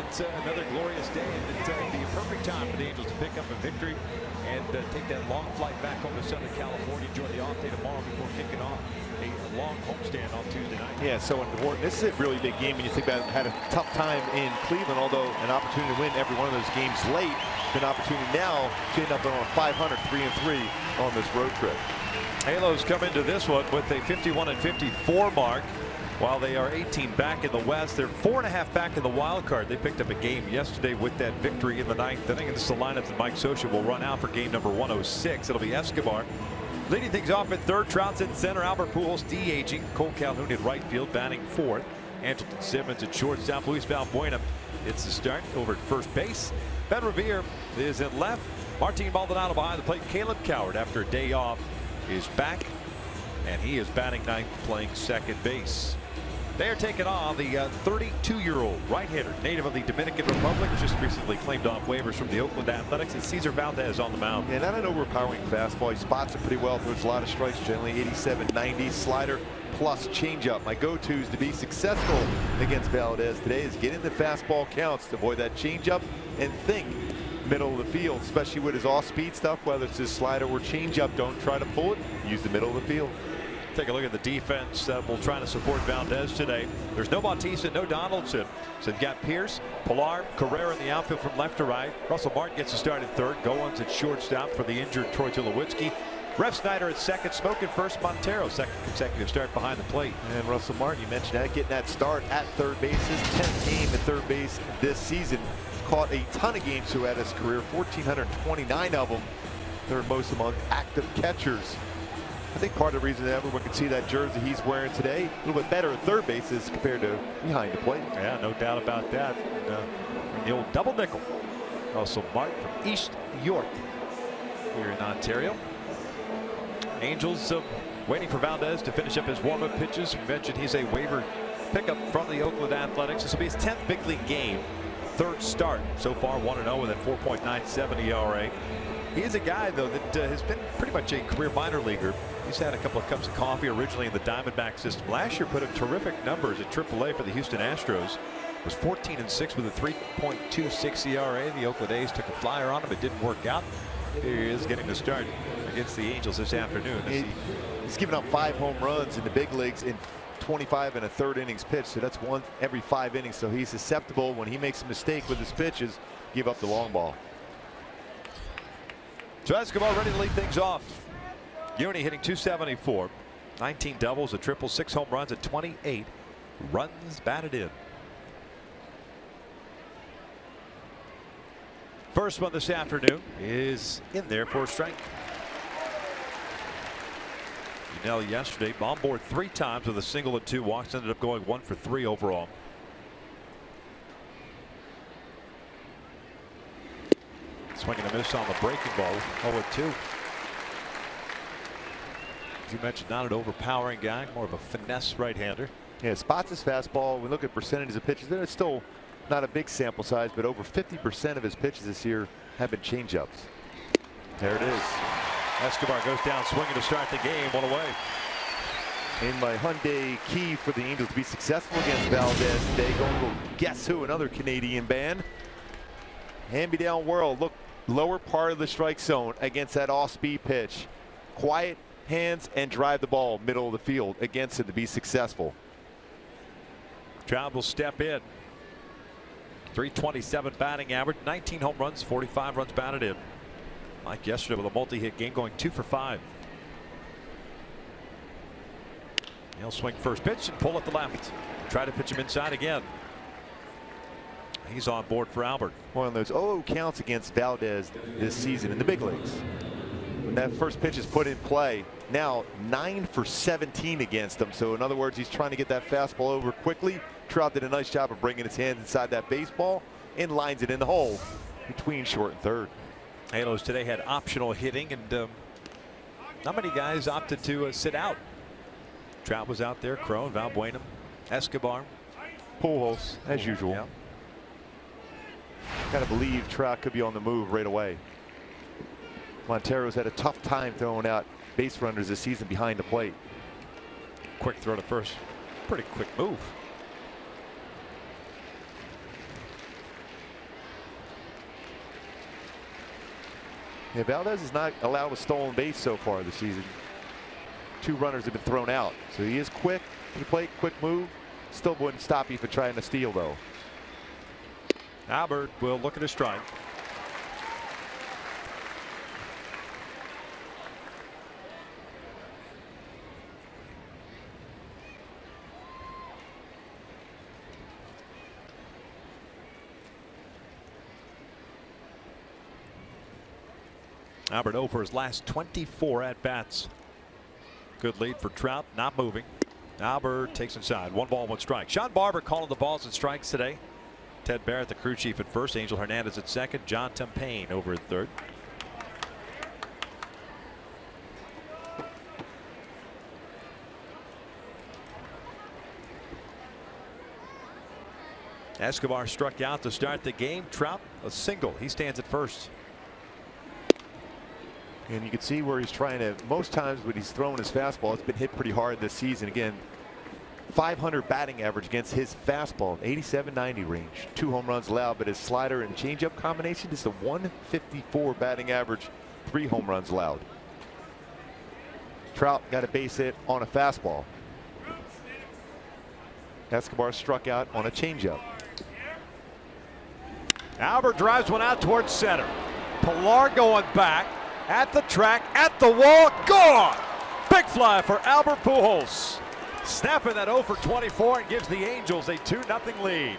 it's another glorious day, and it's the perfect time for the Angels to pick up a victory and take that long flight back home to Southern California. Enjoy the off day tomorrow before kicking off a long homestand on Tuesday night. Yeah, so important. This is a really big game when you think about it. Had a tough time in Cleveland, although an opportunity to win every one of those games late. An opportunity now to end up on a 500, 3-3 on this road trip. Halos come into this one with a 51-54 mark. While they are 18 back in the West, they're 4.5 back in the wild card. They picked up a game yesterday with that victory in the ninth inning. And this is the lineup that Mike Scioscia will run out for game number 106. It'll be Escobar leading things off at third. Trout's in center. Albert Pujols DHing. Cole Calhoun at right field, batting fourth. Andrelton Simmons at shortstop. Luis Valbuena, it's the start over at first base. Ben Revere is in left. Martin Maldonado behind the plate. Caleb Coward, after a day off, is back, and he is batting ninth, playing second base. They are taking on the 32-year-old right-hander, native of the Dominican Republic, just recently claimed off waivers from the Oakland Athletics, and Cesar Valdez on the mound. Yeah, not an overpowering fastball. He spots it pretty well. Throws a lot of strikes, generally 87, 90. Slider plus changeup. My go-tos to be successful against Valdez today is get in the fastball counts to avoid that changeup and think middle of the field, especially with his off-speed stuff, whether it's his slider or changeup. Don't try to pull it. Use the middle of the field. Take a look at the defense that will try to support Valdez today. There's no Bautista, no Donaldson. So you've got Pierce, Pilar, Carrera in the outfield from left to right. Russell Martin gets to start at third. Goins at shortstop for the injured Troy Tulowitzki. Rev Snyder at second. Smoking first. Montero, second consecutive start behind the plate. And Russell Martin, you mentioned that, getting that start at third base. His 10th game at third base this season. Caught a ton of games throughout his career, 1,429 of them. Third most among active catchers. I think part of the reason that everyone can see that jersey he's wearing today, a little bit better at third base as compared to behind the plate. Yeah, no doubt about that. The old double nickel. Russell Martin from East York here in Ontario. Angels waiting for Valdez to finish up his warm-up pitches. We mentioned he's a waiver pickup from the Oakland Athletics. This will be his 10th big league game. Third start so far, 1-0 with a 4.97 ERA. He is a guy, though, that has been pretty much a career minor leaguer. He's had a couple of cups of coffee originally in the Diamondback system. Last year put up terrific numbers at AAA for the Houston Astros. Was 14-6 with a 3.26 ERA. The Oakland A's took a flyer on him. It didn't work out. Here he is getting the start against the Angels this afternoon. He's given up 5 home runs in the big leagues in 25 and a third innings pitch, so that's one every 5 innings. So he's susceptible when he makes a mistake with his pitches, give up the long ball. So Escobar ready to lead things off. Uni hitting .274, 19 doubles, a triple, 6 home runs, and 28 runs batted in. First one this afternoon is in there for a strike. Yunel yesterday on board 3 times with a single and 2 walks, ended up going 1 for 3 overall. Swinging a miss on the breaking ball, 0-2. As you mentioned, not an overpowering guy, more of a finesse right-hander. Yeah, spots his fastball. We look at percentages of pitches. It's still not a big sample size, but over 50% of his pitches this year have been changeups. There it is. Escobar goes down swinging to start the game, 1 away. In my Hyundai key for the Angels to be successful against Valdez today, going to Guess Who, another Canadian band. Hand-me-down world. Look, lower part of the strike zone against that off-speed pitch. Quiet hands and drive the ball middle of the field against it to be successful. Trout will step in. 327 batting average, 19 home runs, 45 runs batted in. Like yesterday with a multi-hit game, going 2 for 5. He'll swing first pitch and pull at the left. Try to pitch him inside again. He's on board for Albert. One of those 0 counts against Valdez this season in the big leagues. When that first pitch is put in play, now 9 for 17 against him. So in other words, he's trying to get that fastball over quickly. Trout did a nice job of bringing his hands inside that baseball and lines it in the hole between short and third. Halos today had optional hitting, and not many guys opted to sit out. Trout was out there, Crone, Valbuena, Escobar, Pujols, as usual. Yeah. Gotta believe Trout could be on the move right away. Montero's had a tough time throwing out base runners this season behind the plate. Quick throw to first. Pretty quick move. Yeah, Valdez is not allowed a stolen base so far this season. 2 runners have been thrown out, so he is quick to the plate, quick move. Still wouldn't stop you for trying to steal, though. Albert will look at his strike. Albert 0 for his last 24 at bats. Good lead for Trout, not moving. Albert takes inside. 1 ball, 1 strike. Sean Barber calling the balls and strikes today. Ted Barrett, the crew chief, at first. Angel Hernandez at second. John Tumpain over at third. Escobar struck out to start the game. Trout a single. He stands at first. And you can see where he's trying to, most times when he's throwing his fastball, it's been hit pretty hard this season. Again, 500 batting average against his fastball, 87-90 range. 2 home runs allowed, but his slider and changeup combination is a 154 batting average, 3 home runs allowed. Trout got a base hit on a fastball. Escobar struck out on a changeup. Albert drives one out towards center. Pilar going back. At the track, at the wall, gone! Big fly for Albert Pujols. Snapping that 0 for 24 and gives the Angels a 2-0 lead.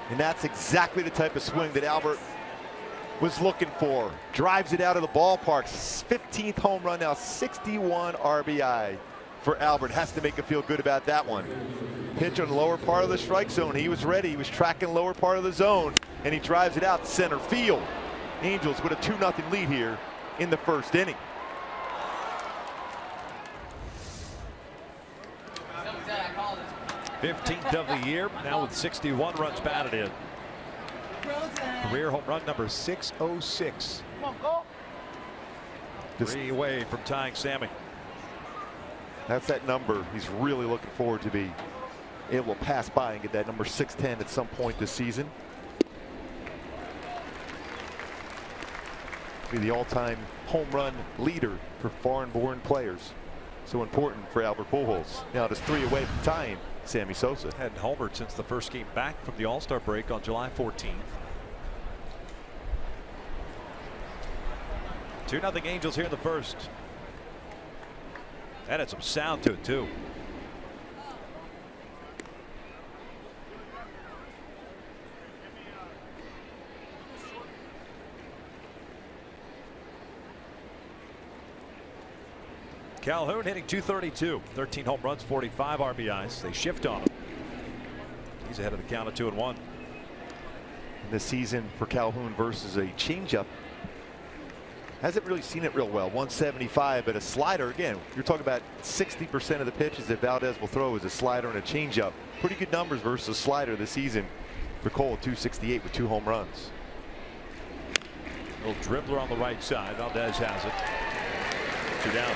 And that's exactly the type of swing that Albert was looking for. Drives it out of the ballpark. 15th home run now, 61 RBI for Albert. Has to make him feel good about that one. Pitch on the lower part of the strike zone. He was ready. He was tracking lower part of the zone, and he drives it out center field. Angels with a 2-0 lead here in the first inning. #15th of the year, now with 61 runs batted in. Career home run number 606. 3 away from tying Sammy. That's that number he's really looking forward to be able to pass by and get that number 610 at some point this season. Be the all-time home run leader for foreign-born players. So important for Albert Pujols. Now just 3 away from tying Sammy Sosa. Hadn't homered since the first game back from the All-Star break on July 14th. 2-0 Angels here in the first. That had some sound to it too. Calhoun hitting .232, 13 home runs, 45 RBIs. They shift on him. He's ahead of the count of 2-1. This season for Calhoun versus a changeup. Hasn't really seen it real well. 175, but a slider, again, you're talking about 60% of the pitches that Valdez will throw is a slider and a changeup. Pretty good numbers versus a slider this season. For Cole, 268 with 2 home runs. Little dribbler on the right side. Valdez has it. 2 down.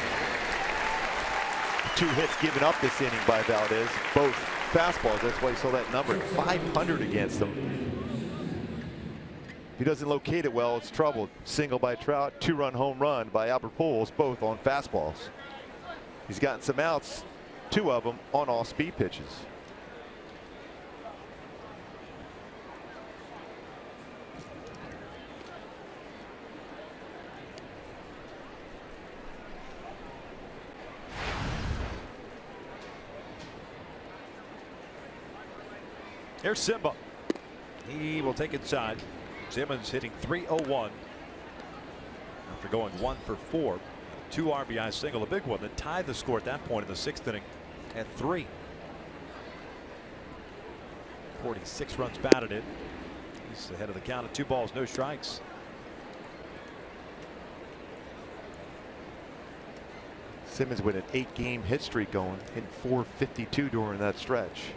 2 hits given up this inning by Valdez. Both fastballs. That's why you saw that number. 500 against them. If he doesn't locate it well, it's trouble. Single by Trout, 2-run home run by Albert Pujols, both on fastballs. He's gotten some outs, 2 of them on all speed pitches. Here's Simba. He will take inside. Simmons hitting .301 after going 1 for 4. 2 RBI single, a big one that tied the score at that point in the 6th inning at 3. 46 runs batted in. He's ahead of the count of 2 balls, no strikes. Simmons with an 8-game hit streak going, hitting .452 during that stretch.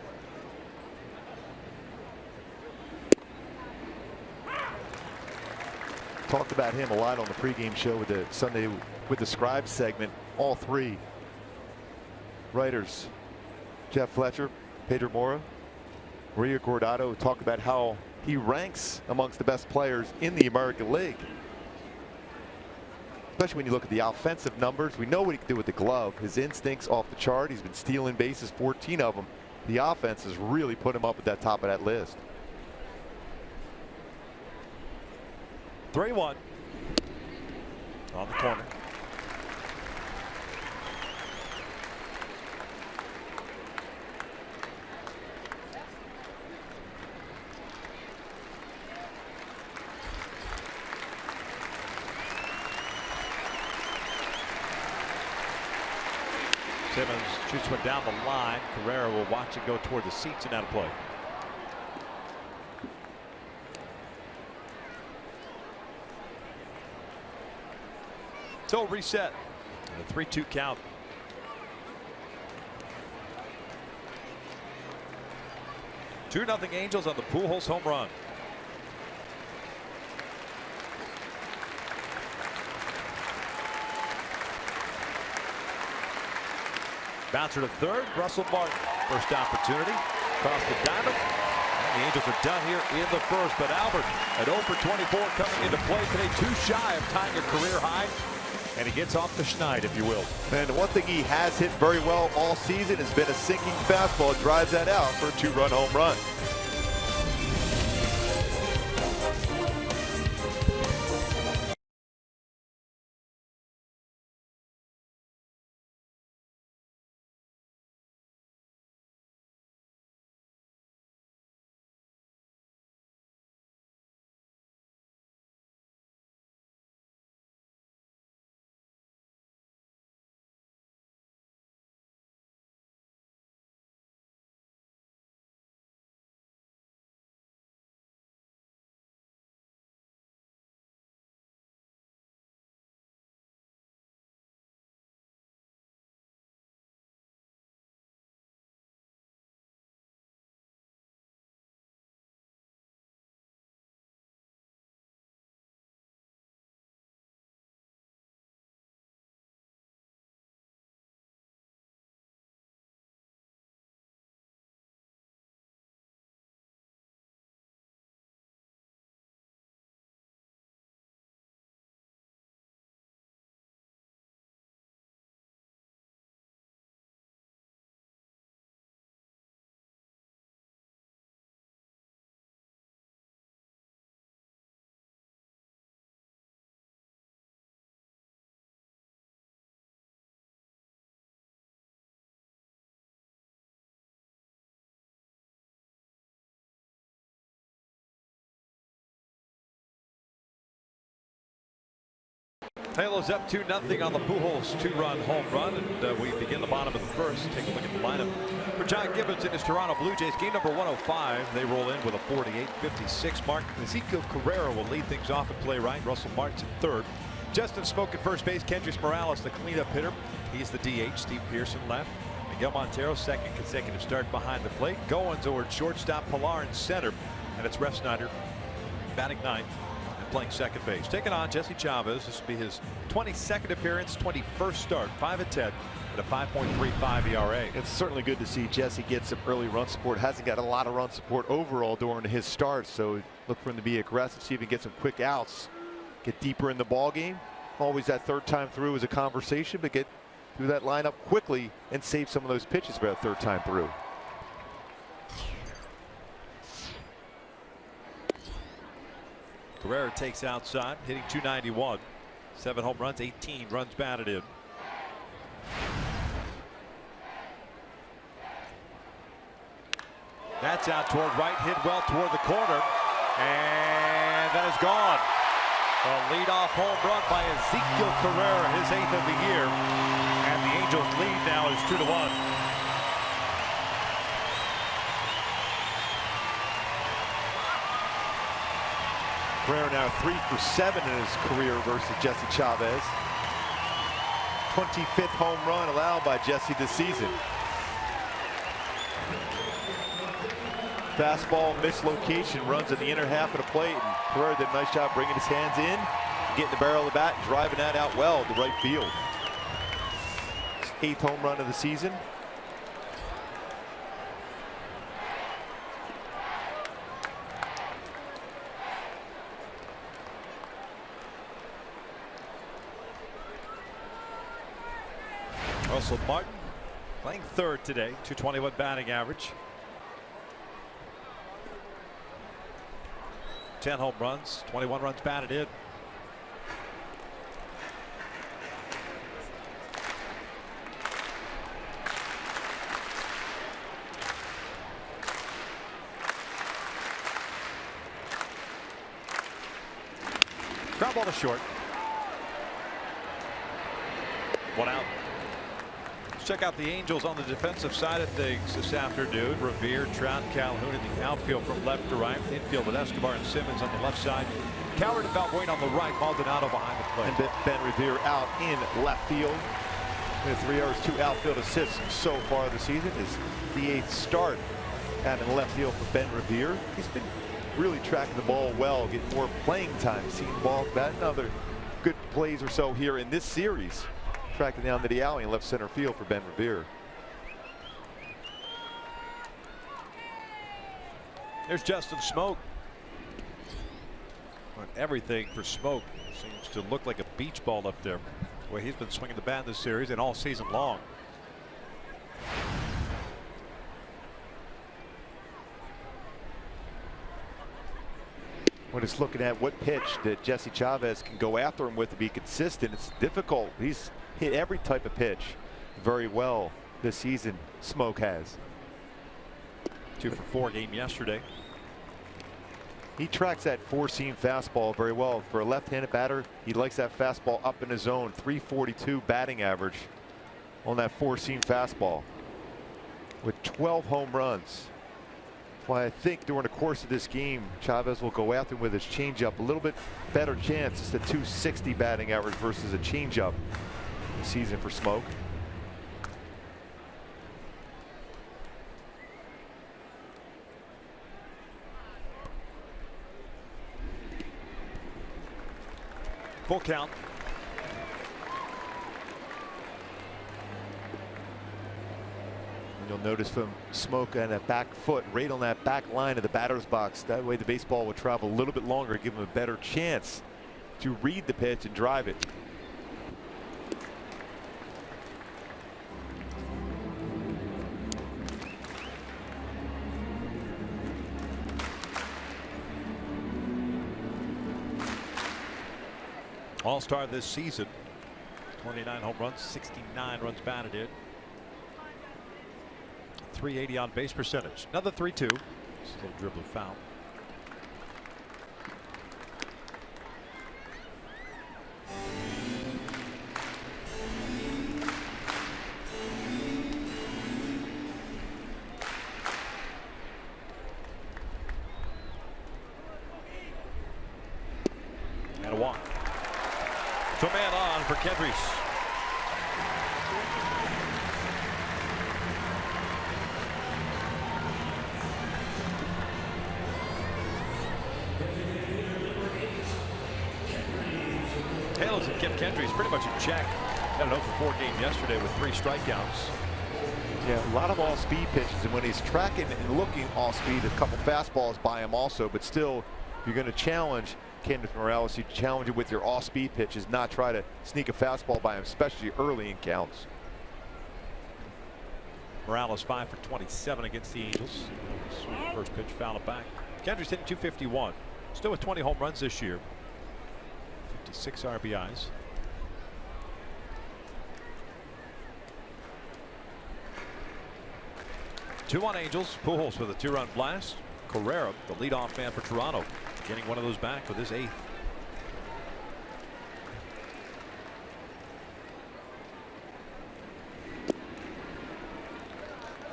Talked about him a lot on the pregame show with the Sunday with the Scribes segment. All 3 writers, Jeff Fletcher, Pedro Mora, Rio Guardado talked about how he ranks amongst the best players in the American League. Especially when you look at the offensive numbers. We know what he can do with the glove. His instincts off the chart. He's been stealing bases, 14 of them. The offense has really put him up at that top of that list. 3-1 on the corner. Simmons shoots one down the line. Carrera will watch it go toward the seats and out of play. So reset. A 3-2 count. Two 2-0 Angels on the Pujols home run. Bouncer to third. Russell Martin. First opportunity. Across the diamond. And the Angels are done here in the first. But Albert at 0 for 24 coming into play today. Too shy of tying a career high. And he gets off the schneid, if you will. And one thing he has hit very well all season has been a sinking fastball. Drives that out for a 2-run home run. Halos up 2-0 on the Pujols 2-run home run, and we begin the bottom of the first. Take a look at the lineup for John Gibbons and his Toronto Blue Jays. Game number 105. They roll in with a 48-56 mark. Ezekiel Carrera will lead things off and play right. Russell Martin's at third. Justin Smoke at first base. Kendrys Morales, the cleanup hitter. He's the DH. Steve Pearson left. Miguel Montero, second consecutive start behind the plate. Goins over at shortstop. Pilar in center, and it's Ref Snyder batting ninth. Playing second base. Taking on Jesse Chavez. This will be his 22nd appearance, 21st start. 5-10 at a 5.35 ERA. It's certainly good to see Jesse get some early run support. Hasn't got a lot of run support overall during his start, so look for him to be aggressive, see if he can get some quick outs, get deeper in the ball game. Always that third time through is a conversation, but get through that lineup quickly and save some of those pitches for that third time through. Carrera takes outside, hitting .291. 7 home runs, 18 runs batted in. That's out toward right, hit well toward the corner, and that is gone. A leadoff home run by Ezekiel Carrera, his 8th of the year, and the Angels lead now is 2-1. Carrera now 3 for 7 in his career versus Jesse Chavez. 25th home run allowed by Jesse this season. Fastball mislocation, runs in the inner half of the plate, and Carrera did a nice job bringing his hands in, getting the barrel of the bat, and driving that out well to right field. His 8th home run of the season. Russell Martin playing third today. .221 batting average. 10 home runs, 21 runs batted in. Ground ball to short. One out. Let's check out the Angels on the defensive side of things this afternoon. Revere, Trout, Calhoun in the outfield from left to right. Infield with Escobar and Simmons on the left side. Coward and Valbuena on the right. Maldonado behind the plate. And Ben Revere out in left field. With 3 errors, 2 outfield assists so far this season. Is the 8th start out in left field for Ben Revere. He's been really tracking the ball well, getting more playing time, seeing the ball bat. Another good plays or so here in this series. Tracking down to the alley in left center field for Ben Revere. There's Justin Smoak. Everything for Smoak seems to look like a beach ball up there. Well, he's been swinging the bat in this series and all season long. When it's looking at what pitch that Jesse Chavez can go after him with to be consistent, it's difficult. He's hit every type of pitch very well this season. Smoak has. 2 for 4 game yesterday. He tracks that 4-seam fastball very well. For a left-handed batter, he likes that fastball up in his zone. 342 batting average on that 4-seam fastball with 12 home runs. Why I think during the course of this game, Chavez will go after him with his changeup. A little bit better chance. It's the 260 batting average versus a changeup this season for Smoak. Full count. You'll notice from Smoak on that back foot right on that back line of the batter's box. That way the baseball will travel a little bit longer, give him a better chance to read the pitch and drive it. All-star this season. 29 home runs, 69 runs batted in. 380 on base percentage. Another 3-2. Still dribble foul. And a walk. So man on for Kedris. Halos have kept Kendricks pretty much in check. Got an 0 for 4 game yesterday with 3 strikeouts. Yeah, a lot of all-speed pitches, and when he's tracking and looking all-speed, a couple fastballs by him also. But still, if you're going to challenge Kenneth Morales, you challenge it with your all-speed pitches, not try to sneak a fastball by him, especially early in counts. Morales 5 for 27 against the Angels. Sweet first pitch, foul it back. Kendricks hitting .251. Still with 20 home runs this year. 56 RBIs. Two on Angels. Pujols with a 2-run blast. Carrera, the leadoff man for Toronto, getting one of those back with his 8th.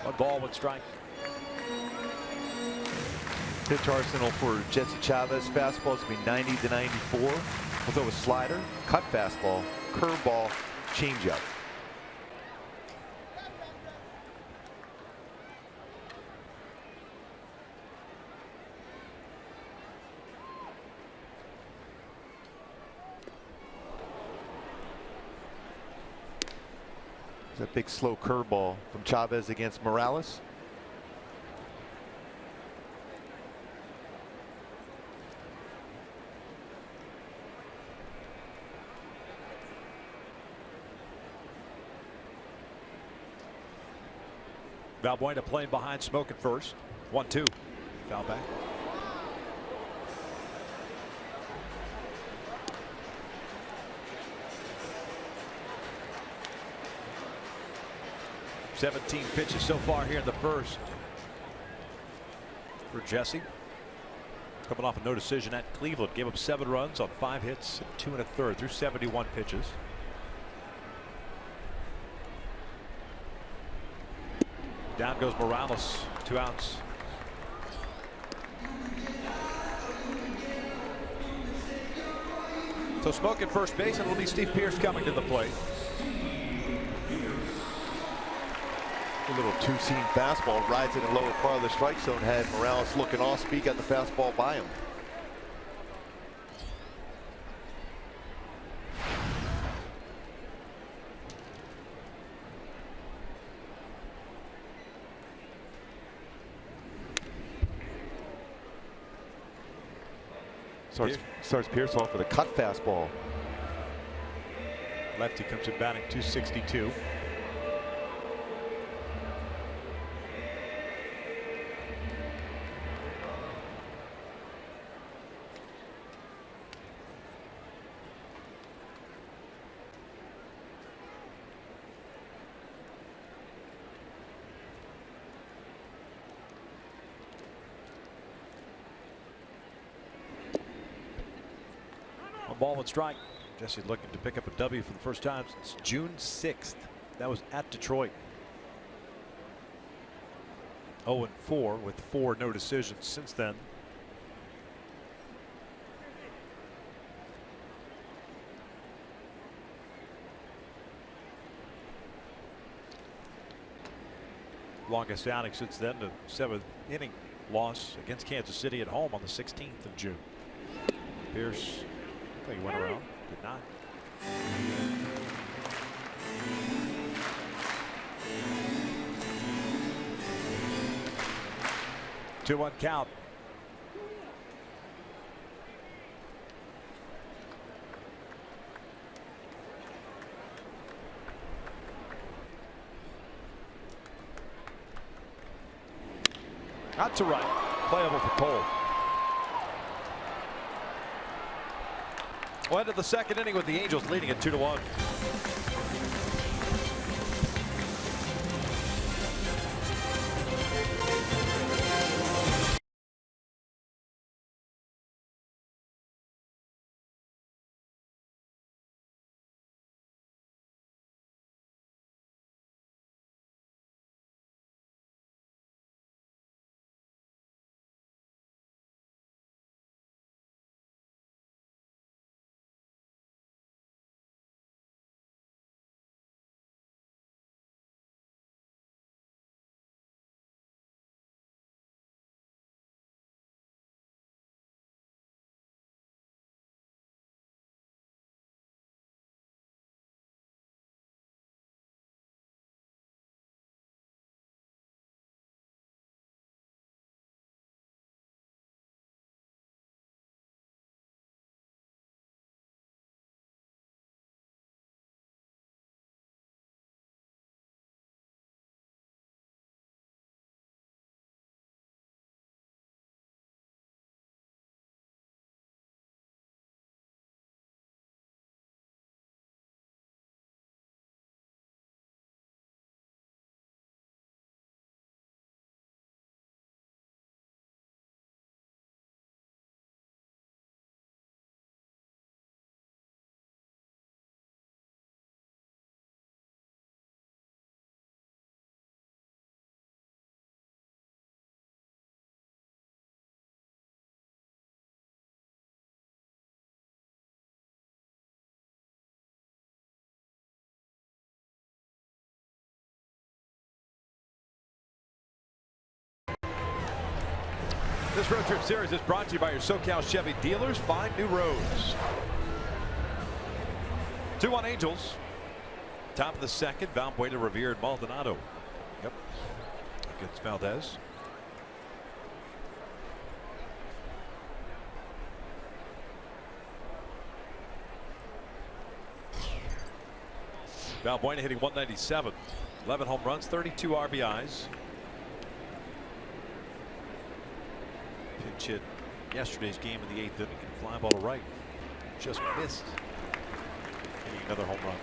One ball, one strike. Pitch arsenal for Jesse Chavez. Fastballs to be 90 to 94. We'll throw a slider, cut fastball, curveball, changeup. There's a big slow curveball from Chavez against Morales. Valbuena playing behind, smoking first. 1-2. Foul back. "17 pitches so far here in the first for Jesse. Coming off a no decision at Cleveland. Gave up 7 runs on 5 hits, 2 1/3 through 71 pitches. Down goes Morales. 2 outs. So smoking first base, and it'll be Steve Pearce coming to the plate. A little two-seam fastball rides in the lower part of the strike zone. Had Morales looking off speed, got the fastball by him. Starts Pearce off with a cut fastball. Lefty comes in batting, 262. Ball and strike. Jesse looking to pick up a W for the first time since June 6th. That was at Detroit. 0-4 with 4 no decisions since then. Longest outing since then, a 7th inning loss against Kansas City at home on the 16th of June. Pearce, I think he went around, did not. Two-one count. Out to right. Playable for Cole. Well, into the second inning with the Angels leading at 2-1. This road trip series is brought to you by your SoCal Chevy dealers. Find new roads. 2-1 Angels. Top of the second. Valbuena, Revere, and Maldonado. Yep. Against Valdez. Valbuena hitting 197. 11 home runs, 32 RBIs. pinch hit yesterday's game in the 8th inning. And fly ball to right. Just missed. Hitting another home run.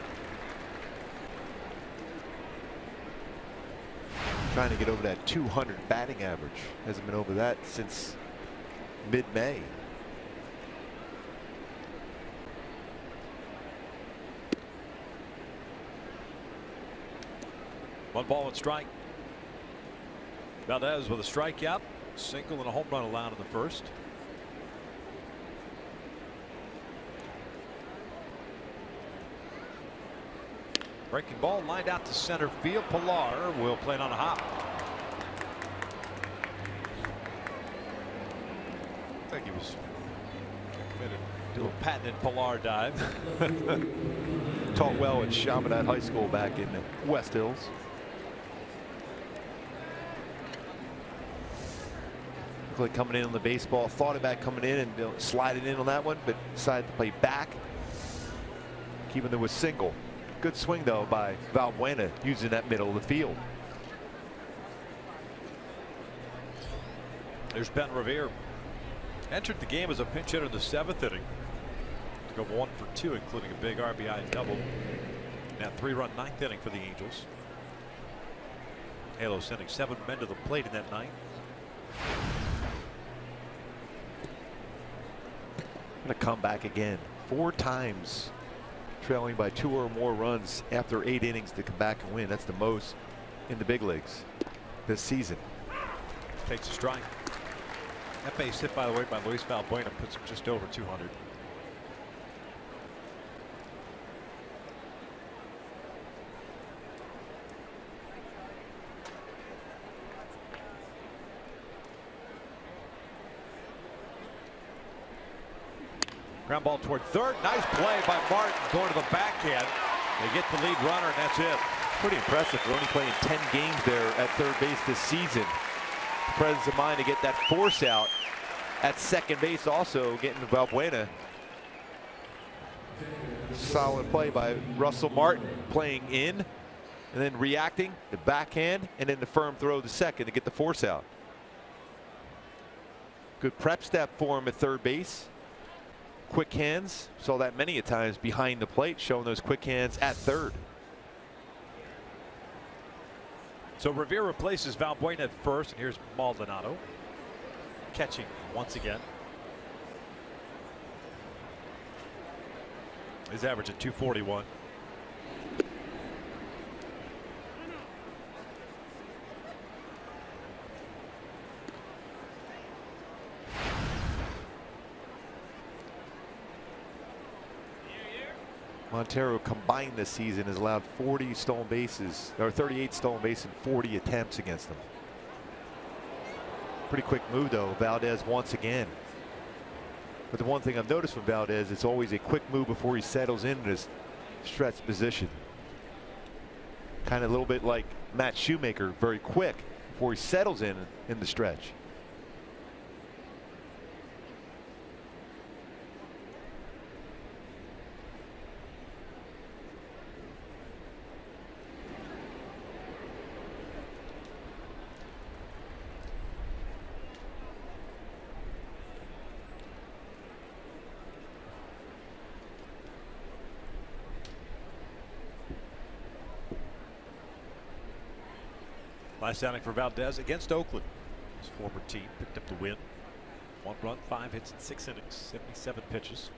Trying to get over that 200 batting average. Hasn't been over that since mid-May. One ball and strike. Valdez with a strikeout, single and a home run allowed in the first. Breaking ball lined out to center field. Pilar will play it on a hop. I think he was committed to a patented Pilar dive. Taught well at Chaminade High School back in West Hills. Looked like coming in on the baseball, thought about coming in and sliding in on that one, but decided to play back. Keeping there was single. Good swing though by Valbuena using that middle of the field. There's Ben Revere. Entered the game as a pinch hitter in the 7th inning. To go 1 for 2, including a big RBI double. That 3-run 9th inning for the Angels. Halo sending 7 men to the plate in that ninth. Gonna come back again 4 times, trailing by 2 or more runs after 8 innings to come back and win. That's the most in the big leagues this season. Takes a strike. That base hit, by the way, by Luis Valbuena puts him just over 200. Ground ball toward third. Nice play by Martin going to the backhand. They get the lead runner, and that's it. Pretty impressive. They're only playing 10 games there at third base this season. Presence of mind to get that force out at second base, also getting Valbuena. Solid play by Russell Martin, playing in and then reacting, the backhand, and then the firm throw to second to get the force out. Good prep step for him at third base. Quick hands, saw that many a times behind the plate, showing those quick hands at third. So Revere replaces Valbuena at first, and here's Maldonado catching once again. His average at 241. Montero combined this season has allowed 40 stolen bases, or 38 stolen bases and 40 attempts against them. Pretty quick move though, Valdez once again. But the one thing I've noticed from Valdez, it's always a quick move before he settles into his stretch position. Kind of a little bit like Matt Shoemaker, very quick before he settles in the stretch. Last outing for Valdez against Oakland. His former team picked up the win. 1 run, 5 hits in 6 innings, 77 pitches.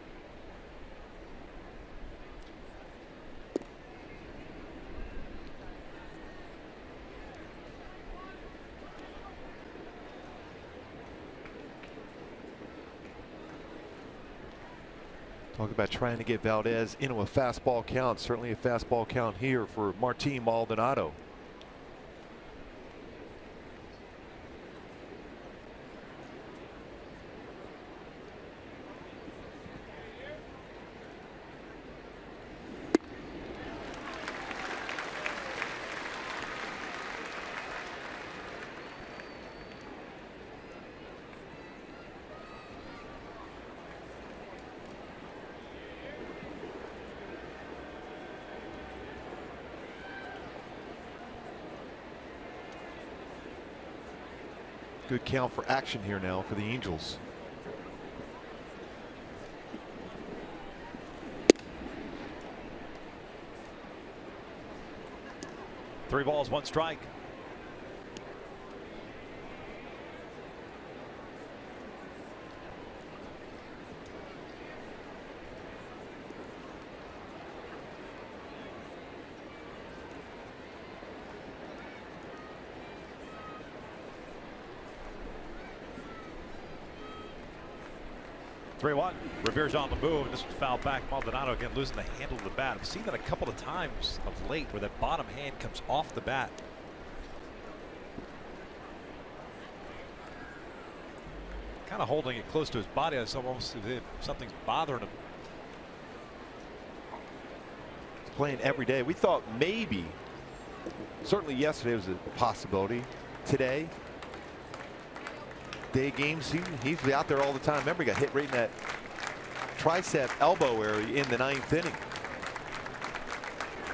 Talk about trying to get Valdez into a fastball count. Certainly a fastball count here for Martin Maldonado. Good count for action here now for the Angels. Three balls, one strike. Revere's on the move. This is foul back. Maldonado again losing the handle of the bat. I've seen that a couple of times of late where that bottom hand comes off the bat. Kind of holding it close to his body. It's almost as if something's bothering him. He's playing every day. We thought maybe, certainly yesterday was a possibility. Today, day games, he's out there all the time. Remember, he got hit right in that tricep elbow area in the 9th inning.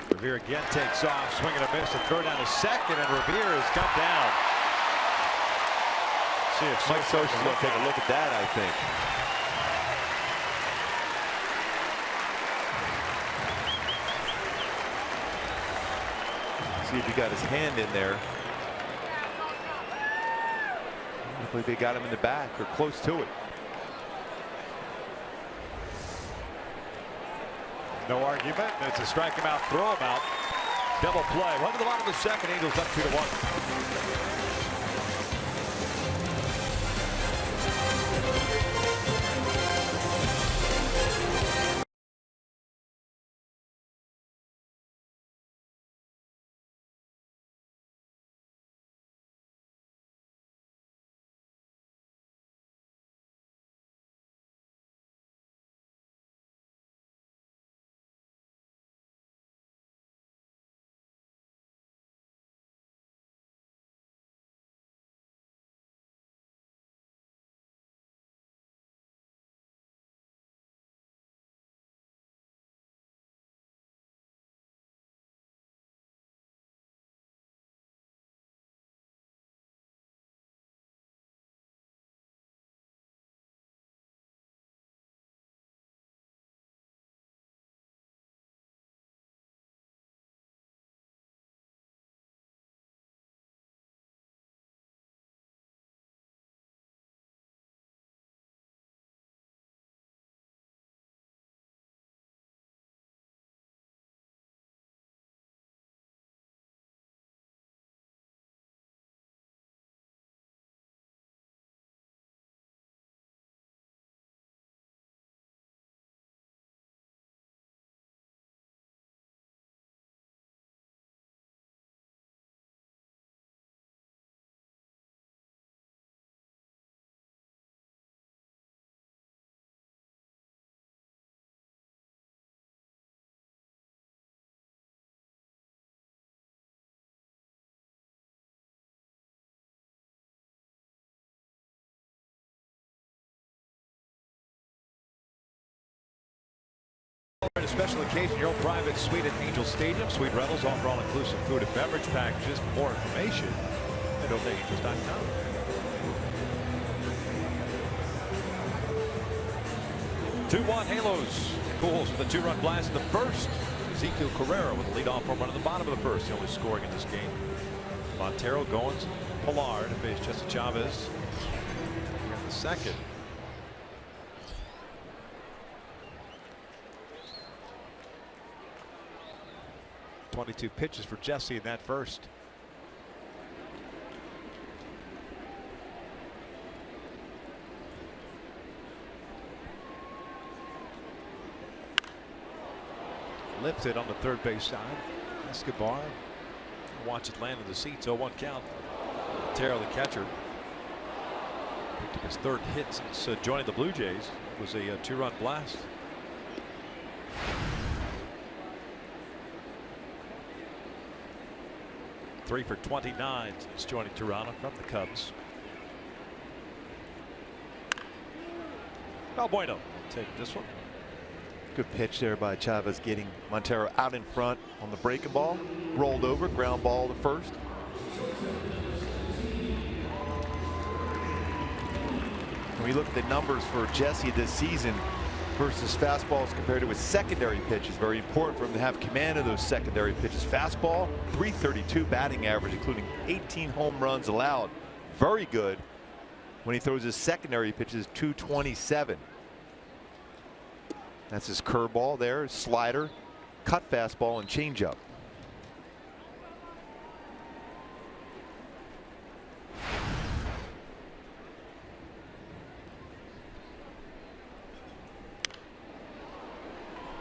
Revere again takes off, swinging a miss, to throw down to second, and Revere has come down. See if Mike Scioscia's going to take a look at that, I think. See if he got his hand in there. Hopefully they got him in the back or close to it. No argument. It's a strike him out, throw him out. Double play. Run to the bottom of the second. Angels up 2-1. On a special occasion, your own private suite at Angel Stadium. Suite rentals offer all-inclusive food and beverage packages. For more information, head over to angels.com. Two-one Halos. Pujols with a two-run blast in the first. Ezekiel Carrera with a leadoff home run in the bottom of the first. The only scoring in this game. Montero, Goins, Pilar to face Jesse Chavez here in the second. .22 pitches for Jesse in that first. Lifted on the third base side. Escobar. Watch it land in the seats. 0-1 count. Montero, the catcher, picked up his third hit since joining the Blue Jays. It was a two-run blast. Three for 29 since joining Toronto from the Cubs. Bueno take this one. Good pitch there by Chavez, getting Montero out in front on the breaking ball. Rolled over, ground ball to first. you look at the numbers for Jesse this season versus fastballs compared to his secondary pitches, very important for him to have command of those secondary pitches. Fastball, 332 batting average, including 18 home runs allowed. Very good. When he throws his secondary pitches, 227. That's his curveball there, slider, cut fastball, and changeup.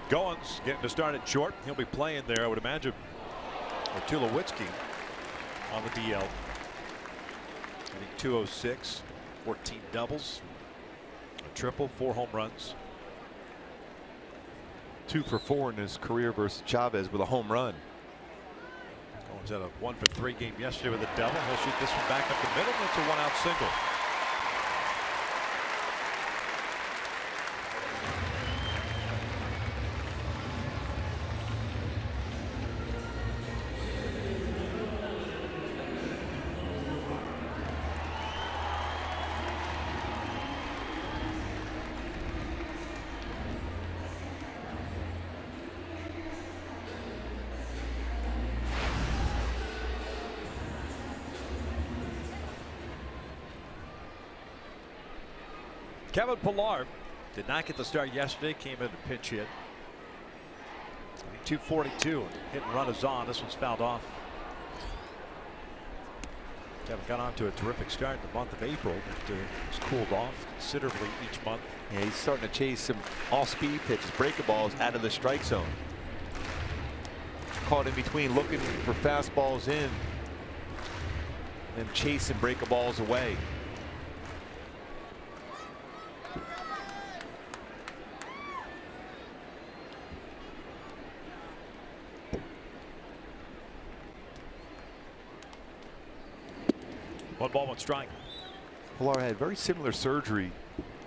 Goins getting to start at short. He'll be playing there, I would imagine, with Tulowitzki on the DL. I think 206, 14 doubles, a triple, 4 home runs. 2 for 4 in his career versus Chavez with a home run. Goins had a 1 for 3 game yesterday with a double. He'll shoot this one back up the middle. It's a 1-out single. Kevin Pillar did not get the start yesterday. Came in a pinch hit. 242. Hit and run is on. This one's fouled off. Kevin got on to a terrific start in the month of April, but it's cooled off considerably each month. Yeah, he's starting to chase some off-speed pitches, breaking balls out of the strike zone. Caught in between, looking for fastballs in, and chasing breaking balls away. One ball, one strike. Pillar had very similar surgery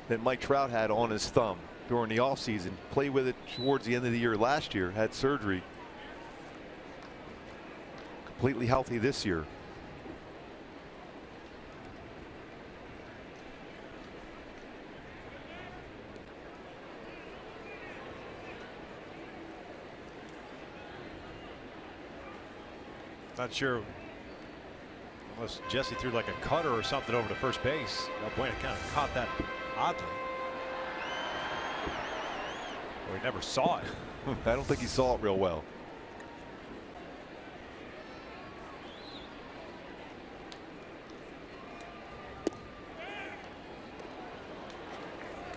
that Mike Trout had on his thumb during the offseason. Played with it towards the end of the year last year. Had surgery. Completely healthy this year. Not sure. Unless Jesse threw like a cutter or something over to first base. Bueno kind of caught that oddly. Or he never saw it. I don't think he saw it real well.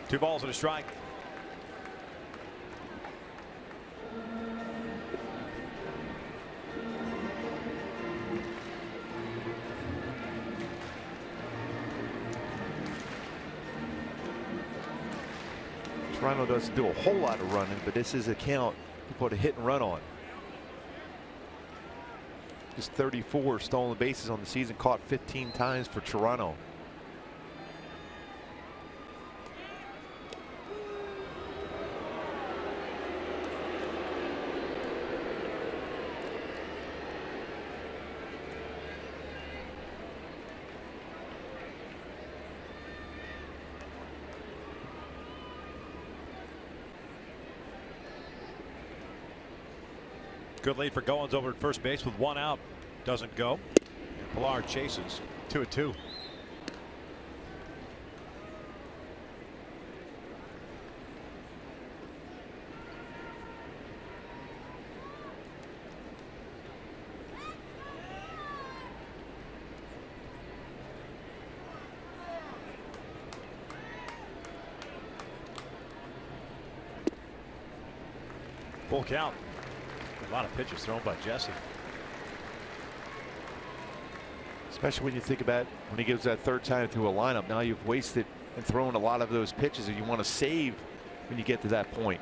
Two balls and a strike. Toronto doesn't do a whole lot of running, but this is a count to put a hit and run on. Just 34 stolen bases on the season, caught 15 times for Toronto. Good lead for Goins over at first base with 1 out. Doesn't go. And Pillar chases. 2-2. Full count. A lot of pitches thrown by Jesse. Especially when you think about when he gives that third time through a lineup. Now you've wasted and thrown a lot of those pitches that you want to save when you get to that point.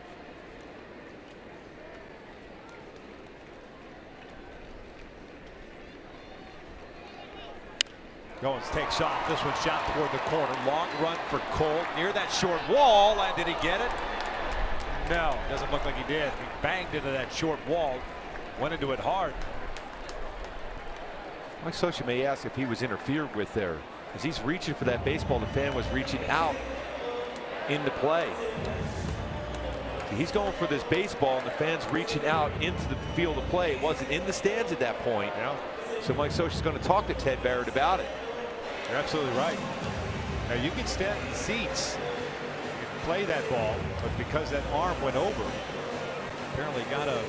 Goins takes off. This one shot toward the corner. Long run for Cole near that short wall. And did he get it? No, doesn't look like he did. He banged into that short wall, went into it hard. Mike Scioscia may ask if he was interfered with there. As he's reaching for that baseball, the fan was reaching out into play. See, he's going for this baseball, and the fan's reaching out into the field of play. It wasn't in the stands at that point. Yeah. So Mike Scioscia's going to talk to Ted Barrett about it. You're absolutely right. Now you can stand in the seats and play that ball, but because that arm went over, apparently got a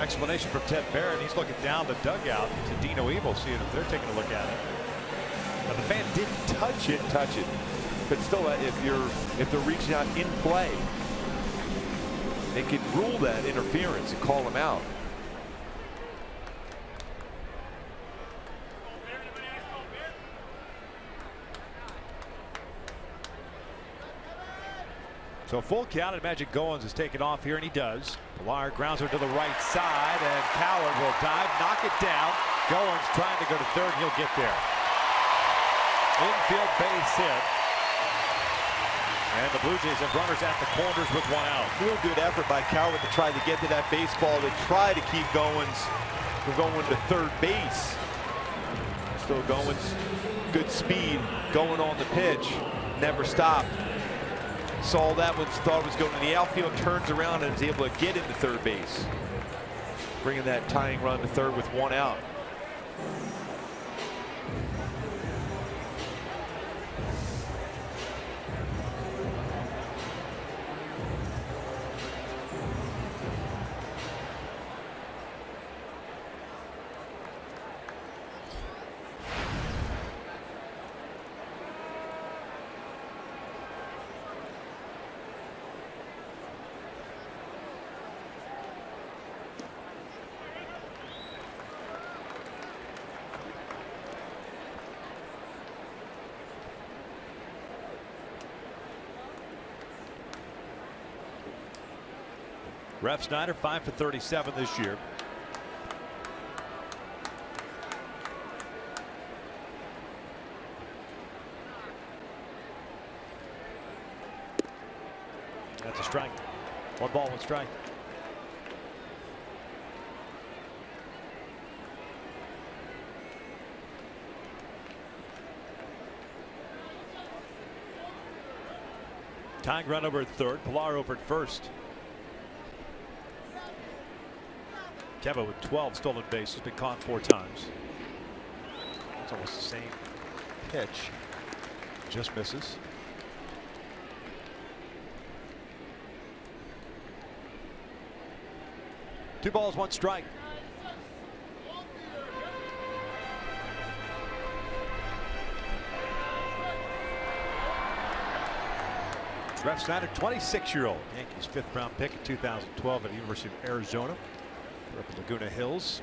explanation from Ted Barrett. He's looking down the dugout to Dino Evo, seeing if they're taking a look at it. Now the fan didn't touch it. But still, if they're reaching out in play, they could rule that interference and call them out. So full count, and Magic Goins is taking off here, and he does. Pilar grounds her to the right side, and Coward will dive, knock it down. Goins trying to go to third, and he'll get there. Infield base hit. And the Blue Jays have runners at the corners with one out. Real good effort by Coward to try to get to that baseball, to try to keep Goins from going to third base. Still Goins, good speed, going on the pitch, never stopped. Saw that one, thought it was going to the outfield, turns around and is able to get into third base, bringing that tying run to third with one out. Ref Snyder 5 for 37 this year. That's a strike. 1 ball, 1 strike. Tying run over at third. Pilar over at first. Kevin with 12 stolen bases, been caught 4 times. It's almost the same pitch. Just misses. Two balls, 1 strike. Ref Snyder, 26-year-old Yankees 5th round pick in 2012 at the University of Arizona. Up at Laguna Hills.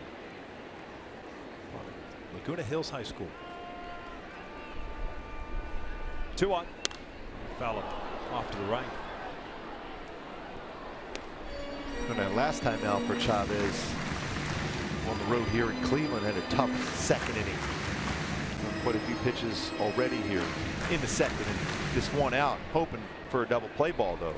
Laguna Hills High School. 2-1. Foul off to the right. And that last time out for Chavez on the road here in Cleveland had a tough second inning. Quite a few pitches already here in the second inning. Just 1 out, hoping for a double play ball though.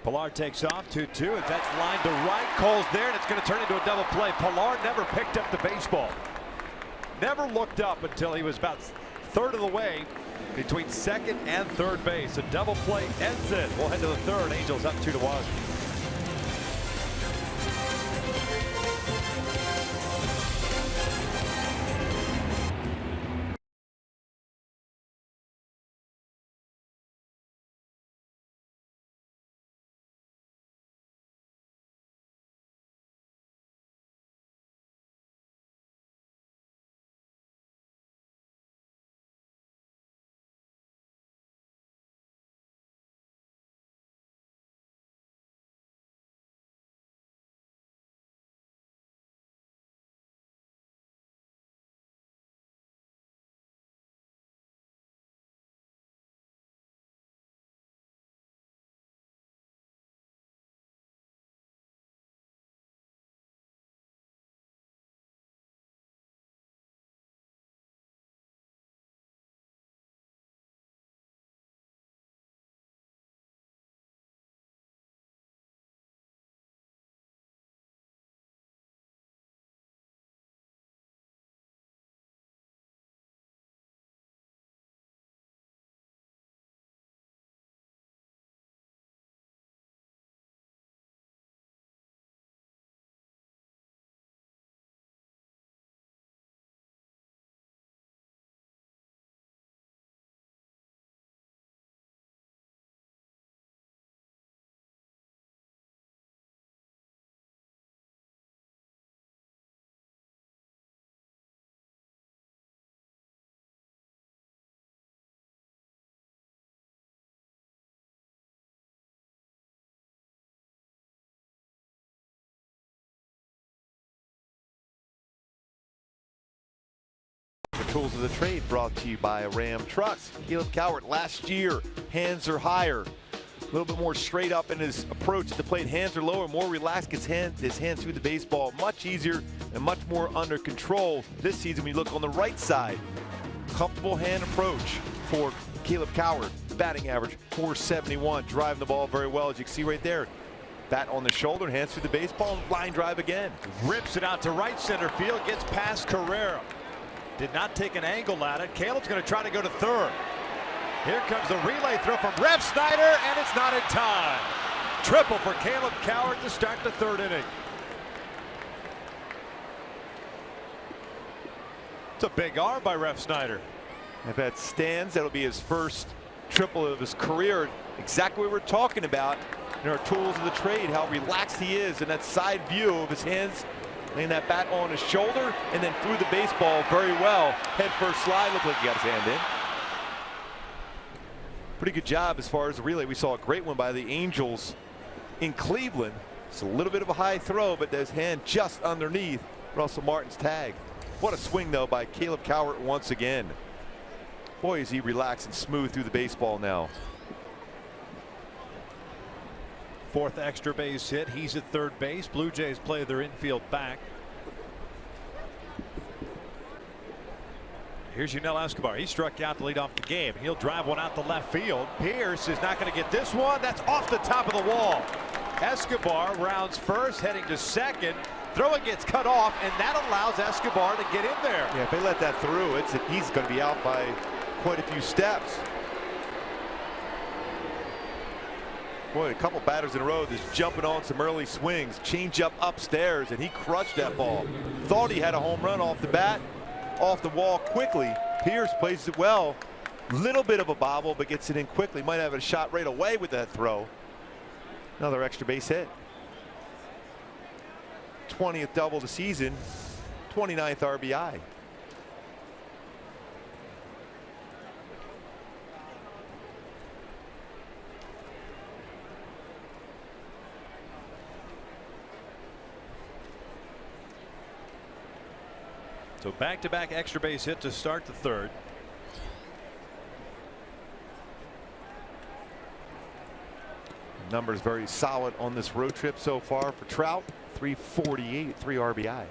Pilar takes off 2-2. If that's lined to right, Cole's there, and it's going to turn into a double play. Pilar never picked up the baseball. Never looked up until he was about third of the way between second and third base. A double play ends it. We'll head to the third. Angels up 2-1. Tools of the trade brought to you by Ram Trucks. Caleb Cowart last year, hands are higher. A little bit more straight up in his approach at the plate. Hands are lower, more relaxed, gets his hands through the baseball much easier and much more under control this season. When you look on the right side, comfortable hand approach for Caleb Cowart. Batting average 471, driving the ball very well, as you can see right there. Bat on the shoulder, hands through the baseball, and line drive again. Rips it out to right center field, gets past Carrera. Did not take an angle at it. Caleb's going to try to go to third. Here comes the relay throw from Refsnyder, and it's not in time. Triple for Caleb Cowart to start the third inning. It's a big arm by Refsnyder. If that stands, that'll be his first triple of his career. Exactly what we're talking about in our tools of the trade, how relaxed he is in that side view of his hands, laying that bat on his shoulder and then threw the baseball very well. Head first slide, looked like he got his hand in. Pretty good job as far as the relay. We saw a great one by the Angels in Cleveland. It's a little bit of a high throw, but his hand just underneath Russell Martin's tag. What a swing though by Caleb Cowart once again. Boy, is he relaxed and smooth through the baseball now. Fourth extra base hit. He's at third base. Blue Jays play their infield back. Here's Yunel Escobar. He struck out to lead off the game. He'll drive one out to left field. Pierce is not going to get this one. That's off the top of the wall. Escobar rounds first, heading to second. Throw gets cut off, and that allows Escobar to get in there. Yeah, if they let that through, he's going to be out by quite a few steps. Boy, a couple batters in a row just jumping on some early swings. Change up upstairs, and he crushed that ball. Thought he had a home run off the bat, off the wall quickly. Pierce plays it well. Little bit of a bobble, but gets it in quickly. Might have a shot right away with that throw. Another extra base hit. 20th double of the season, 29th RBI. So back-to-back extra base hit to start the third. Numbers very solid on this road trip so far for Trout. 348, 3 RBI.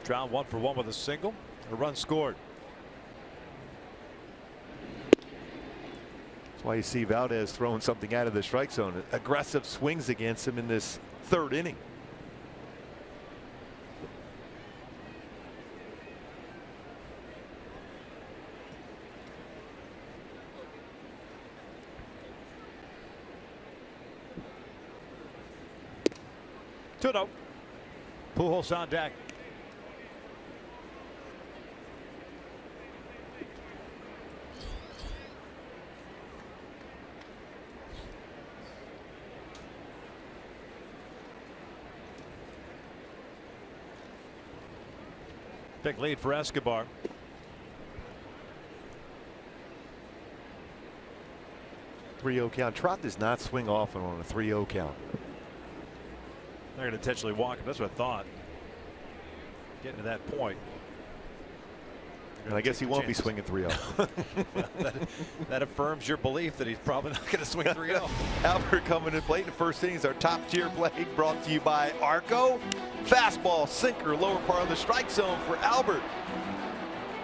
Trout 1 for 1 with a single. A run scored. That's why you see Valdez throwing something out of the strike zone. Aggressive swings against him in this third inning. No. Pujols on deck. Big lead for Escobar. .3-0 count. Trout does not swing often on a 3-0 count. They're going to intentionally walk him. That's what I thought. Getting to that point. And I guess he won't be swinging 3-0. that affirms your belief that he's probably not going to swing 3-0. Albert coming in plate in the first inning is our top tier play, brought to you by Arco. Fastball, sinker, lower part of the strike zone for Albert.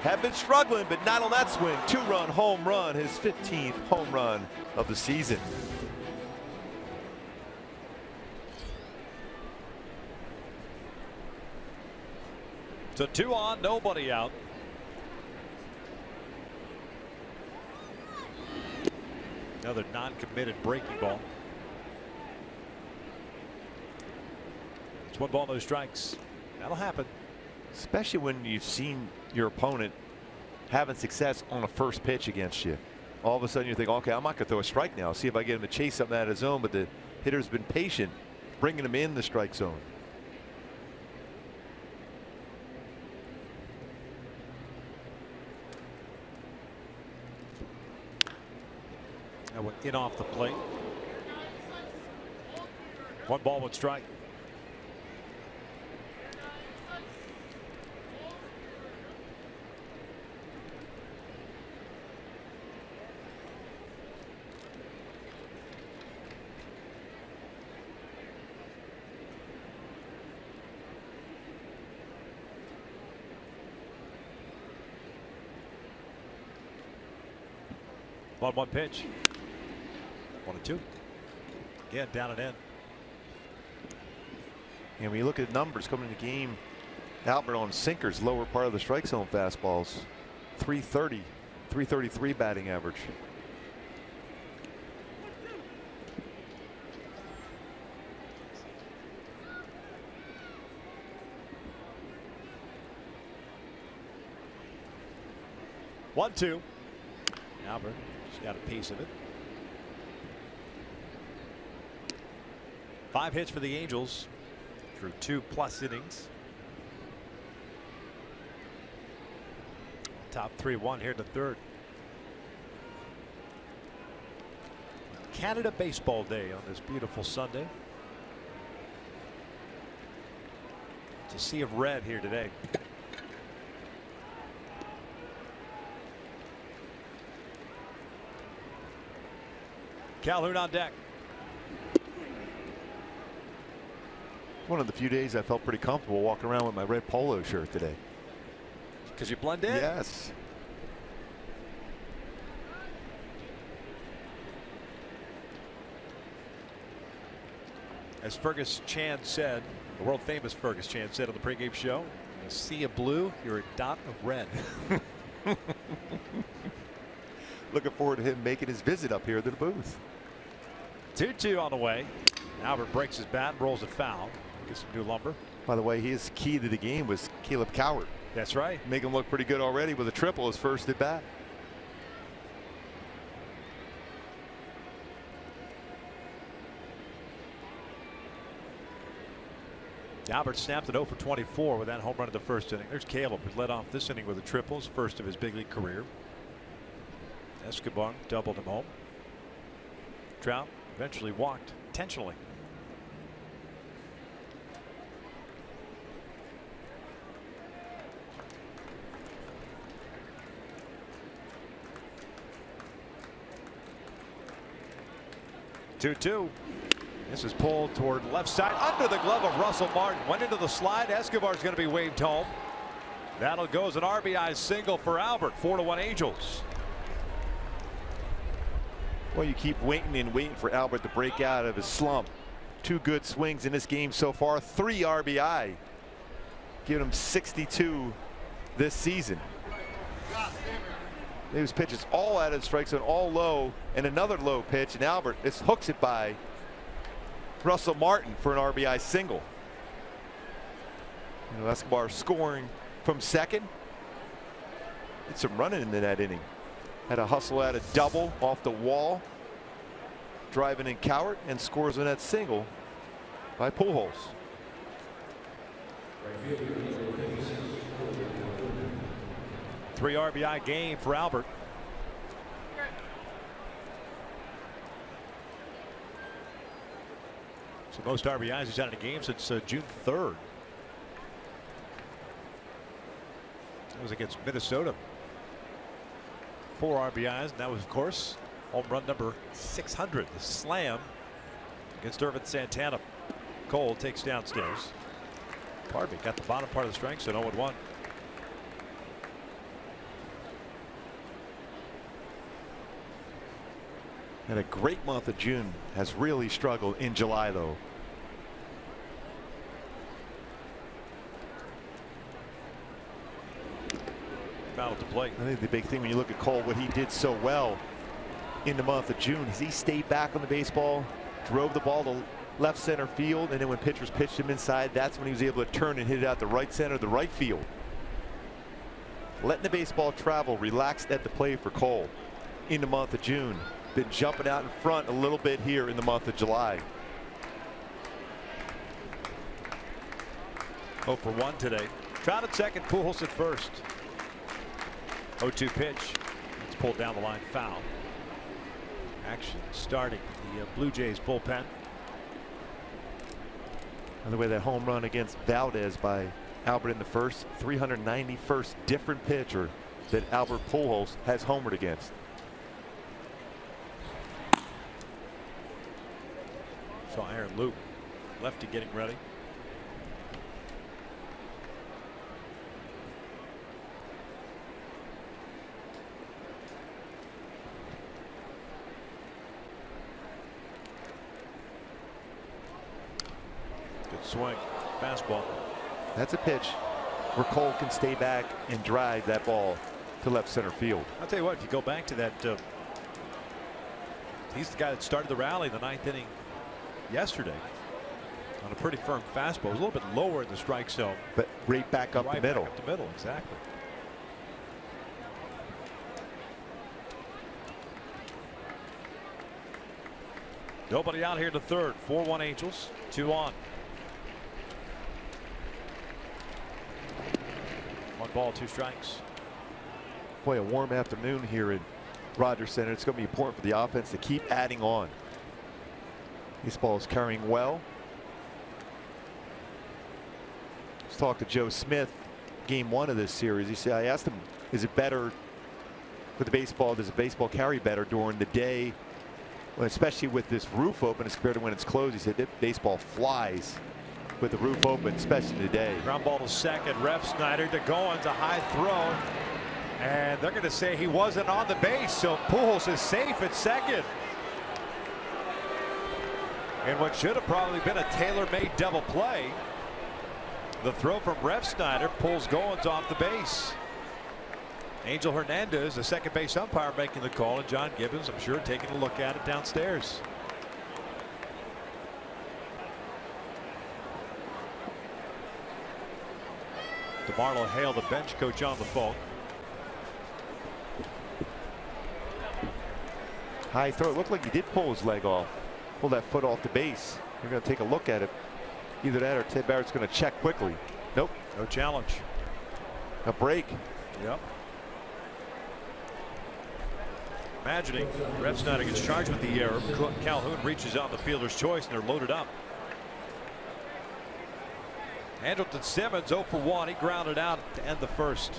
Have been struggling, but not on that swing. 2-run home run, his 15th home run of the season. So 2 on, nobody out. Another non-committed breaking ball. It's 1 ball, no strikes. That'll happen. Especially when you've seen your opponent having success on a first pitch against you. All of a sudden you think, okay, I'm not going to throw a strike now. See if I get him to chase something out of his zone, but the hitter's been patient, bringing him in the strike zone. That went in off the plate. 1 ball, 1 strike. 1-1 pitch. 1-2. Again, down and in. And when you look at numbers coming in the game, Albert on sinkers, lower part of the strike zone fastballs, 330, 333 batting average. One, two. Albert just got a piece of it. 5 hits for the Angels through 2+ innings. Top 3-1 here in the third. Canada Baseball Day on this beautiful Sunday. It's a sea of red here today. Calhoun on deck. One of the few days I felt pretty comfortable walking around with my red polo shirt today. Because you blend in? Yes. As Fergus Chan said, the world famous Fergus Chan said on the pregame show, in a sea of blue, you're a dot of red. Looking forward to him making his visit up here to the booth. 2-2 on the way. Albert breaks his bat, rolls it foul. Gets some new lumber. By the way, his key to the game was Caleb Cowart. That's right. Make him look pretty good already with a triple his first at bat. Albert snapped it 0 for 24 with that home run in the first inning. There's Caleb, who led off this inning with a triple, his first of his big league career. Escobar doubled him home. Trout eventually walked intentionally. Two. This is pulled toward left side under the glove of Russell Martin. Went into the slide. Escobar's going to be waved home. That'll go as an RBI single for Albert. 4-1 Angels. Well, you keep waiting and waiting for Albert to break out of his slump. 2 good swings in this game so far. 3 RBI. Giving him 62 this season. Those pitches all out of the strike zone, all low, and another low pitch, and Albert just hooks it by Russell Martin for an RBI single. You know, Escobar scoring from second. Did some running into that inning. Had a hustle at a double off the wall, driving in Cowart, and scores on that single by Pujols. Three RBI game for Albert. So most RBIs he's had in a game since June 3rd. That was against Minnesota. 4 RBIs, and that was, of course, home run number 600. The slam against Irvin Santana. Cole takes downstairs. Pardon me, got the bottom part of the strike, so 0-1. And a great month of June. Has really struggled in July, though. Foul to play. I think the big thing when you look at Cole, what he did so well in the month of June is he stayed back on the baseball, drove the ball to left center field, and then when pitchers pitched him inside, that's when he was able to turn and hit it out the right center, the right field. Letting the baseball travel, relaxed at the plate for Cole in the month of June. Been jumping out in front a little bit here in the month of July. 0 for 1 today. Trout at second, Pujols at first. 0-2 pitch. It's pulled down the line, foul. Action starting the Blue Jays bullpen. By the way, that home run against Valdez by Albert in the first, 391st different pitcher that Albert Pujols has homered against. So Aaron Luke, lefty getting ready. swing. Fastball. That's a pitch where Cole can stay back and drive that ball to left center field. I'll tell you what, if you go back to that, he's the guy that started the rally in the 9th inning yesterday on a pretty firm fastball. It was a little bit lower in the strike zone, but right back up the middle. Back up the middle, exactly. Nobody out here to third. 4-1 Angels. 2 on. 1 ball, 2 strikes. Boy, a warm afternoon here in Rogers Center. It's going to be important for the offense to keep adding on. Baseball is carrying well. Let's talk to Joe Smith, game 1 of this series. He said, I asked him, is it better for the baseball? Does the baseball carry better during the day, especially with this roof open, as compared to when it's closed? He said that baseball flies with the roof open, especially today. Ground ball to second. Refsnyder to Goins, a high throw. And they're going to say he wasn't on the base, so Pujols is safe at second. And what should have probably been a tailor-made double play, the throw from Refsnyder pulls Goins off the base. Angel Hernandez, the second base umpire, making the call, and John Gibbons, I'm sure, taking a look at it downstairs. DeMarlo Hale, the bench coach, on the phone. High throw. It looked like he did pull his leg off, pull that foot off the base. You're going to take a look at it. Either that or Ted Barrett's going to check quickly. Nope. No challenge. A break. Yep. Imagining Refsnyder gets charged with the error. Calhoun reaches out the fielder's choice, and they're loaded up. Andrelton Simmons 0 for 1. He grounded out to end the first.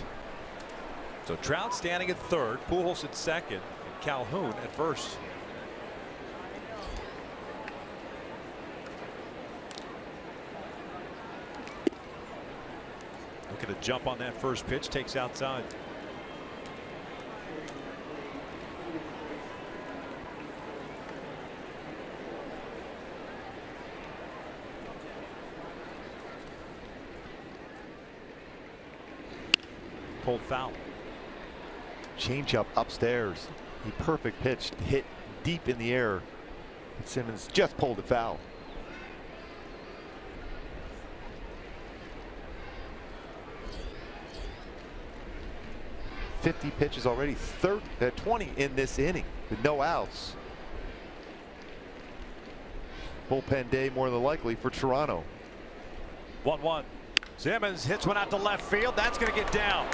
So Trout standing at third, Pujols at second, and Calhoun at first. Looking to jump on that first pitch, takes outside. Pulled foul. Changeup upstairs. A perfect pitch, hit deep in the air. And Simmons just pulled a foul. .50 pitches already, 20 in this inning with no outs. Bullpen day more than likely for Toronto. 1-1. Simmons hits one out to left field. That's going to get down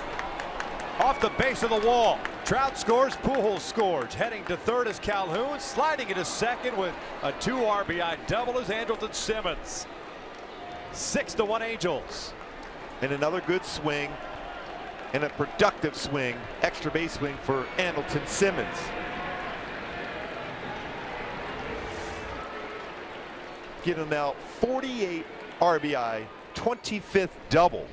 off the base of the wall. Trout scores. Pujols scores. Heading to third is Calhoun. Sliding into second with a 2 RBI double is Andrelton Simmons. 6-1 Angels. And another good swing and a productive swing, extra base swing for Andrelton Simmons. Getting out 48 RBI, 25th double.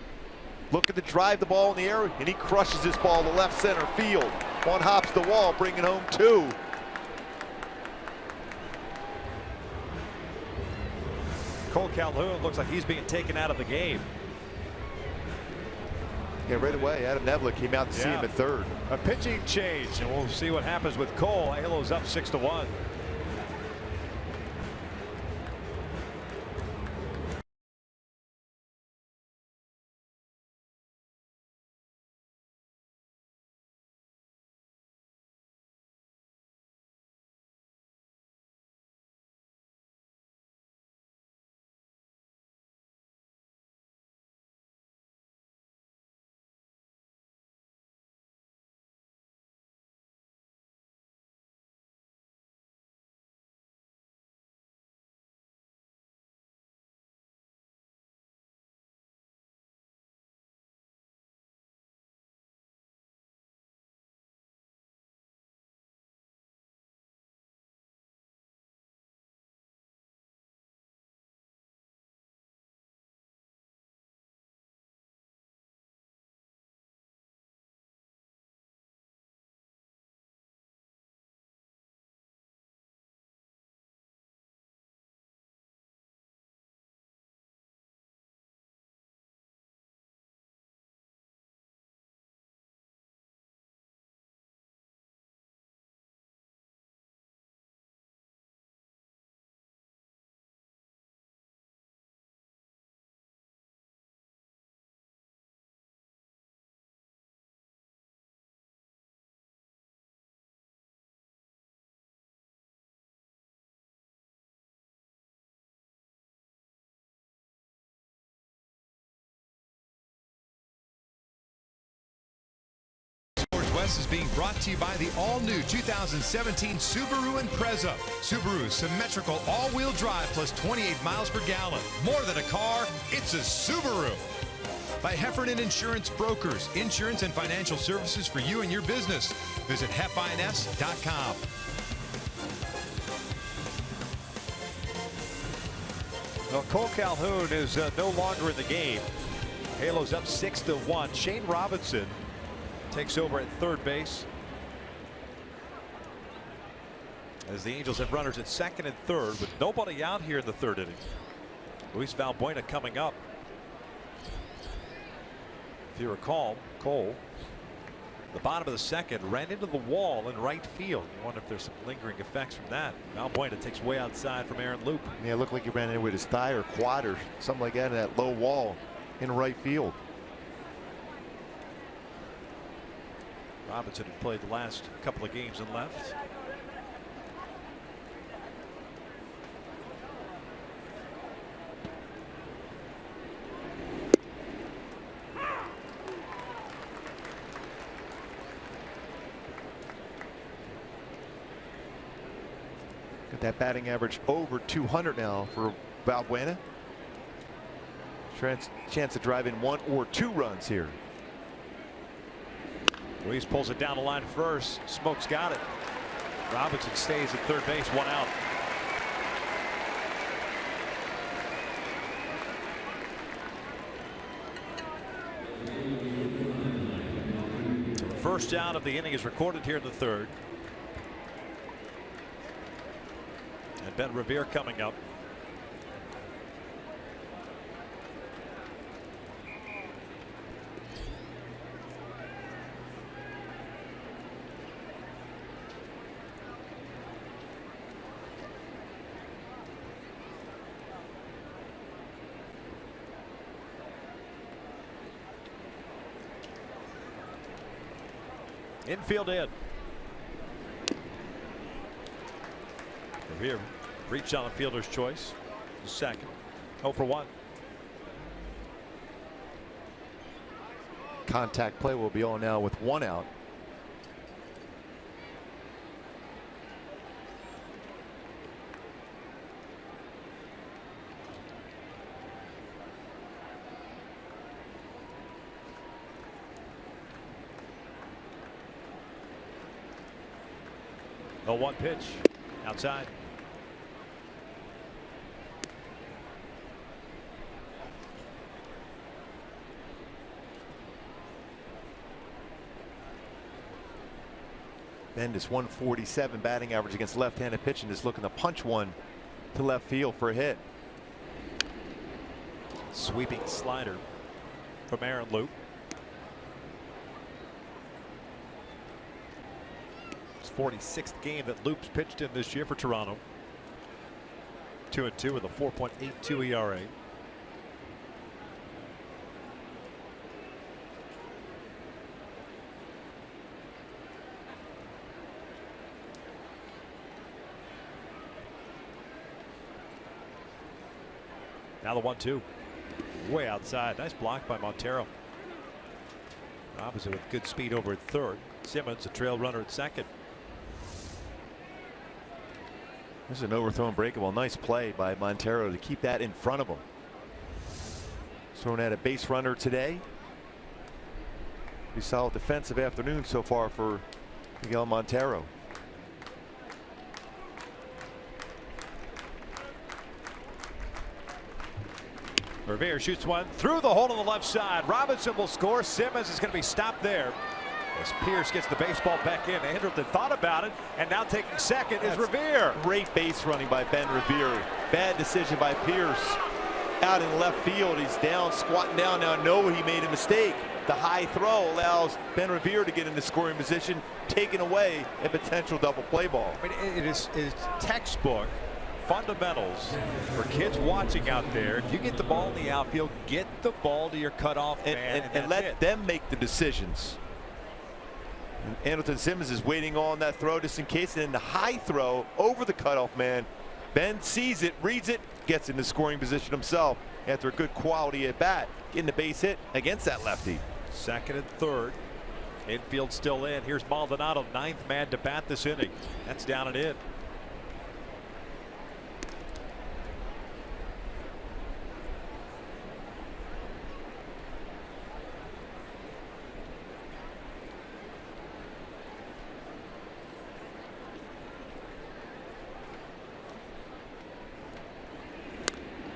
Looking to drive the ball in the air, and he crushes this ball to left center field. One hops the wall, bringing home 2. Cole Calhoun looks like he's being taken out of the game. Yeah, right away, Adam Neville came out to see him at third. A pitching change, and we'll see what happens with Cole. Alo's up 6-1. West is being brought to you by the all-new 2017 Subaru Impreza. Subaru's symmetrical all-wheel drive plus 28 miles per gallon. More than a car, it's a Subaru. By Heffernan Insurance Brokers, insurance and financial services for you and your business. Visit hefins.com. Well, Cole Calhoun is no longer in the game. Halos up 6-1. Shane Robinson takes over at third base, as the Angels have runners at second and third with nobody out here in the third inning. Luis Valbuena coming up. If you recall, Cole, the bottom of the second, ran into the wall in right field. You wonder if there's some lingering effects from that. Valbuena takes way outside from Aaron Loop. Yeah, it looked like he ran in with his thigh or quad or something like that in that low wall in right field. Robinson had played the last couple of games and left. Got that batting average over 200 now for Valbuena. Chance to drive in 1 or 2 runs here. Ruiz pulls it down the line first. Smoke's got it. Robinson stays at third base, 1 out. So the first out of the inning is recorded here in the third. And Ben Revere coming up. Infield in. Revere reached on a fielder's choice. The second. 0 for 1. Contact play will be on now with 1 out. The 1 pitch outside. Bendis 147 batting average against left-handed pitching, is looking to punch one to left field for a hit. Sweeping slider from Aaron Loop. It's 46th game that Loop's pitched in this year for Toronto. 2-2 with a 4.82 ERA. Now the 1-2. Way outside. Nice block by Montero. Robinson with good speed over at third. Simmons, a trail runner at second. This is an overthrown breakable. Nice play by Montero to keep that in front of him. Thrown at a base runner today. Pretty solid defensive afternoon so far for Miguel Montero. Revere shoots one through the hole on the left side. Robinson will score. Simmons is going to be stopped there as Pierce gets the baseball back in. Anderson thought about it, and now taking second is Revere. Great base running by Ben Revere. Bad decision by Pierce. Out in left field, he's down, squatting down now. No, he made a mistake. The high throw allows Ben Revere to get into scoring position, taking away a potential double play ball. I mean, it is textbook fundamentals for kids watching out there. If you get the ball in the outfield, get the ball to your cutoff man and let them make the decisions. And Andrelton Simmons is waiting on that throw just in case, and then the high throw over the cutoff man. Ben sees it, reads it, gets into scoring position himself after a good quality at bat, getting the base hit against that lefty. Second and third. Infield still in. Here's Maldonado, ninth man to bat this inning. That's down and in.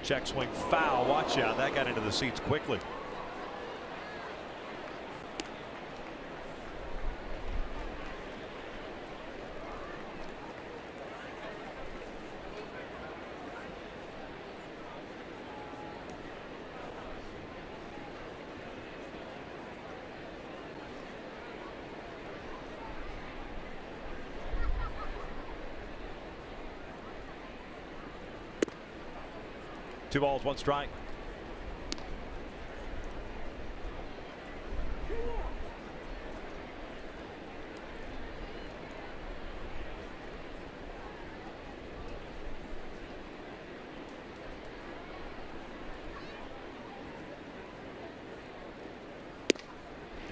Check swing foul. Watch out. That got into the seats quickly. Two balls, one strike.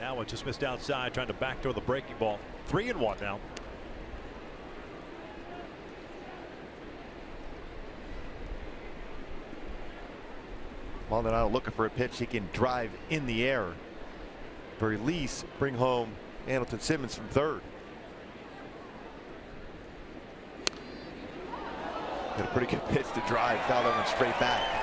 Now it just missed outside, trying to backdoor the breaking ball. 3-1 now. Maldonado looking for a pitch he can drive in the air. Very least bring home Andrelton Simmons from third. Got a pretty good pitch to drive. Foul that one straight back.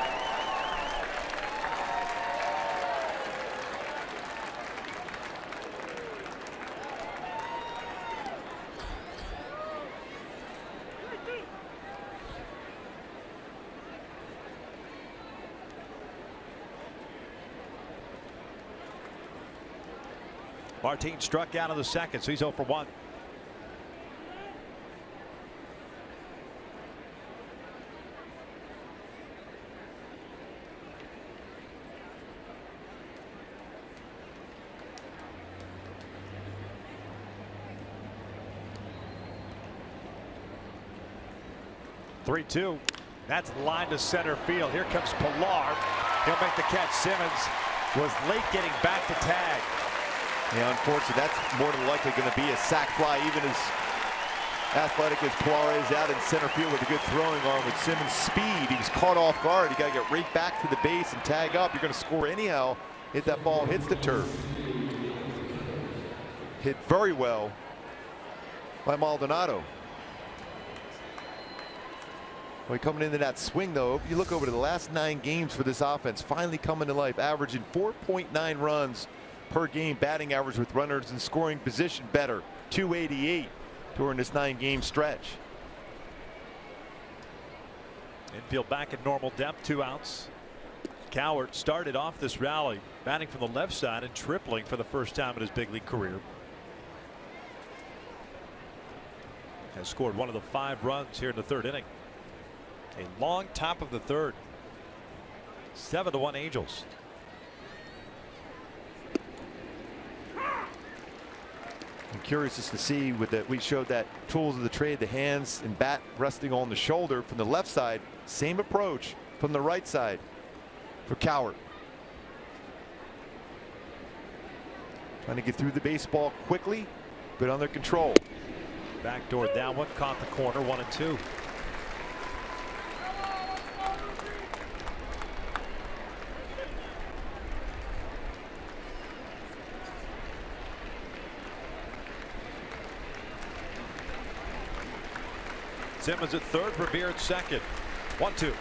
Martin struck out in the second, so he's 0 for 1. Three-two. That's line to center field. Here comes Pilar. He'll make the catch. Simmons was late getting back to tag. Yeah, unfortunately, that's more than likely going to be a sac fly, even as athletic as Pilar is out in center field with a good throwing arm. With Simmons' speed, he was caught off guard. You got to get right back to the base and tag up. You're going to score anyhow. Hit that ball, hits the turf. Hit very well by Maldonado. Well, coming into that swing, though, if you look over to the last 9 games for this offense, finally coming to life, averaging 4.9 runs per game, batting average with runners in scoring position better, 288 during this 9-game stretch. Infield back at normal depth, 2 outs. Cowart started off this rally batting from the left side and tripling for the first time in his big league career. Has scored one of the 5 runs here in the 3rd inning. A long top of the 3rd. 7-1 Angels. I'm curious just to see with that. We showed that tools of the trade, the hands and bat resting on the shoulder from the left side. Same approach from the right side for Cowart. Trying to get through the baseball quickly, but under control. Backdoor that one, caught the corner, 1-2. Simmons at third, Revere at second. 1-2.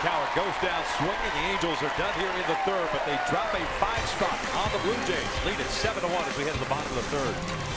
Cowart goes down swinging. The Angels are done here in the 3rd, but they drop a 5 spot on the Blue Jays. Lead at 7-1 as we head to the bottom of the 3rd.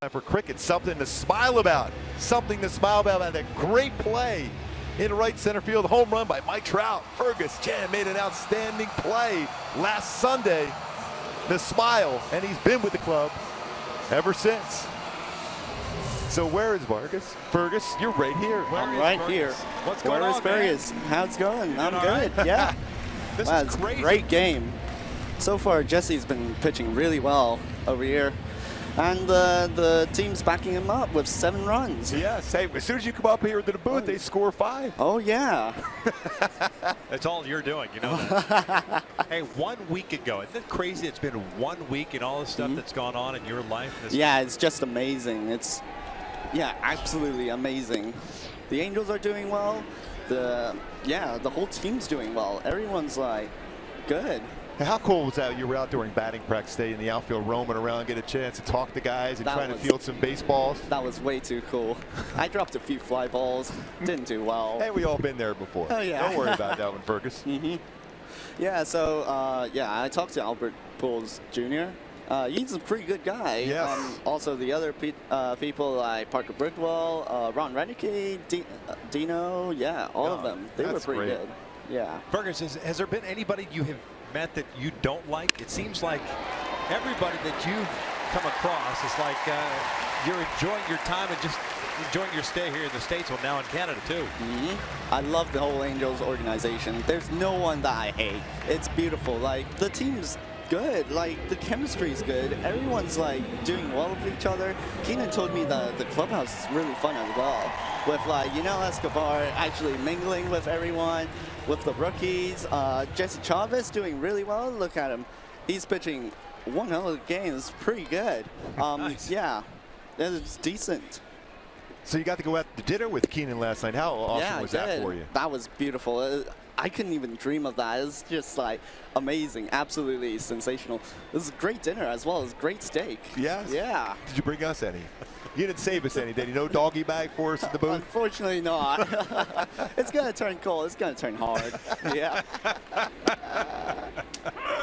For cricket, something to smile about. Something to smile about. That great play in right center field. Home run by Mike Trout. Fergus made an outstanding play last Sunday. The smile, and he's been with the club ever since. So where is Vargas? Fergus, you're right here. I'm right here. What's going on, Fergus? How's it going? I'm good. Right? Yeah. This Wow, is it's a crazy. great game. So far, Jesse's been pitching really well over here. And the team's backing him up with 7 runs. Yes. Hey, as soon as you come up here into the booth, they score 5. Oh, yeah. That's all you're doing, you know that. Hey, 1 week ago, isn't it crazy? It's been 1 week and all the stuff that's gone on in your life. Yeah, it's just amazing. Yeah, absolutely amazing. The Angels are doing well. The whole team's doing well. Everyone's like good. How cool was that? You were out during batting practice day in the outfield, roaming around, get a chance to talk to guys and trying to field some baseballs. That was way too cool. I dropped a few fly balls, didn't do well. Hey, we all been there before. Oh, yeah. Don't worry about that one, Fergus. Yeah, so I talked to Albert Pujols Jr. He's a pretty good guy. Yes. Also, the other people like Parker Bridwell, Ron Renicky, Dino, all of them. They were pretty good. Yeah. Fergus, has there been anybody you have met that you don't like? It seems like everybody that you've come across is like you're enjoying your time and just enjoying your stay here in the States, well, now in Canada too. I love the whole Angels organization. There's no one that I hate. It's beautiful. Like, the team's good. Like, the chemistry's good. Everyone's like doing well with each other. Keenan told me that the clubhouse is really fun as well. With like, Escobar actually mingling with everyone, with the rookies. Jesse Chavez doing really well. Look at him. He's pitching one hell of a game. It's pretty good. Nice. Yeah, it's decent. So you got to go out to dinner with Keenan last night. How awesome was that for you? That was beautiful. I couldn't even dream of that. It was just like amazing, absolutely sensational. It was a great dinner as well as great steak. Yes? Yeah. Did you bring us any? You didn't save us any, did you? No doggy bag for us in the booth? Unfortunately not. It's going to turn cold. It's going to turn hard. Yeah.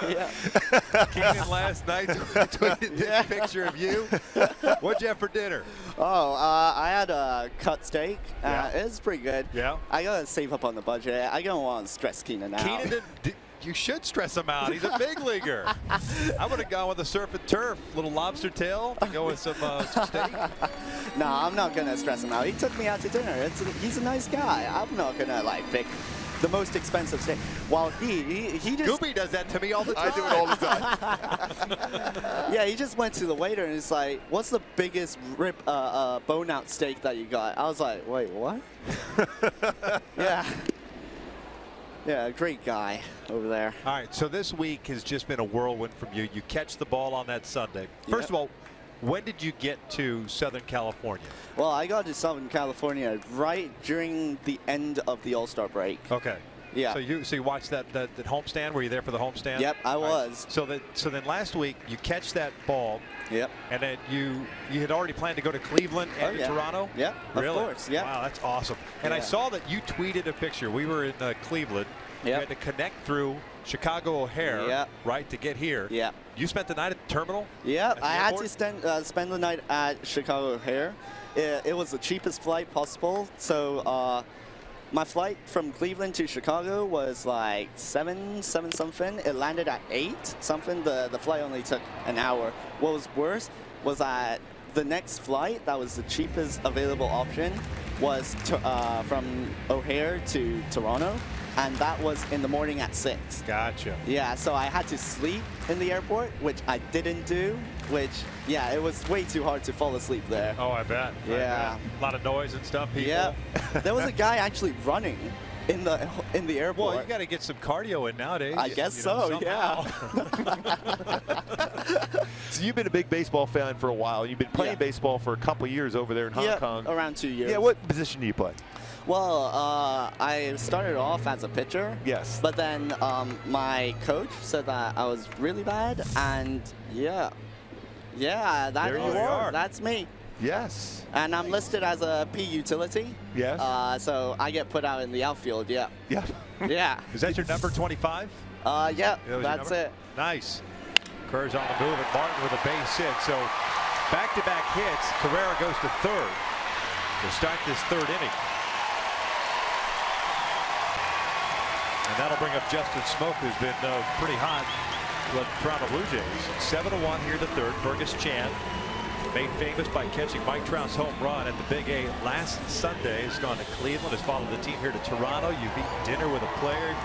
Yeah. Keenan last night tweeted this picture of you. What'd you have for dinner? Oh, I had a cut steak. Yeah. It was pretty good. Yeah. I got to save up on the budget. I don't want to stress Keenan out. Keenan you should stress him out. He's a big leaguer. I would have gone with a surf and turf, little lobster tail, to go with some steak. No, I'm not gonna stress him out. He took me out to dinner. He's a nice guy. I'm not gonna like pick the most expensive steak. While he just Gooby does that to me all the time. I do it all the time. yeah, he just went to the waiter and he's like, "What's the biggest bone out steak that you got?" I was like, "Wait, what?" Yeah. Yeah, great guy over there. All right, so this week has just been a whirlwind from you. You catch the ball on that Sunday. First of all, when did you get to Southern California? Well, I got to Southern California right during the end of the All-Star break. Okay. Yeah. So you watched that homestand? Were you there for the homestand? Yep, I was. Right. So then last week you catch that ball. Yep. And then you had already planned to go to Cleveland and to Toronto? Yep, really? Of course, yeah. Wow, that's awesome. And I saw that you tweeted a picture. We were in Cleveland. You had to connect through Chicago O'Hare, right, to get here. Yeah. You spent the night at the terminal? Yeah, I had to spend the night at Chicago O'Hare. It was the cheapest flight possible. So my flight from Cleveland to Chicago was like 7 something. It landed at 8 something. The flight only took an hour. What was worse was that the next flight that was the cheapest available option was from O'Hare to Toronto. And that was in the morning at 6. Gotcha. Yeah, so I had to sleep in the airport, which I didn't do, which, it was way too hard to fall asleep there. Oh, I bet. Yeah. A lot of noise and stuff, people. Yeah. There was a guy actually running in the airport. Well, you got to get some cardio in nowadays. I guess so, yeah. So you've been a big baseball fan for a while. You've been playing baseball for a couple of years over there in Hong Kong. Around 2 years. Yeah, what position do you play? Well, I started off as a pitcher. Yes. But then my coach said that I was really bad, and there you are. That's me. Yes. And I'm listed as a P utility. Yes. So I get put out in the outfield. Yeah. Yeah. Yeah. Is that your number 25? Yeah. That's it. Nice. Kerr's on the move, and Martin with a base hit. So Back-to-back hits. Carrera goes to third to start this third inning. And that'll bring up Justin Smoke, who's been pretty hot with Toronto Blue Jays. 7-1 here to third. Fergus Chan, made famous by catching Mike Trout's home run at the Big A last Sunday, has gone to Cleveland, has followed the team here to Toronto. You've eaten dinner with a player.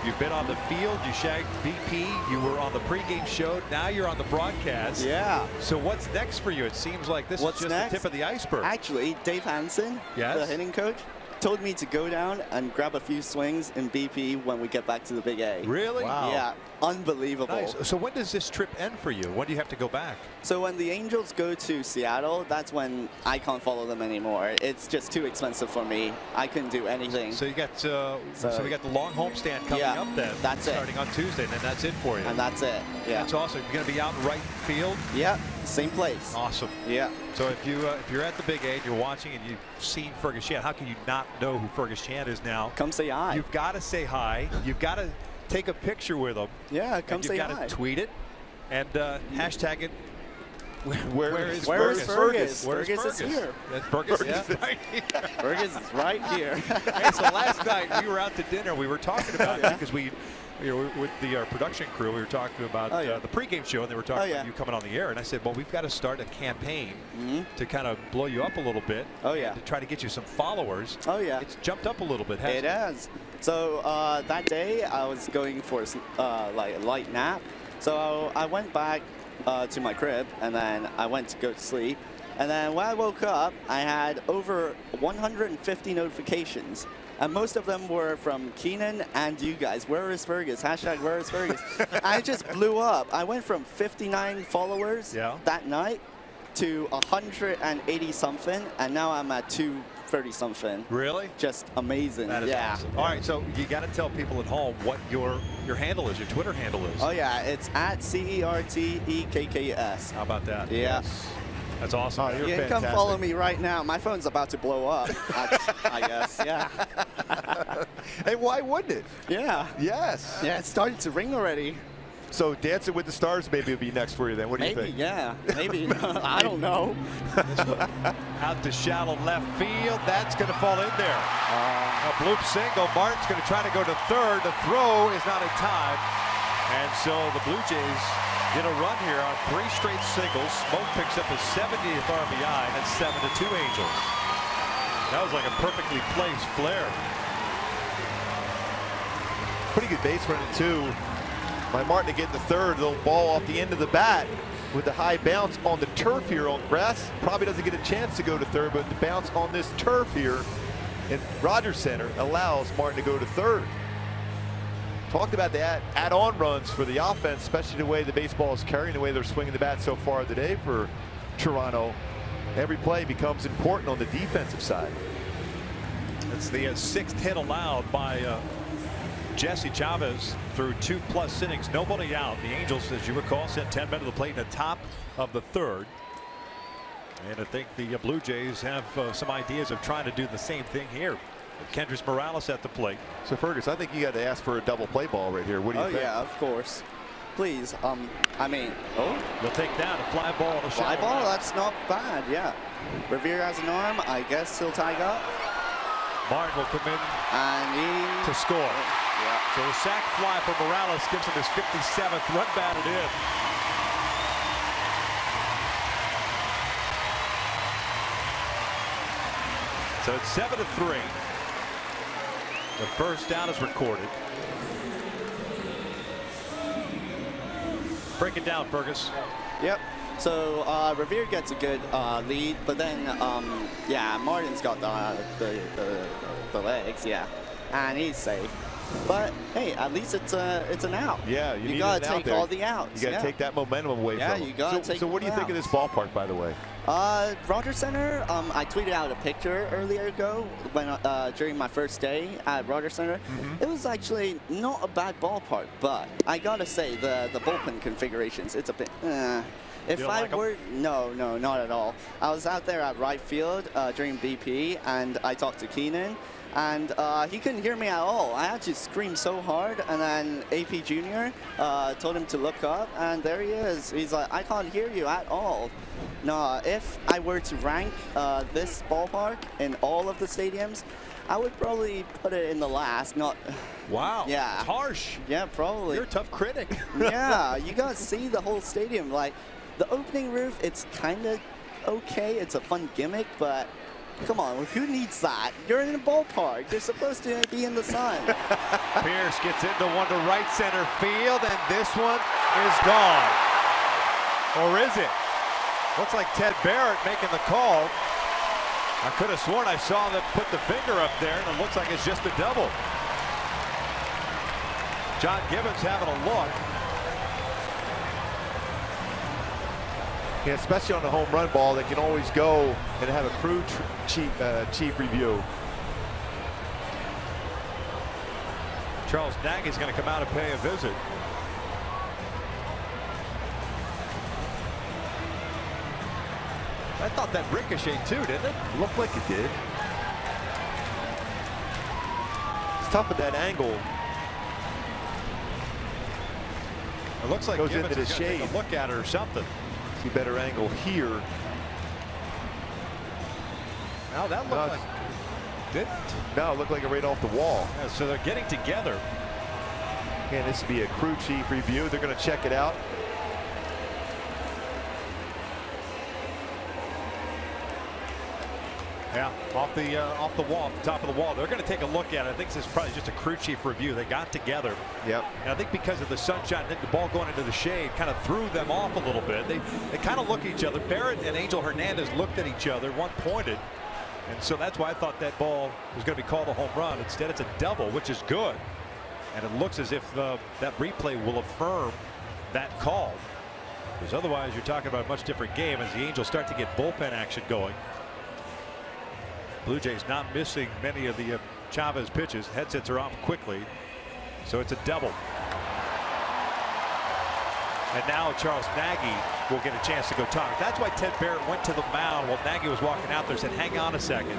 You've been on the field. You shagged BP. You were on the pregame show. Now you're on the broadcast. Yeah. So what's next for you? It seems like this is just the tip of the iceberg. Actually, Dave Hansen, yes, the hitting coach, told me to go down and grab a few swings in BP when we get back to the Big A. Really? Wow. Yeah, unbelievable. Nice. So when does this trip end for you? When do you have to go back? So when the Angels go to Seattle, that's when I can't follow them anymore. It's just too expensive for me. I couldn't do anything. So you got so we got the long homestand coming yeah, up then. That's starting on Tuesday, and then that's it for you. And that's it. Yeah. That's awesome. You're going to be out in right field. Yeah. Same place. Awesome. Yeah. So if you're at the Big A and you're watching and you've seen Fergus Chan, how can you not know who Fergus Chan is now? Come say hi. You've got to say hi. You've got to take a picture with him. Yeah, come say hi. You've got to tweet it and hashtag it. Where is Fergus? Fergus is here. Fergus is right here. Fergus is right here. Hey, so last night we were out to dinner. We were talking about it because we were with the production crew. We were talking about the pregame show, and they were talking about you coming on the air. And I said, well, we've got to start a campaign to kind of blow you up a little bit. Oh, yeah. To try to get you some followers. Oh, yeah. It's jumped up a little bit, hasn't it? It has. So that day I was going for like a light nap. So I went back to my crib, and then I went to go to sleep. And then when I woke up, I had over 150 notifications. And most of them were from Keenan and you guys. Where is Fergus? Hashtag where is Fergus? I just blew up. I went from 59 followers that night to 180 something, and now I'm at 230 something. Really? Just amazing. That is awesome. All right, so you got to tell people at home what your handle is, your Twitter handle is. Oh yeah, it's at CERTEKKS. How about that? Yeah. Yes. That's awesome. Oh, you're you can fantastic. come follow me right now. My phone's about to blow up, I guess. Yeah. Hey, why wouldn't it? Yeah. Yes. Yeah, it started to ring already. So Dancing with the Stars maybe will be next for you then. What do you think? Yeah. Maybe. I don't know. Out to shallow left field. That's going to fall in there. A bloop single. Martin's going to try to go to third. The throw is not in time. And so the Blue Jays get a run here on 3 straight singles. Smoke picks up his 70th RBI, and 7-2 Angels. That was like a perfectly placed flare. Pretty good base running too by Martin to get the third. Little ball off the end of the bat with the high bounce on the turf here on grass. Probably doesn't get a chance to go to third, but the bounce on this turf here in Rogers Center allows Martin to go to third. Talked about the add-on runs for the offense, especially the way the baseball is carrying, the way they're swinging the bat so far today for Toronto. Every play becomes important on the defensive side. It's the 6th hit allowed by Jesse Chavez through 2+ innings. Nobody out. The Angels, as you recall, sent 10 men to the plate in the top of the 3rd. And I think the Blue Jays have some ideas of trying to do the same thing here. Kendrys Morales at the plate. So Fergus, I think you got to ask for a double play ball right here. What do you think? Oh yeah, of course. Please. I mean, They'll take down a fly ball and a fly ball. right. That's not bad. Yeah. Revere has an arm. I guess he'll tag up. Martin will come in and to score. Yeah. So the sac fly for Morales gives him his 57th run batted in. So it's 7-3. The first down is recorded. Break it down, Fergus. Yep. So Revere gets a good lead, but then yeah, Martin's got the legs, yeah, and he's safe. But hey, at least it's an out. Yeah, you gotta take all the outs. You gotta take that momentum away from him. You gotta take. So what do you think of this ballpark, by the way? Rogers Center. I tweeted out a picture earlier ago when during my first day at Rogers Center. It was actually not a bad ballpark, but I gotta say the bullpen configurations, it's a bit. If I were no, not at all. I was out there at right field during BP, and I talked to Keenan. And he couldn't hear me at all. I had to scream so hard, and then AP Jr. Told him to look up, and there he is. He's like, I can't hear you at all. No, if I were to rank this ballpark in all of the stadiums, I would probably put it in the last, not... Wow. Yeah. It's harsh. Yeah, probably. You're a tough critic. Yeah, you gotta see the whole stadium. Like, the opening roof, it's kind of okay. It's a fun gimmick, but come on, who needs that? You're in a ballpark. You're supposed to be in the sun. Pierce gets into one to right center field, and this one is gone. Or is it? Looks like Ted Barrett making the call. I could have sworn I saw them put the finger up there, and it looks like it's just a double. John Gibbons having a look. Yeah, especially on the home run ball, they can always go and have a crew chief review. Charles Nagy's going to come out and pay a visit. I thought that ricocheted too, didn't it? Looked like it did. It's tough at that angle. It looks like Goes Gibbons into the is gonna take shade. a look at it or something. See better angle here. Now that looked like didn't. No, it looked like it right off the wall. Yeah, so they're getting together. And this would be a crew chief review. They're going to check it out. Yeah, off the wall, off the top of the wall. They're going to take a look at it. I think this is probably just a crew chief review. They got together. Yep. And I think because of the sunshine, the ball going into the shade kind of threw them off a little bit. They kind of look at each other. Barrett and Angel Hernandez looked at each other. One pointed. And so that's why I thought that ball was going to be called a home run. Instead, it's a double, which is good. And it looks as if that replay will affirm that call. Because otherwise, you're talking about a much different game as the Angels start to get bullpen action going. Blue Jays not missing many of the Chavez pitches. Headsets are off quickly. So it's a double. And now Charles Nagy will get a chance to go talk. That's why Ted Barrett went to the mound while Nagy was walking out there and said, hang on a second.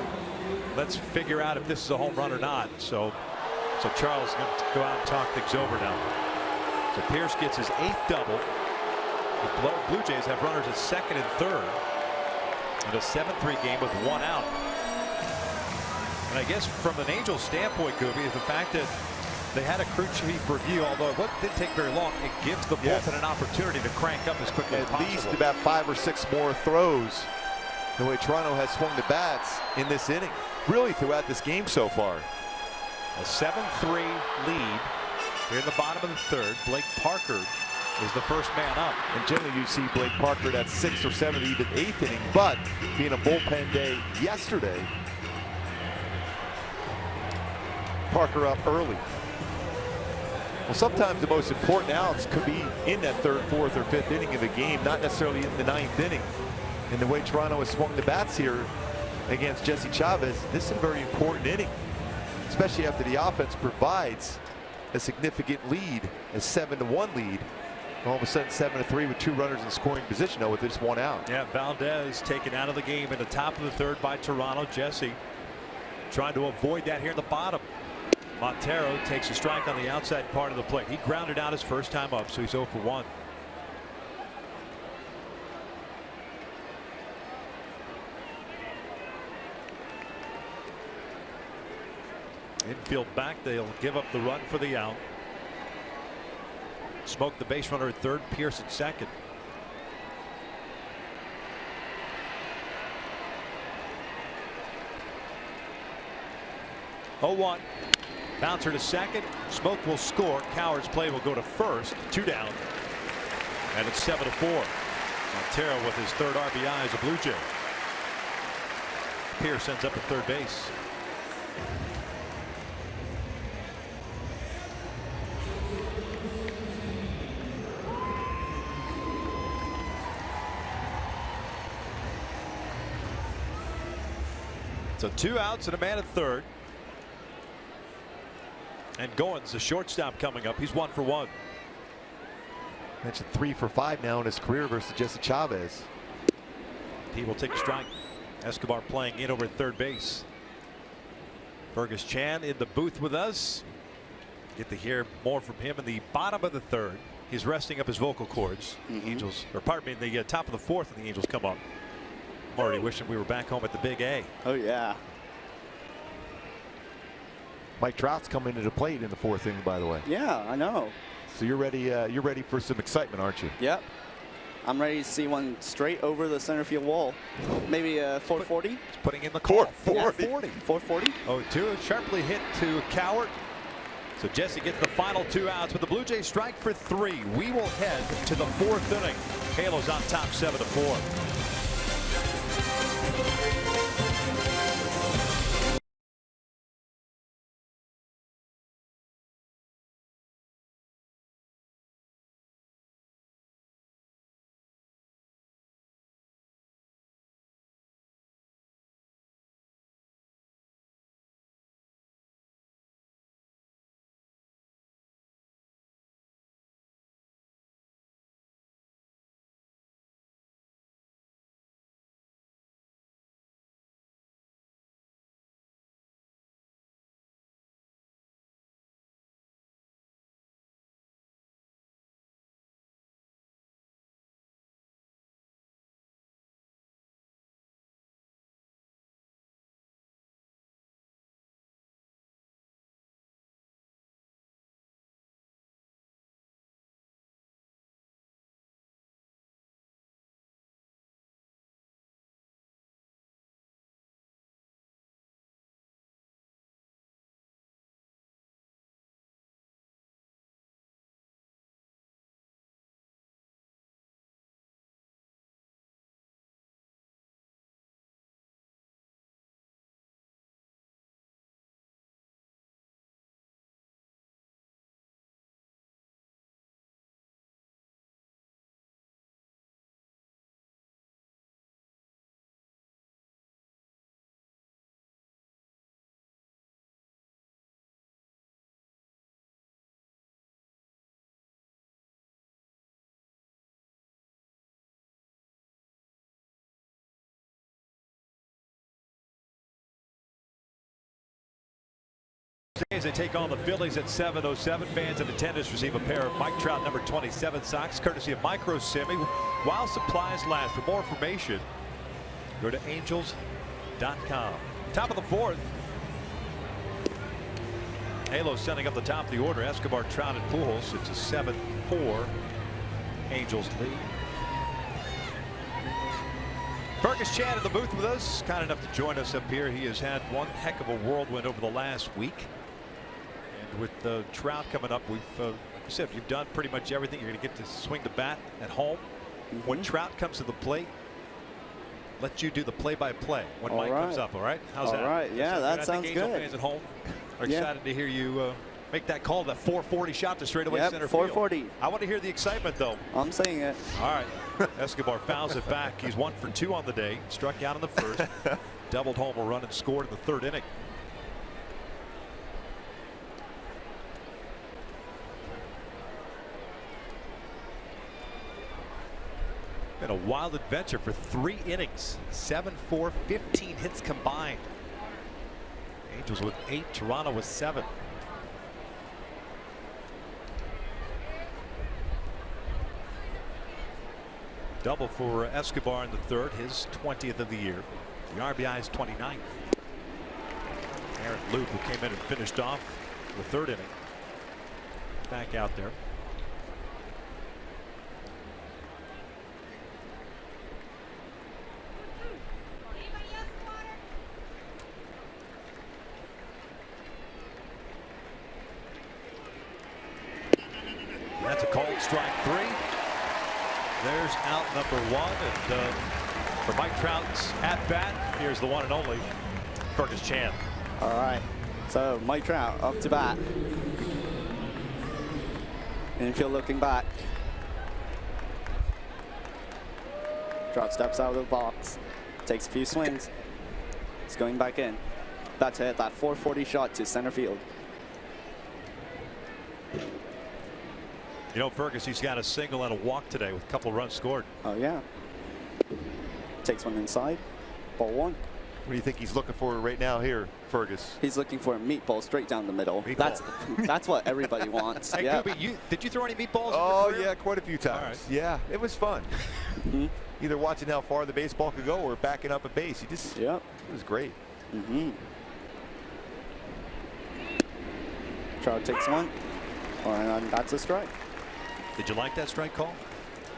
Let's figure out if this is a home run or not. So Charles is going to go out and talk things over now. So Pierce gets his 8th double. The Blue Jays have runners at second and third in a 7-3 game with 1 out. And I guess from an Angels standpoint, Goofy, is the fact that they had a crew chief review, although it didn't take very long. It gives the bullpen an opportunity to crank up as quickly as possible. At least about 5 or 6 more throws the way Toronto has swung the bats in this inning, really throughout this game so far. A 7-3 lead here in the bottom of the third. Blake Parker is the first man up. And generally you see Blake Parker that 6th or 7th, even 8th inning, but being a bullpen day yesterday, Parker up early. Well, sometimes the most important outs could be in that 3rd, 4th, or 5th inning of the game, not necessarily in the 9th inning. And the way Toronto has swung the bats here against Jesse Chavez, this is a very important inning, especially after the offense provides a significant lead, a 7-1 lead. All of a sudden 7-3 with 2 runners in scoring position, though, with just 1 out. Yeah, Valdez taken out of the game in the top of the third by Toronto. Jesse trying to avoid that here in the bottom. Montero takes a strike on the outside part of the plate. He grounded out his first time up, so he's 0 for 1. Infield back, they'll give up the run for the out. Smoke the base runner at third, Pierce at second. Oh-1. Bouncer to second. Smoke will score. Coward's play will go to first. 2 down. And it's 7-4. Montero with his 3rd RBI as a Blue Jay. Pierce ends up at third base. So 2 outs and a man at third. And Goins, the shortstop, coming up. He's 1 for 1. Mentioned 3 for 5 now in his career versus Jesse Chavez. He will take a strike. Escobar playing in over at third base. Fergus Chan in the booth with us. Get to hear more from him in the bottom of the third. He's resting up his vocal cords. Angels, or pardon me, the top of the fourth, and the Angels come up. I'm already wishing we were back home at the Big A. Oh yeah. Mike Trout's coming to the plate in the fourth inning, by the way. Yeah, I know. So you're ready. You're ready for some excitement, aren't you? Yep. I'm ready to see one straight over the center field wall. Maybe 440. Putting in the call. 440. 440. 0-2, sharply hit to Cowart. So Jesse gets the final 2 outs, but the Blue Jays strike for 3. We will head to the 4th inning. Halos on top 7-4. As they take on the Phillies at 7:07, fans in attendance receive a pair of Mike Trout number 27 socks, courtesy of Micro Semi, while supplies last. For more information, go to angels.com. Top of the 4th. Halo sending up the top of the order. Escobar, Trout, and Pujols. It's a 7-4 Angels lead. Fergus Chan in the booth with us, kind enough to join us up here. He has had one heck of a whirlwind over the last week. And with the Trout coming up, we've said you've done pretty much everything. You're going to get to swing the bat at home. When Trout comes to the plate, let you do the play-by-play when Mike comes up. All right? How's that? All right. Yeah, that sounds Angel good. Fans at home are excited to hear you make that call, that 440 shot to straightaway center 440. field. I want to hear the excitement, though. I'm saying it. All right. Escobar fouls it back. He's 1 for 2 on the day. Struck out in the first. Doubled home a run and scored in the 3rd inning. Been a wild adventure for 3 innings. 7-4, 15 hits combined. Angels with 8, Toronto with 7. Double for Escobar in the 3rd, his 20th of the year. The RBI is 29th. Aaron Luke, who came in and finished off the 3rd inning, back out there. That's a called strike 3. There's out number 1, and for Mike Trout's at bat, here's the one and only Fergus Chan. All right, so Mike Trout up to bat. Infield looking back. Trout steps out of the box, takes a few swings. He's going back in. About to hit that 440 shot to center field. You know, Fergus, he's got a single and a walk today with a couple of runs scored. Oh, yeah. Takes one inside. Ball 1. What do you think he's looking for right now here, Fergus? He's looking for a meatball straight down the middle. That's what everybody wants. Hey, yeah. Gooby, did you throw any meatballs? Oh, in your career? yeah, quite a few times. Right. Yeah, it was fun. Either watching how far the baseball could go or backing up a base. It was great. Trout takes one, and that's a strike. Did you like that strike call?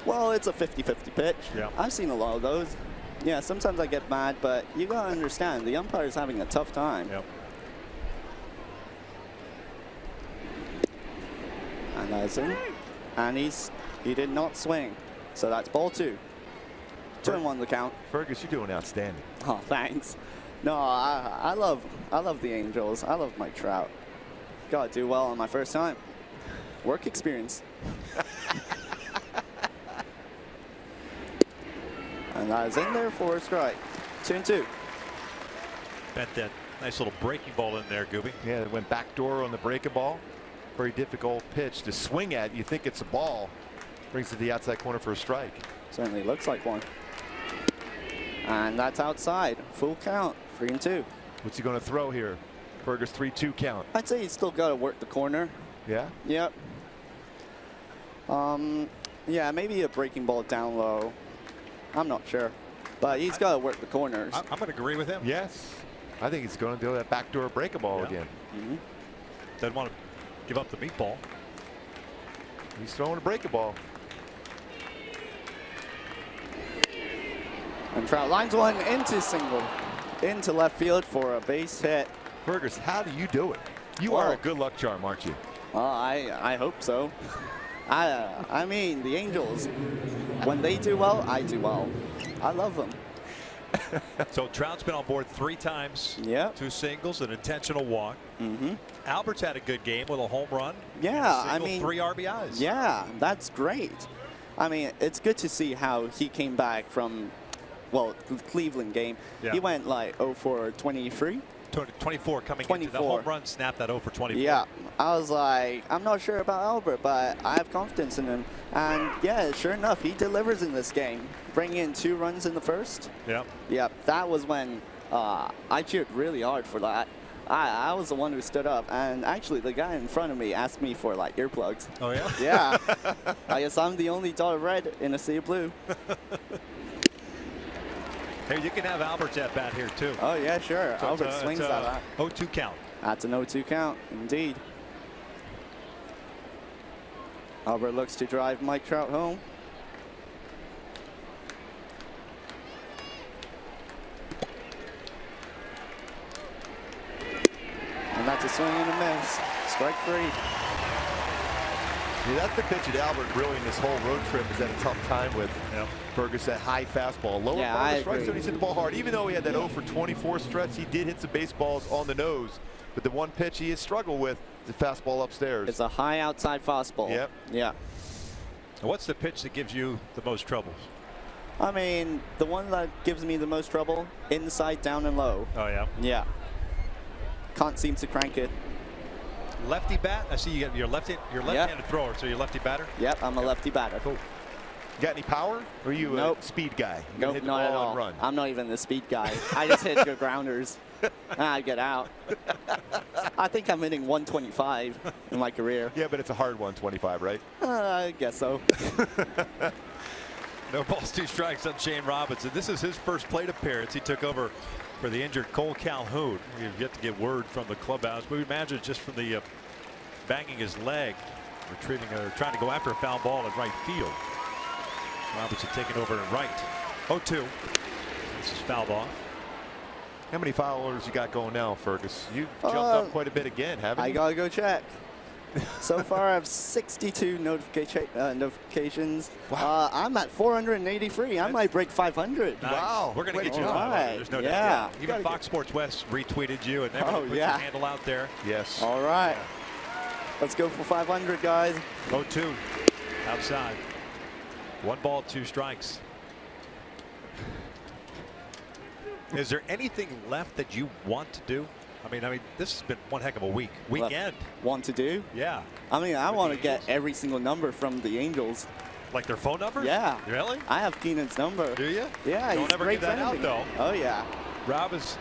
Well, it's a 50-50 pitch. Yeah. I've seen a lot of those. Yeah, sometimes I get mad, but you gotta understand the umpire's having a tough time. Yep. And that's in. And he did not swing. So that's ball 2. 2-1 the count. Fergus, you're doing outstanding. Oh, thanks. No, I love the Angels. I love Mike Trout. Gotta do well on my first time. Work experience. And that is in there for a strike. 2-2. Bet that nice little breaking ball in there, Gooby. Yeah, it went backdoor on the breaking ball. Very difficult pitch to swing at. You think it's a ball. Brings it to the outside corner for a strike. Certainly looks like one. And that's outside. Full count. 3-2. What's he going to throw here? Fergus 3-2 count. I'd say he's still got to work the corner. Yeah? Yep. Yeah, maybe a breaking ball down low. I'm not sure. But he's got to work the corners. I'm going to agree with him. Yes. I think he's going to do that backdoor breaking ball again. Doesn't want to give up the meatball. He's throwing a breaking ball. And Trout lines one into single. Into left field for a base hit. Fergus, how do you do it? You are a good luck charm, aren't you? I hope so. I mean, the Angels, when they do well, I do well. I love them. So Trout's been on board 3 times. Yep. 2 singles, an intentional walk. Albert's had a good game with a home run. Yeah, I mean, 3 RBIs. Yeah, that's great. I mean, it's good to see how he came back from, well, the Cleveland game. Yeah. He went like 0 for 23. 24 coming 24. into the home run, snapped that 0 for 24. Yeah, I was like, I'm not sure about Albert, but I have confidence in him. And yeah, sure enough, he delivers in this game, bringing in 2 runs in the first. Yeah. Yeah, that was when I cheered really hard for that. I was the one who stood up, and actually the guy in front of me asked me for like earplugs. Oh yeah? Yeah. I guess I'm the only dot of red in a sea of blue. Hey, you can have Albert's at bat here too. Oh yeah, sure. So Albert swings that out. 0-2 count. That's an 0-2 count, indeed. Albert looks to drive Mike Trout home. And that's a swing and a miss. Strike 3. Yeah, that's the pitch that Albert really in this whole road trip has had a tough time with. Fergus, that high fastball. Lower Yeah, ball I the strike agree. zone, he's hit the ball hard. Even though he had that 0 for 24 stretch, he did hit some baseballs on the nose. But the one pitch he has struggled with is the fastball upstairs. It's a high outside fastball. Yep. Yeah. What's the pitch that gives you the most troubles? I mean, the one that gives me the most trouble, inside, down, and low. Oh yeah. Yeah. Can't seem to crank it. Lefty bat. I see you got your left-handed thrower, so you're lefty batter. Yep, I'm a lefty batter. Cool. Got any power? Or are you Nope. a speed guy? You Nope, hit the not at ball all. and run. I'm not even the speed guy. I just hit good grounders. I get out. I think I'm hitting 125 in my career. Yeah, but it's a hard 125, right? I guess so. No balls, 2 strikes on Shane Robinson. This is his first plate appearance. He took over for the injured Cole Calhoun. We've yet to get word from the clubhouse, but we imagine just from the banging his leg, retrieving or trying to go after a foul ball at right field. Robinson taking over at right. 0-2. This is fouled off. How many foulers you got going now, Fergus? You jumped up quite a bit again, haven't you? I gotta go check. So far, I have 62 notifications. Wow. I'm at 483. I might break 500. Nice. Wow. We're going to get you All on. right. There's no Yeah. doubt. You Even gotta Fox Sports West retweeted you and everything. Oh, Put yeah. your handle out there. Yes. All right. Let's go for 500, guys. 0-2 outside. 1 ball, 2 strikes. Is there anything left that you want to do? I mean, this has been one heck of a weekend. Want to do? Yeah. I mean, I With want the to get Angels? every single number from the Angels. Like their phone numbers? Yeah. Really? I have Keenan's number. Do you? Yeah, Don't he's a ever great give that friend of out, me. though. Oh, yeah. Robbins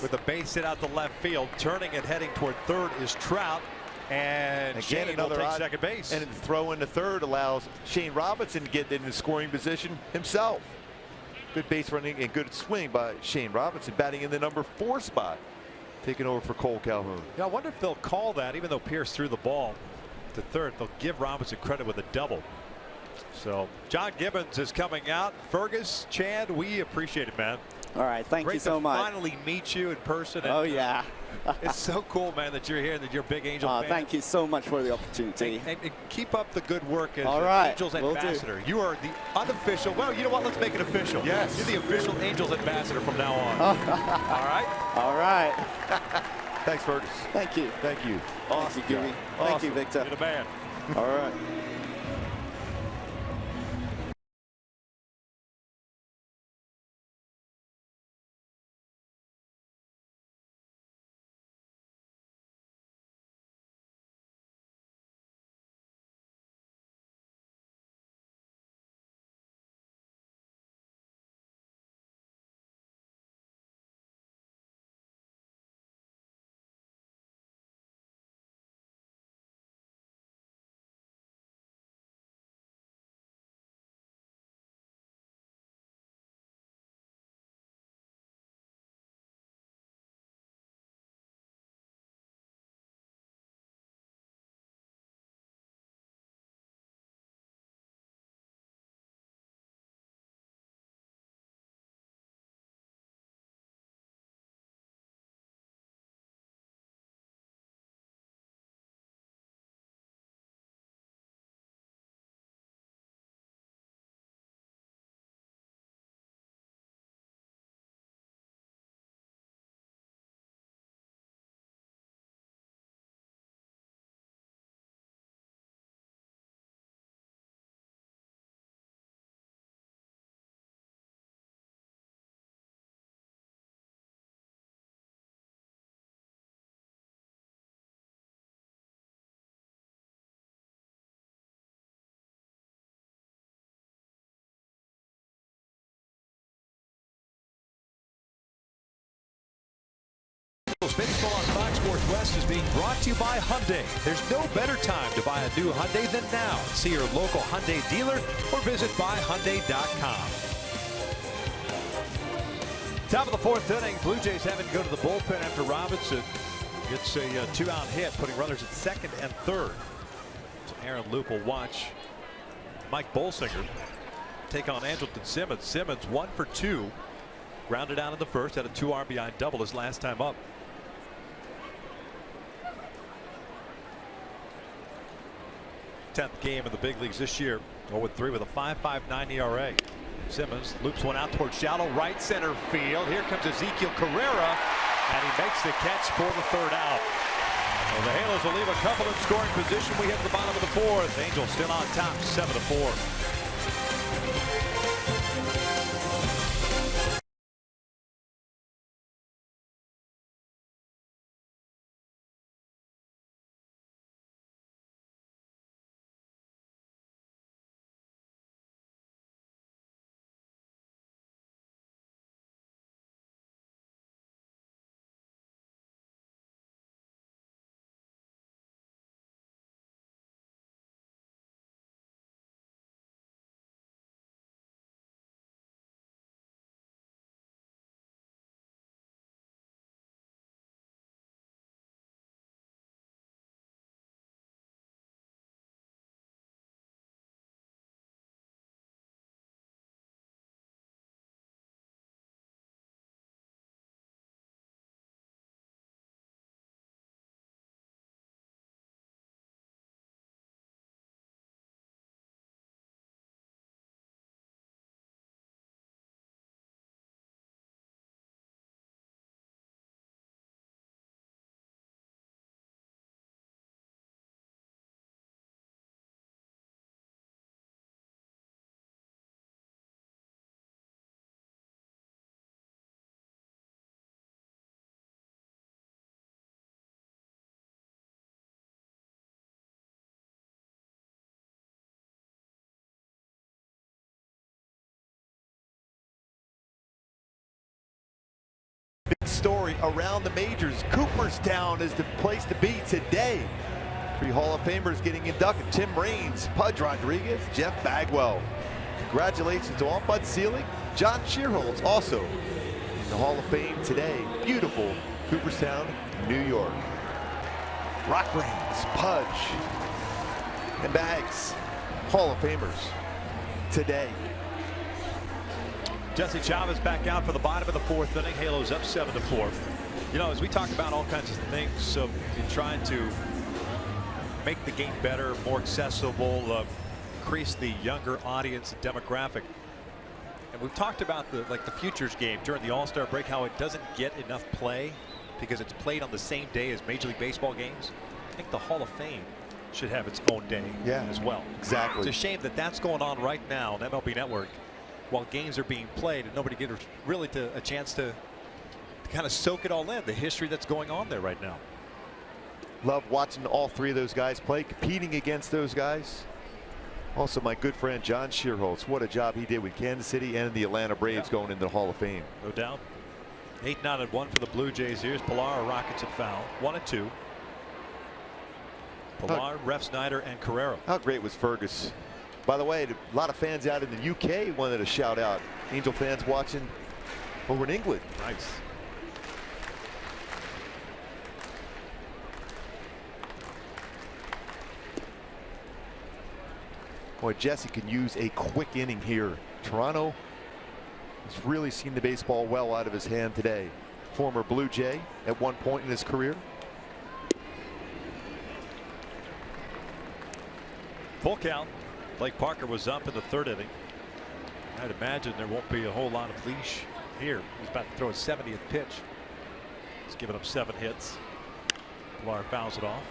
with a base hit out to left field. Turning and heading toward third is Trout. And again, Shane another will take second base. And the throw into third allows Shane Robinson to get into scoring position himself. Good base running and good swing by Shane Robinson, batting in the number 4 spot, taking over for Cole Calhoun. Yeah, I wonder if they'll call that, even though Pierce threw the ball to third, they'll give Robinson credit with a double. So John Gibbons is coming out. Fergus, Chad, we appreciate it, man. All right, thank you so much. Great to finally meet you in person. Oh yeah. It's so cool, man, that you're here and that you're a big Angel fan. Thank you so much for the opportunity. And keep up the good work as All right, Angels will ambassador. You are the unofficial. Well, you know what? Let's make it official. Yes. You're the official Angels ambassador from now on. All right. All right. Thanks, Fergus. Thank you. Thank you. Awesome, Gooey. Thank you, Victor. You're the man. All right. Baseball on Fox Sports West is being brought to you by Hyundai. There's no better time to buy a new Hyundai than now. See your local Hyundai dealer or visit buyhyundai.com. Top of the 4th inning, Blue Jays having to go to the bullpen after Robinson gets a 2-out hit, putting runners at second and third. So Aaron Luke will watch Mike Bolsinger take on Andrelton Simmons. Simmons 1 for 2. Grounded out in the first, had a 2 RBI double his last time up. Tenth game in the big leagues this year. 0-3 with a 5.59 ERA. Simmons loops one out towards shallow right center field. Here comes Ezekiel Carrera, and he makes the catch for the 3rd out. Well, the Halos will leave a couple in scoring position. We hit the bottom of the 4th. Angels still on top, 7-4. story around the majors. Cooperstown is the place to be today. 3 Hall of Famers getting inducted. Tim Raines, Pudge Rodriguez, Jeff Bagwell. Congratulations to all. Bud Selig, John Shearholtz also in the Hall of Fame today. Beautiful Cooperstown, New York. Rock Raines, Pudge, and Bags, Hall of Famers today. Jesse Chavez back out for the bottom of the 4th inning. Halos up 7-4. You know, as we talk about all kinds of things in trying to make the game better, more accessible, increase the younger audience and demographic. And we've talked about the futures game during the All-Star break, how it doesn't get enough play because it's played on the same day as Major League Baseball games. I think the Hall of Fame should have its own day as well. Exactly. It's a shame that that's going on right now on MLB Network while games are being played and nobody gets really a chance to kind of soak it all in, the history that's going on there right now. Love watching all 3 of those guys play, competing against those guys. Also, my good friend John Shearholtz, what a job he did with Kansas City and the Atlanta Braves going into the Hall of Fame. No doubt. 8-9-1 for the Blue Jays. Here's Pilar, Rockets at foul. 1-2. Pilar, Ref Snyder, and Carrero. How great was Fergus? By the way, a lot of fans out in the UK wanted to shout out. Angel fans watching over in England. Nice. Boy, Jesse can use a quick inning here. Toronto has really seen the baseball well out of his hand today. Former Blue Jay at one point in his career. Full count. Blake Parker was up in the 3rd inning. I'd imagine there won't be a whole lot of leash here. He's about to throw his 70th pitch. He's given up 7 hits. Pilar fouls it off.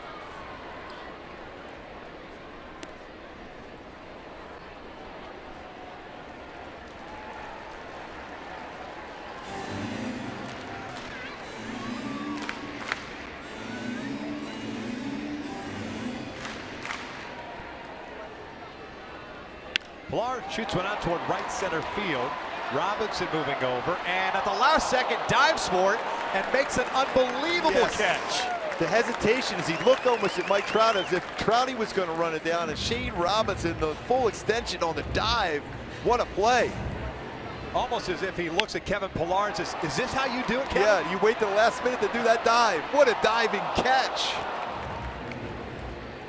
Pilar shoots one out toward right center field. Robinson moving over, and at the last second dives for it and makes an unbelievable catch. The hesitation as he looked almost at Mike Trout as if Trouty was going to run it down, and Shane Robinson, the full extension on the dive. What a play. Almost as if he looks at Kevin Pilar and says, is this how you do it, Kevin? Yeah, you wait till the last minute to do that dive. What a diving catch.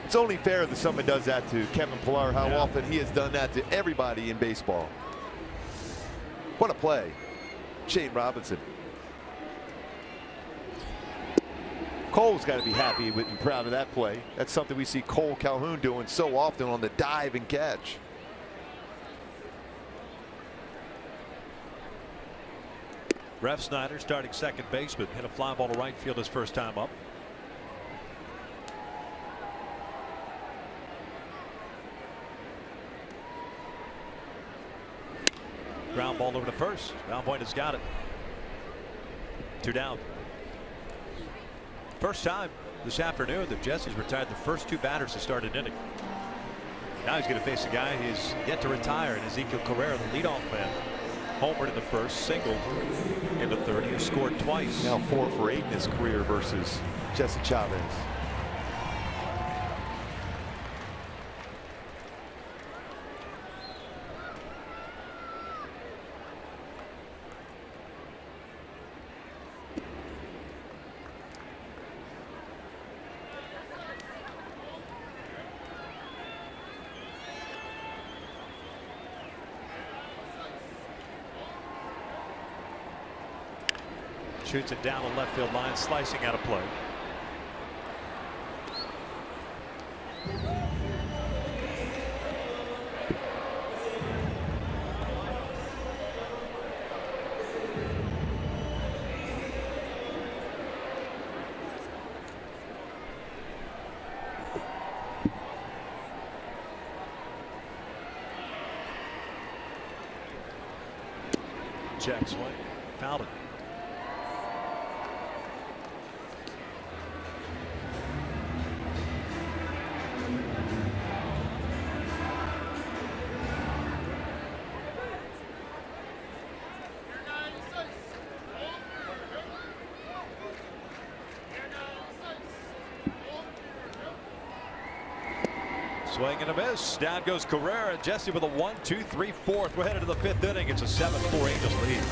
It's only fair that someone does that to Kevin Pilar, how often he has done that to everybody in baseball. What a play. Shane Robinson. Cole's got to be happy with and proud of that play. That's something we see Cole Calhoun doing so often on the dive and catch. Ref Snyder, starting second baseman, hit a fly ball to right field his first time up. Ground ball over to first. Valpoint has got it. 2 down. First time this afternoon that Jesse's retired the first 2 batters to start an inning. Now he's going to face a guy who's yet to retire in Ezekiel Carrera, the leadoff man. Homered in the first, singled in the 3rd. He has scored twice. Now 4 for 8 in his career versus Jesse Chavez. Shoots it down the left field line, slicing out of play. Jack swing, fouled it. Swing and a miss. Down goes Carrera. Jesse with a 1-2-3 fourth. We're headed to the 5th inning. It's a 7-4 Angels lead.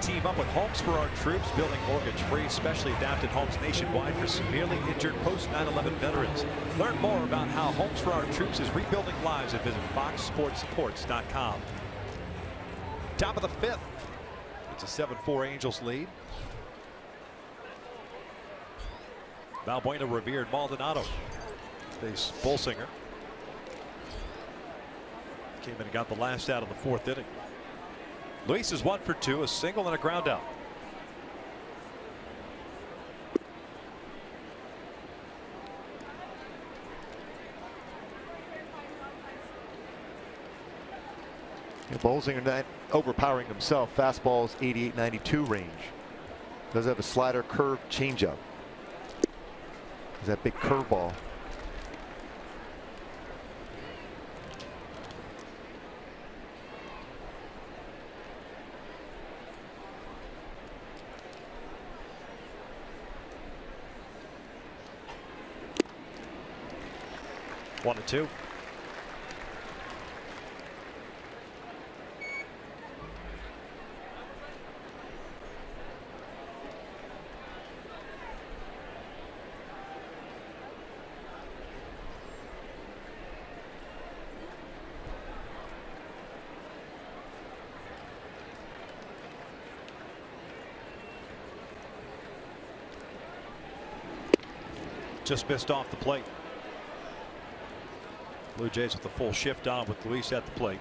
Team up with Homes for Our Troops, building mortgage-free, specially adapted homes nationwide for severely injured post-9/11 veterans. Learn more about how Homes for Our Troops is rebuilding lives and visit foxsportsupports.com. Top of the 5th. It's a 7-4 Angels lead. Balbuena, Revere, and Maldonado face Bolsinger. Came in and got the last out of the 4th inning. Luis is 1 for 2, a single and a ground out. Bolsinger not overpowering himself. Fastball's 88-92 range. Does have a slider, curve, changeup. Is that big curveball? One and two. Just missed off the plate. Blue Jays with the full shift on with Luis at the plate.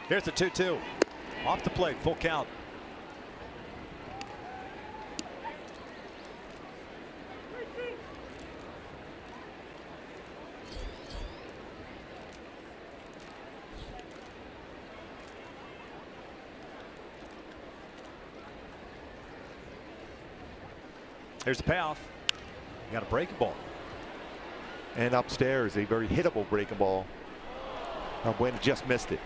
Here's the 2-2. Off the plate, full count. Here's the payoff. You got a breaking ball. And upstairs, a very hittable breaking ball. Balbuena just missed it.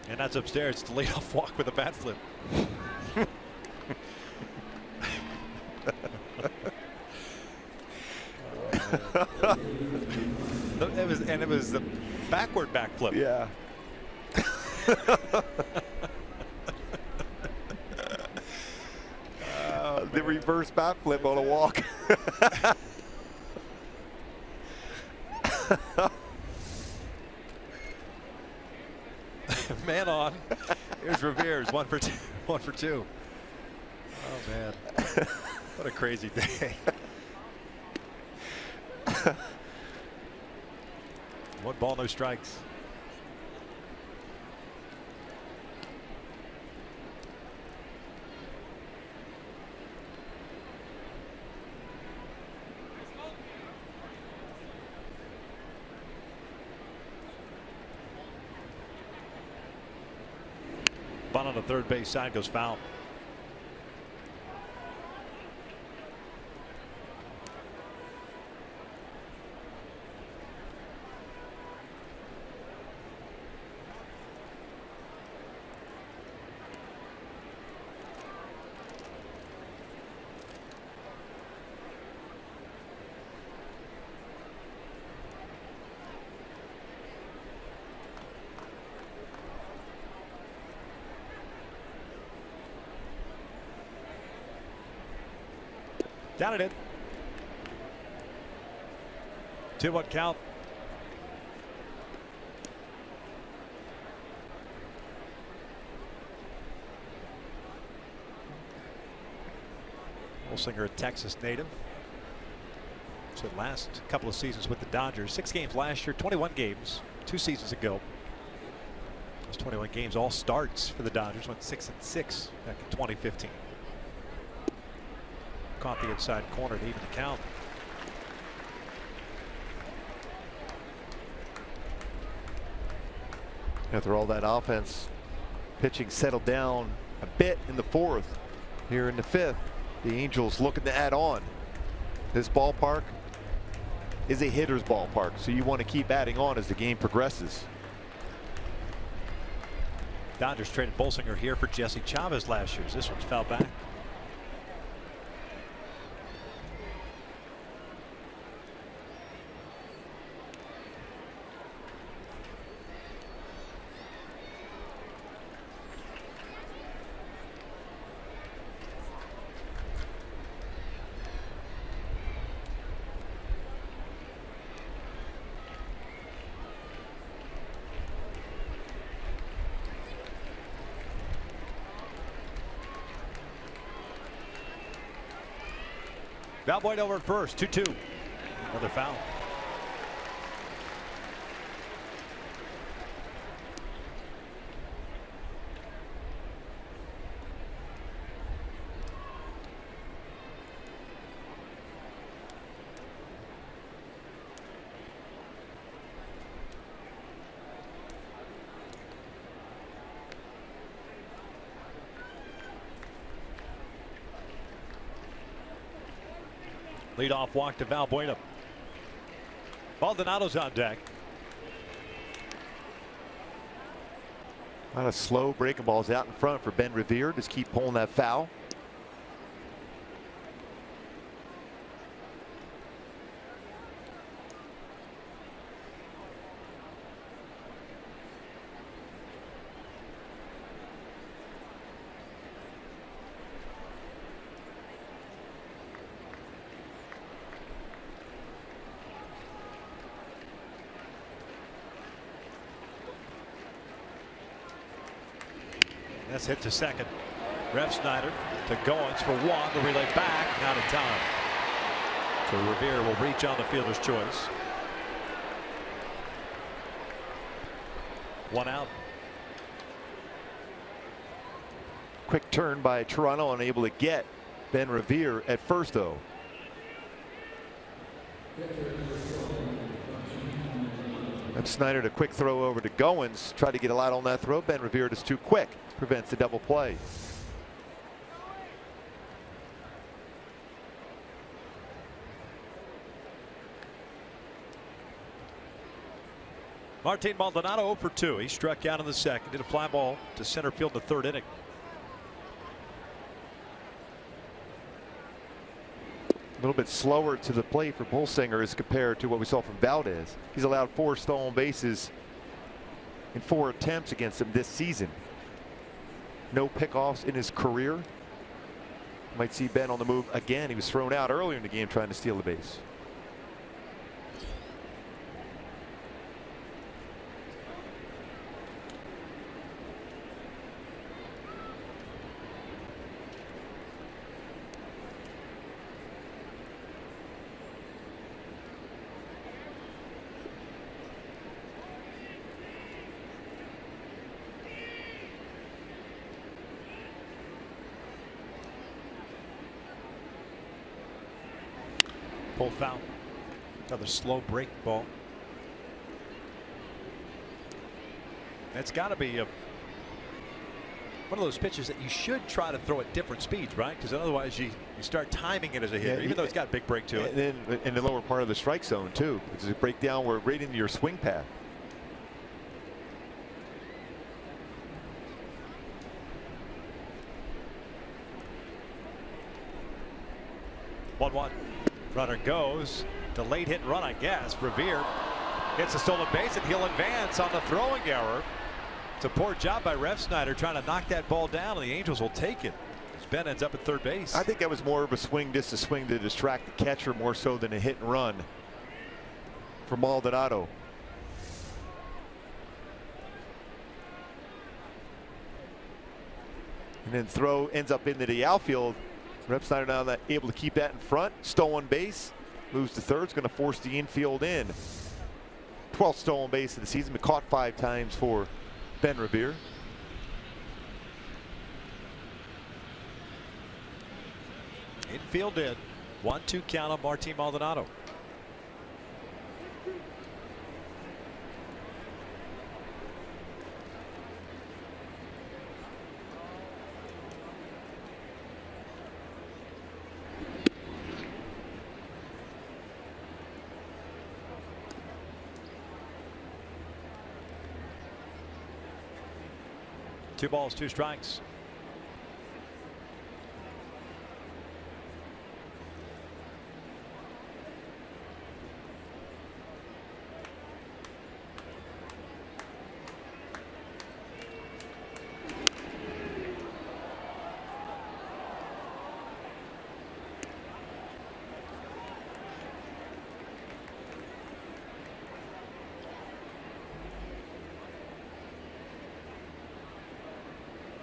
And that's upstairs. It's a leadoff walk with a bat flip. It was the backward back flip. Yeah. The reverse bat flip on a walk. Man on. Here's Revere's 1 for 2. 1 for 2. Oh man, what a crazy day. 1 ball, no strikes. Bunt on the third base side goes foul. Down it in. 2-1 count. Bolsinger, a Texas native. So last couple of seasons with the Dodgers. 6 games last year, 21 games 2 seasons ago. Those 21 games all starts for the Dodgers. Went 6-6 back in 2015. Caught the inside corner to even the count. After all that offense, pitching settled down a bit in the 4th. Here in the 5th, the Angels looking to add on. This ballpark is a hitter's ballpark, so you want to keep adding on as the game progresses. Dodgers traded Bolsinger here for Jesse Chavez last year. This one's fouled back. Valboyd over at first, 2-2. Another foul. Leadoff walk to Valbuena. Maldonado's on deck. A lot of slow breaking balls out in front for Ben Revere. Just keep pulling that foul. That's hit to second. Ref Snyder to Goins for 1. The relay back, not in time. So Revere will reach on the fielder's choice. 1 out. Quick turn by Toronto, unable to get Ben Revere at first, though. And Snyder to quick throw over to Goins. Tried to get a lot on that throw. Ben Revere is too quick. Prevents the double play. Martin Maldonado 0 for 2. He struck out in the second. Did a fly ball to center field in the 3rd inning. A little bit slower to the plate for Bolsinger as compared to what we saw from Valdez. He's allowed 4 stolen bases in 4 attempts against him this season. No pickoffs in his career. Might see Ben on the move again. He was thrown out earlier in the game trying to steal the base. Pulled foul. Another slow break ball. That's got to be one of those pitches that you should try to throw at different speeds, right? Because otherwise you start timing it as a hitter, even though it's got a big break to it. And then in the lower part of the strike zone too. It's a breakdown where right into your swing path. One. Runner goes. Delayed hit and run, I guess. Revere gets a stolen base, and he'll advance on the throwing error. It's a poor job by Refsnyder trying to knock that ball down, and the Angels will take it as Ben ends up at third base. I think that was more of a swing, just a swing to distract the catcher more so than a hit and run for Maldonado. And then throw ends up into the outfield. Refsnyder now not able to keep that in front. Stolen base. Moves to third. It's going to force the infield in. 12th stolen base of the season. Been caught 5 times for Ben Revere. Infield in. 1-2 count on Martin Maldonado. Two balls, 2 strikes.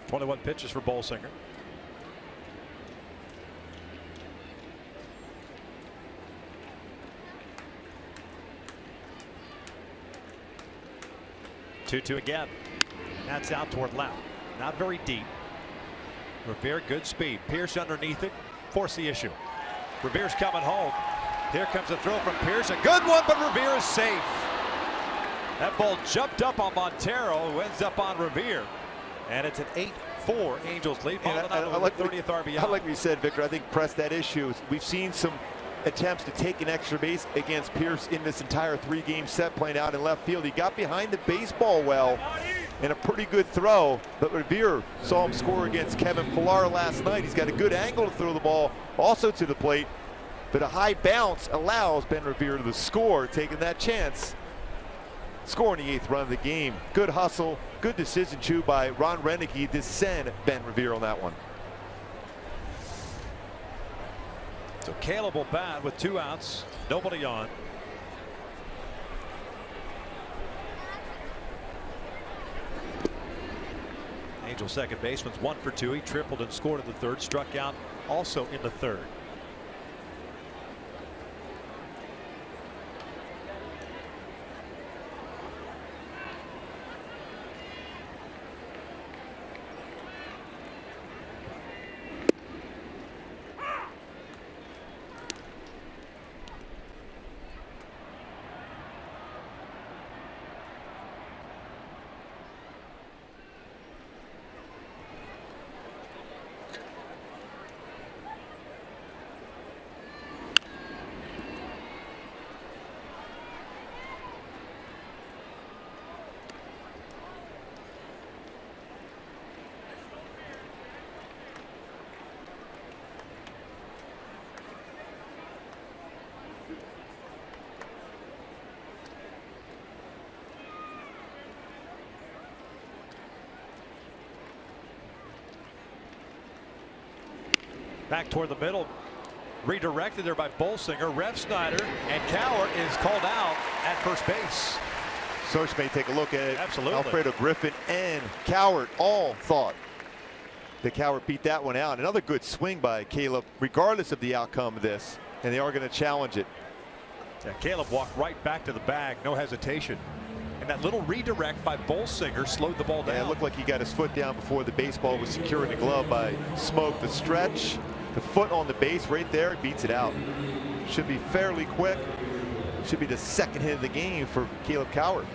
.21 pitches for Bolsinger. Two again. That's out toward left. Not very deep. Revere, good speed. Pierce underneath it. Force the issue. Revere's coming home. Here comes a throw from Pierce. A good one, but Revere is safe. That ball jumped up on Montero, who ends up on Revere. And it's an 8-4 Angels lead. I like 30th RBI. I like what you said, Victor. I think press that issue. We've seen some attempts to take an extra base against Pierce in this entire 3-game set playing out in left field. He got behind the baseball well and a pretty good throw, but Revere saw him score against Kevin Pillar last night. He's got a good angle to throw the ball also to the plate, but a high bounce allows Ben Revere to score, taking that chance. Scoring the 8th run of the game. Good hustle, good decision too by Ron Renneke to send Ben Revere on that one. So Caleb will bat with 2 outs, nobody on. Angel second baseman's 1 for 2. He tripled and scored in the 3rd, struck out also in the 3rd. Back toward the middle. Redirected there by Bolsinger. Refsnyder, and Cowart is called out at first base. Soch may take a look at it. Absolutely. Alfredo Griffin and Cowart all thought that Cowart beat that one out. Another good swing by Caleb, regardless of the outcome of this, and they are going to challenge it. Yeah, Caleb walked right back to the bag, no hesitation. And that little redirect by Bolsinger slowed the ball down. Yeah, it looked like he got his foot down before the baseball was secured in the glove by Smoke. The stretch, the foot on the base right there, beats it out. Should be fairly quick. Should be the second hit of the game for Caleb Cowart.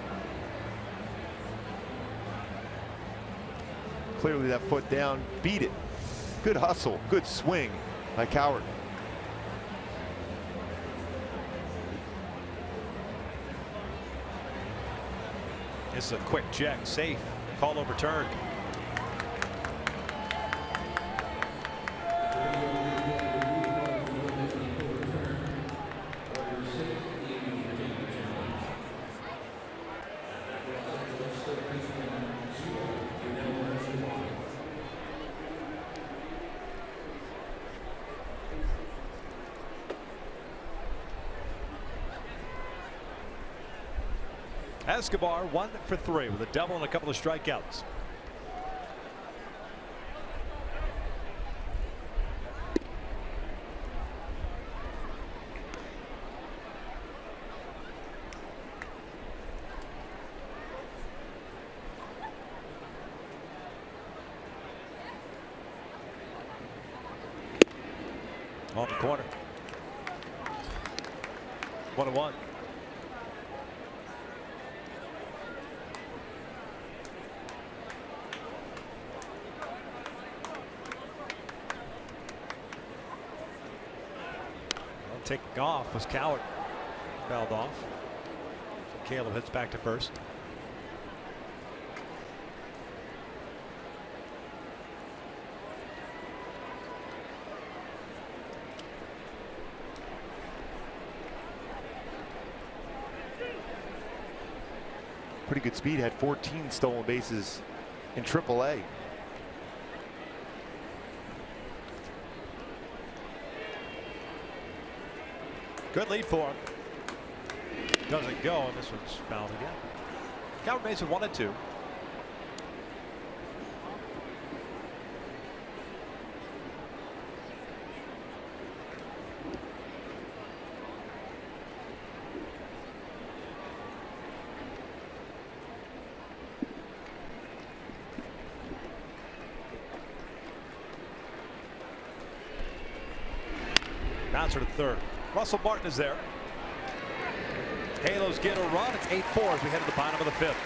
Clearly that foot down beat it. Good hustle, good swing by Cowart. This is a quick check, safe, call overturned. Escobar 1 for 3 with a double and a couple of strikeouts. On the corner. 1-1. Taking off was Cowart. Fouled off. Caleb hits back to first. Pretty good speed, had 14 stolen bases in AAA. Good lead for him. Doesn't go, and this one's fouled again. Cowart makes it 1-2. Bouncer to third. Russell Martin is there. Halos get a run. It's 8-4 as we head to the bottom of the fifth.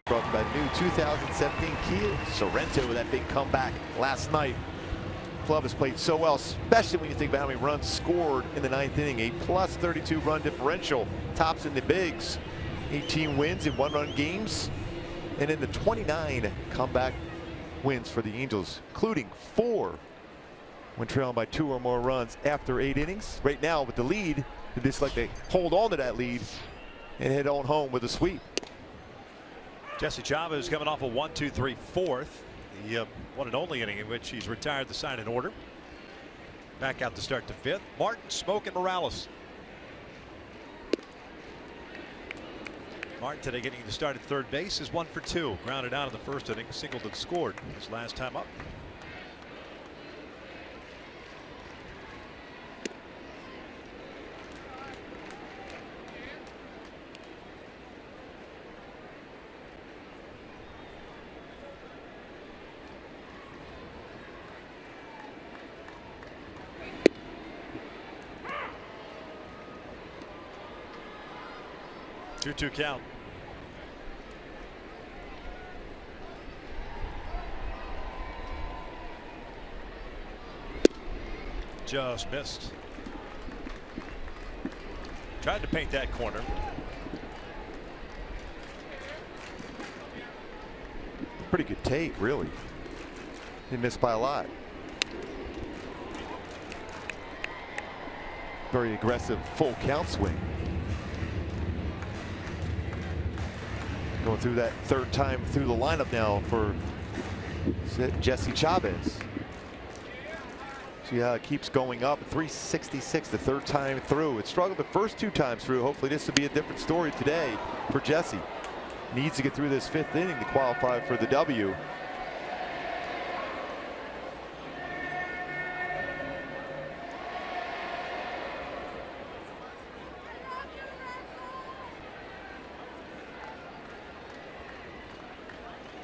Brought by the new 2017 Kia Sorento with that big comeback last night. Club has played so well, especially when you think about how many runs scored in the 9th inning. A plus 32 run differential, tops in the bigs. 18 wins in 1-run games, and in the 29 comeback wins for the Angels, including 4 when trailing by 2 or more runs after 8 innings. Right now with the lead, they just like to hold on to that lead and head on home with a sweep. Jesse Chavez coming off a 1-2-3 fourth. The one and only inning in which he's retired the side in order. Back out to start the 5th. Martin, Smoke, and Morales. Martin today getting the start at third base is 1 for 2. Grounded out in the 1st inning. Singled and scored his last time up. Two count. Just missed. Tried to paint that corner. Pretty good tape, really. He missed by a lot. Very aggressive full count swing. Going through that 3rd time through the lineup now for Jesse Chavez. See how it keeps going up. 366 the 3rd time through. It struggled the first 2 times through. Hopefully this will be a different story today for Jesse. Needs to get through this 5th inning to qualify for the W.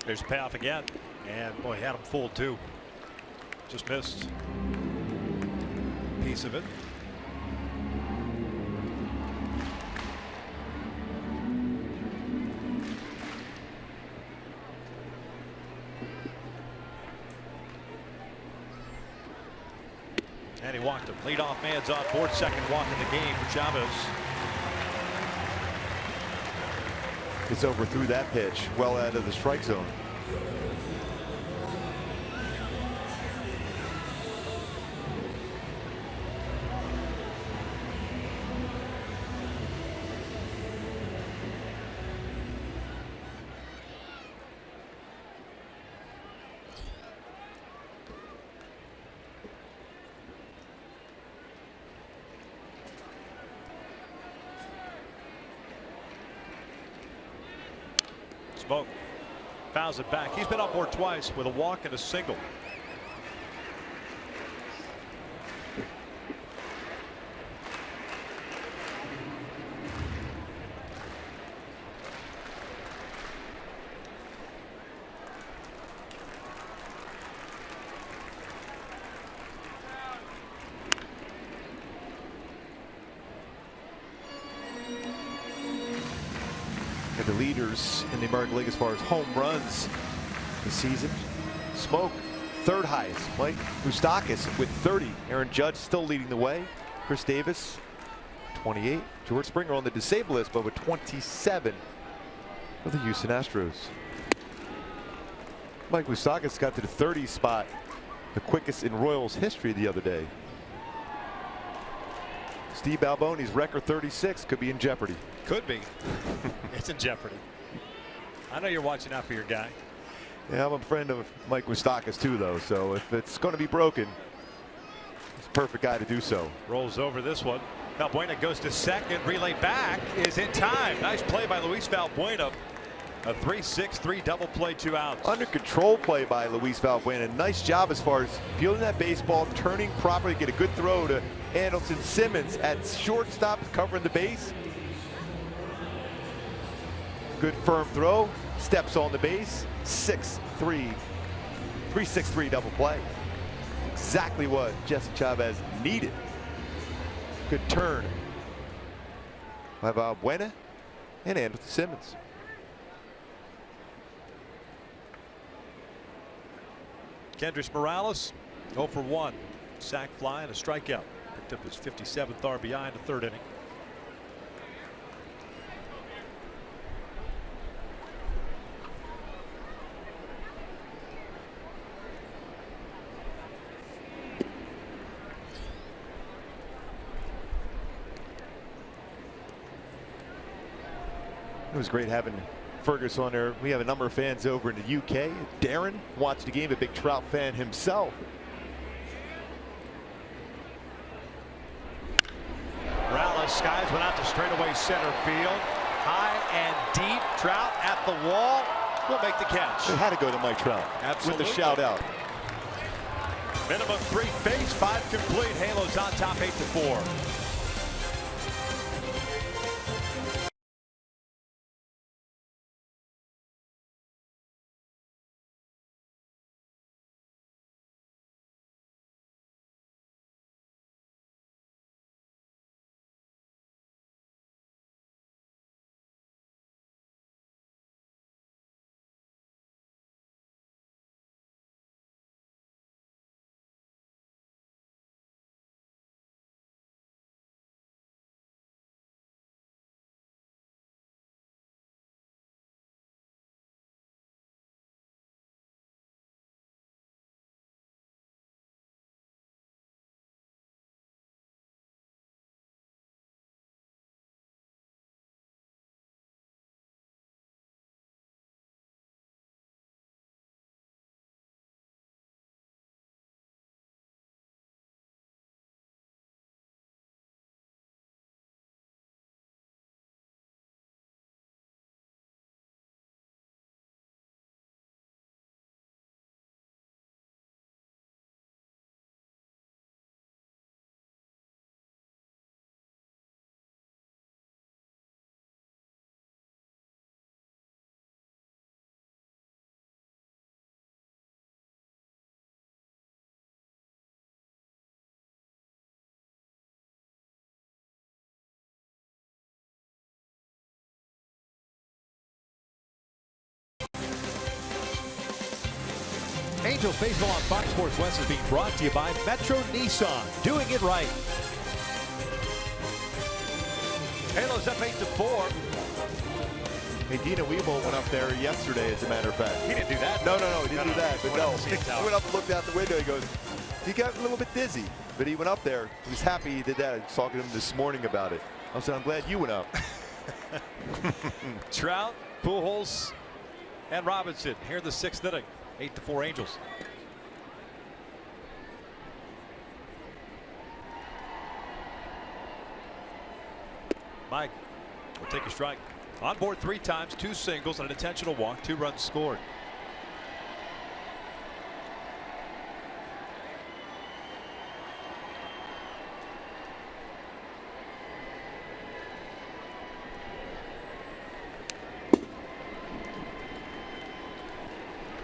There's a payoff again, and boy, had him fooled too. Just missed piece of it. And he walked him. Leadoff man's on board, 2nd walk in the game for Chavez. It's over through that pitch, well out of the strike zone. Smoke fouls it back. He's been on board twice with a walk and a single. The leaders in the American League as far as home runs this season. Smoke 3rd highest. Mike Moustakas with 30. Aaron Judge still leading the way. Chris Davis 28. George Springer on the disabled list, but with 27 for the Houston Astros. Mike Moustakas got to the 30 spot, the quickest in Royals history the other day. Steve Alboni's record 36 could be in jeopardy. Could be. It's in jeopardy. I know you're watching out for your guy. Yeah, I'm a friend of Mike Moustakas too, though. So if it's going to be broken, it's a perfect guy to do so. Rolls over this one. Valbuena goes to 2nd. Relay back is in time. Nice play by Luis Valbuena. A 3-6-3 double play, 2 outs. Under control play by Luis Valbuena. Nice job as far as fielding that baseball, turning properly, get a good throw to Andrelton Simmons at shortstop, covering the base. Good firm throw, steps on the base, 6-3, 3-6-3 double play. Exactly what Jesse Chavez needed. Good turn by Valbuena and Andrelton Simmons. Kendrys Morales 0 for 1. Sac fly and a strikeout. Picked up his 57th RBI in the third inning. It was great having Fergus on there. We have a number of fans over in the UK. Darren watched the game, a big Trout fan himself. Morales skies went out to straightaway center field. High and deep. Trout at the wall. Will make the catch. It had to go to Mike Trout. Absolutely. With the shout out. Minimum 3 face, 5 complete. Halos on top 8-4. Angels Baseball on Fox Sports West is being brought to you by Metro Nissan. Doing it right. Halos up 8-4. Hey, Dina Weeble went up there yesterday, as a matter of fact. He didn't do that. No, he didn't do that. But no, he he went up and looked out the window. He goes, he got a little bit dizzy, but he went up there. He was happy he did that. I was talking to him this morning about it. I said, I'm glad you went up. Trout, Pujols, and Robinson here in the 6th inning. 8-4 Angels. Mike will take a strike. On board 3 times, 2 singles, and an intentional walk, 2 runs scored.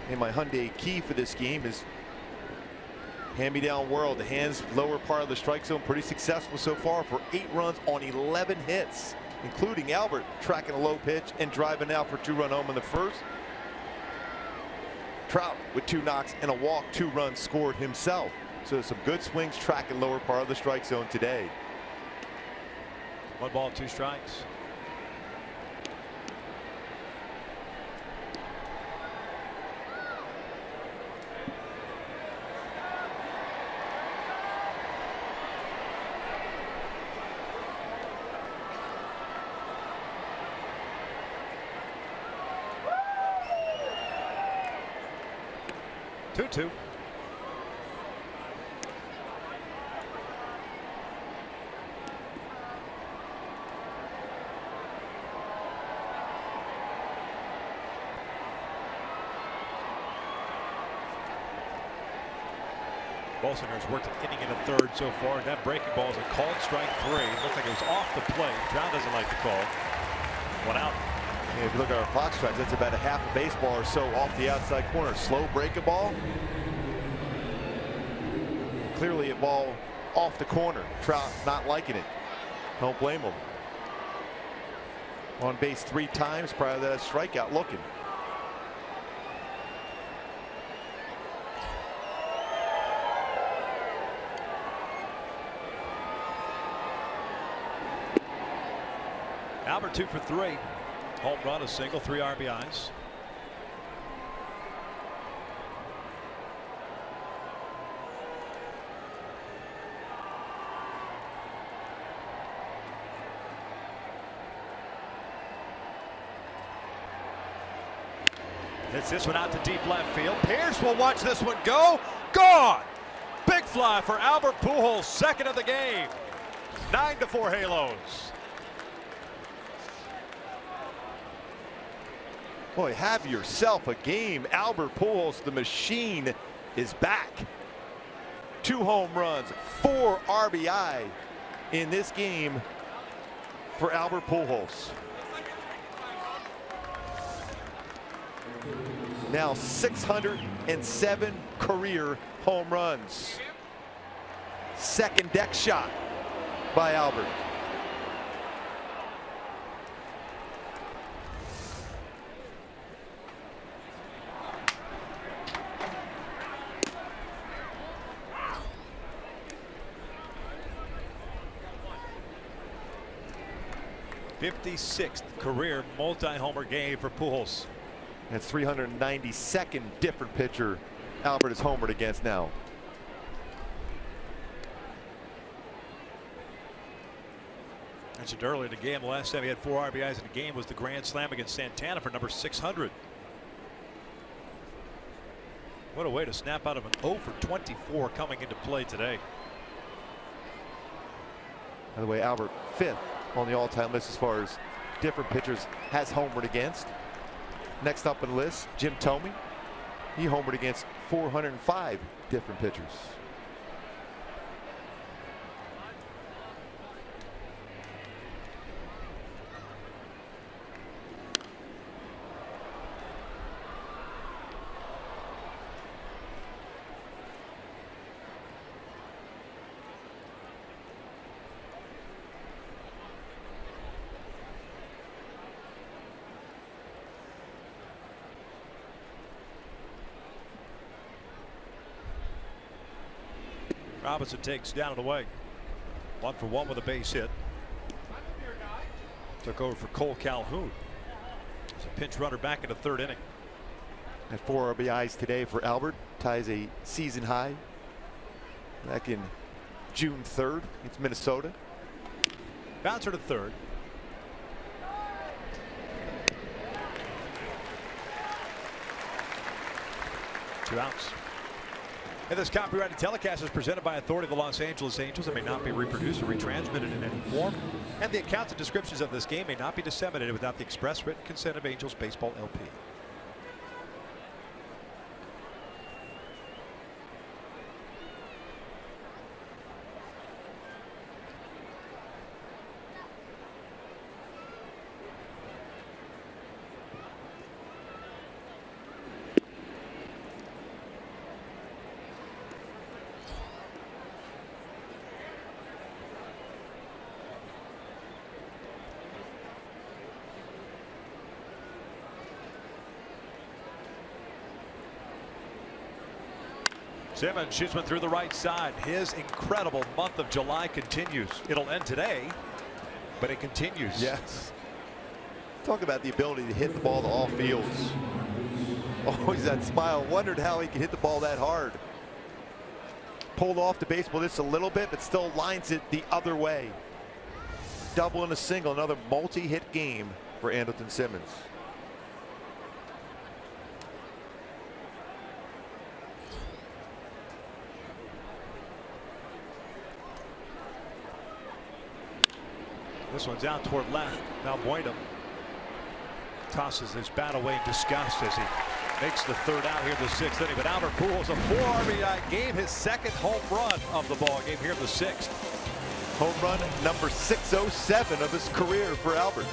And my Hyundai key for this game is hand-me-down world. The hands lower part of the strike zone, pretty successful so far for 8 runs on 11 hits, including Albert tracking a low pitch and driving out for 2-run home in the first. Trout with 2 knocks and a walk, 2 runs scored himself. So some good swings tracking lower part of the strike zone today. 1 ball, 2 strikes. Two. Bolsinger's worked an inning and a third so far. That breaking ball is a called strike 3. Looked like it was off the plate. Brown doesn't like the call. 1 out. Yeah, if you look at our Fox strikes, that's about a half a baseball or so off the outside corner. Slow breaking ball. Clearly a ball off the corner. Trout not liking it. Don't blame him. On base 3 times prior to that strikeout looking. Albert 2 for 3. Home run, a single, 3 RBIs. Hits this one out to deep left field. Pierce will watch this one go. Gone! Big fly for Albert Pujols, second of the game. 9-4 Halos. Boy, have yourself a game. Albert Pujols, the machine, is back. 2 home runs, 4 RBI in this game for Albert Pujols. Now 607 career home runs. Second deck shot by Albert. '56th career multi-homer game for Pujols. That's 392nd different pitcher Albert is homered against now. Mentioned earlier in the game, the last time he had 4 RBIs in a game was the grand slam against Santana for number 600. What a way to snap out of an 0 for 24 coming into play today. By the way, Albert 5th on the all-time list as far as different pitchers has homered against. Next up on the list, Jim Thome. He homered against 405 different pitchers. Robinson takes down and away. 1 for 1 with a base hit. Took over for Cole Calhoun. It's a pinch runner back in the 3rd inning. At 4 RBIs today for Albert, ties a season high back in June 3rd. It's Minnesota. Bouncer to 3rd. Two outs. And this copyrighted telecast is presented by authority of the Los Angeles Angels and may not be reproduced or retransmitted in any form. And the accounts and descriptions of this game may not be disseminated without the express written consent of Angels Baseball LP. Simmons shoots one through the right side. His incredible month of July continues. It'll end today, but it continues. Yes. Talk about the ability to hit the ball to all fields. Always that smile. Wondered how he could hit the ball that hard. Pulled off the baseball just a little bit, but still lines it the other way. Double and a single. Another multi-hit game for Andrelton Simmons. This one's out toward left. Valbuena tosses his bat away in disgust as he makes the 3rd out here in the 6th inning. But Albert Pujols, a 4 RBI game, his 2nd home run of the ball game here in the 6th. Home run number 607 of his career for Albert.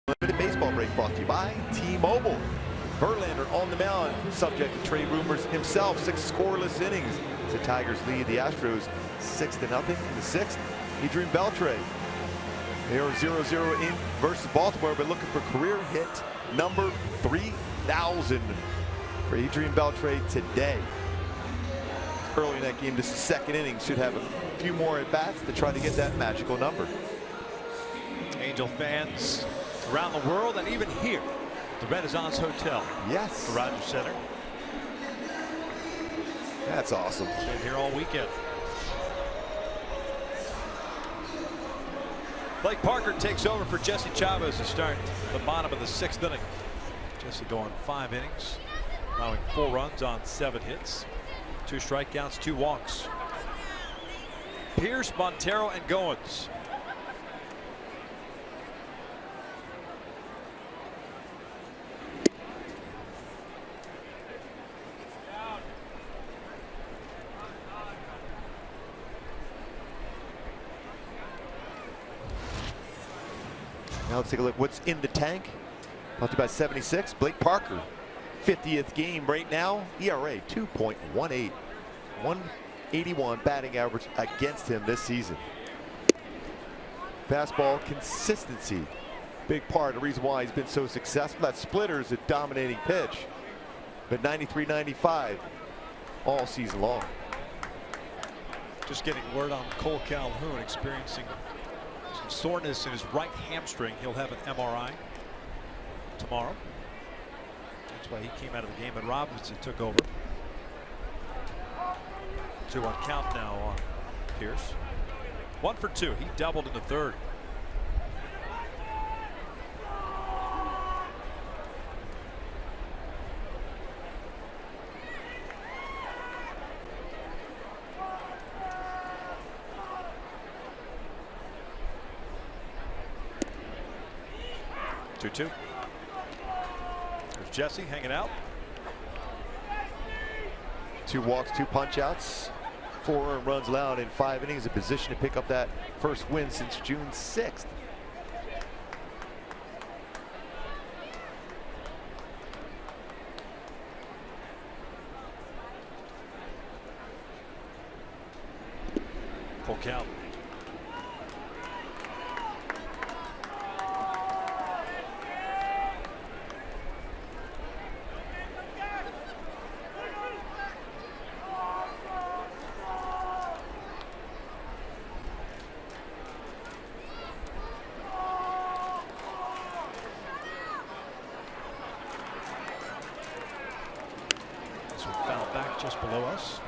Limited baseball break brought to you by T-Mobile. Verlander on the mound, subject to trade rumors himself. 6 scoreless innings. The Tigers lead the Astros 6-0 in the 6th. Adrian Beltre. They are 0-0 in versus Baltimore, but looking for career hit number 3,000 for Adrian Beltre today. Early in that game, this is second inning. Should have a few more at bats to try to get that magical number. Angel fans around the world and even here, the Renaissance Hotel. Yes. The Rogers Center. That's awesome. Been here all weekend. Blake Parker takes over for Jesse Chavez to start the bottom of the 6th inning. Jesse going 5 innings, allowing 4 runs on 7 hits, 2 strikeouts, 2 walks. Pierce, Montero, and Goins. Now let's take a look what's in the tank. Brought to you by 76. Blake Parker, 50th game right now. ERA 2.18. 181 batting average against him this season. Fastball consistency. Big part of the reason why he's been so successful. That splitter is a dominating pitch. But 93-95 all season long. Just getting word on Cole Calhoun experiencing some soreness in his right hamstring. He'll have an MRI tomorrow. That's why he came out of the game, and Robinson took over. 2-1 count now on Pierce. 1 for 2. He doubled in the 3rd. Two. There's Jesse hanging out. 2 walks, 2 punch outs, 4 earned runs allowed in 5 innings, a position to pick up that first win since June 6th. Full count. Just below us.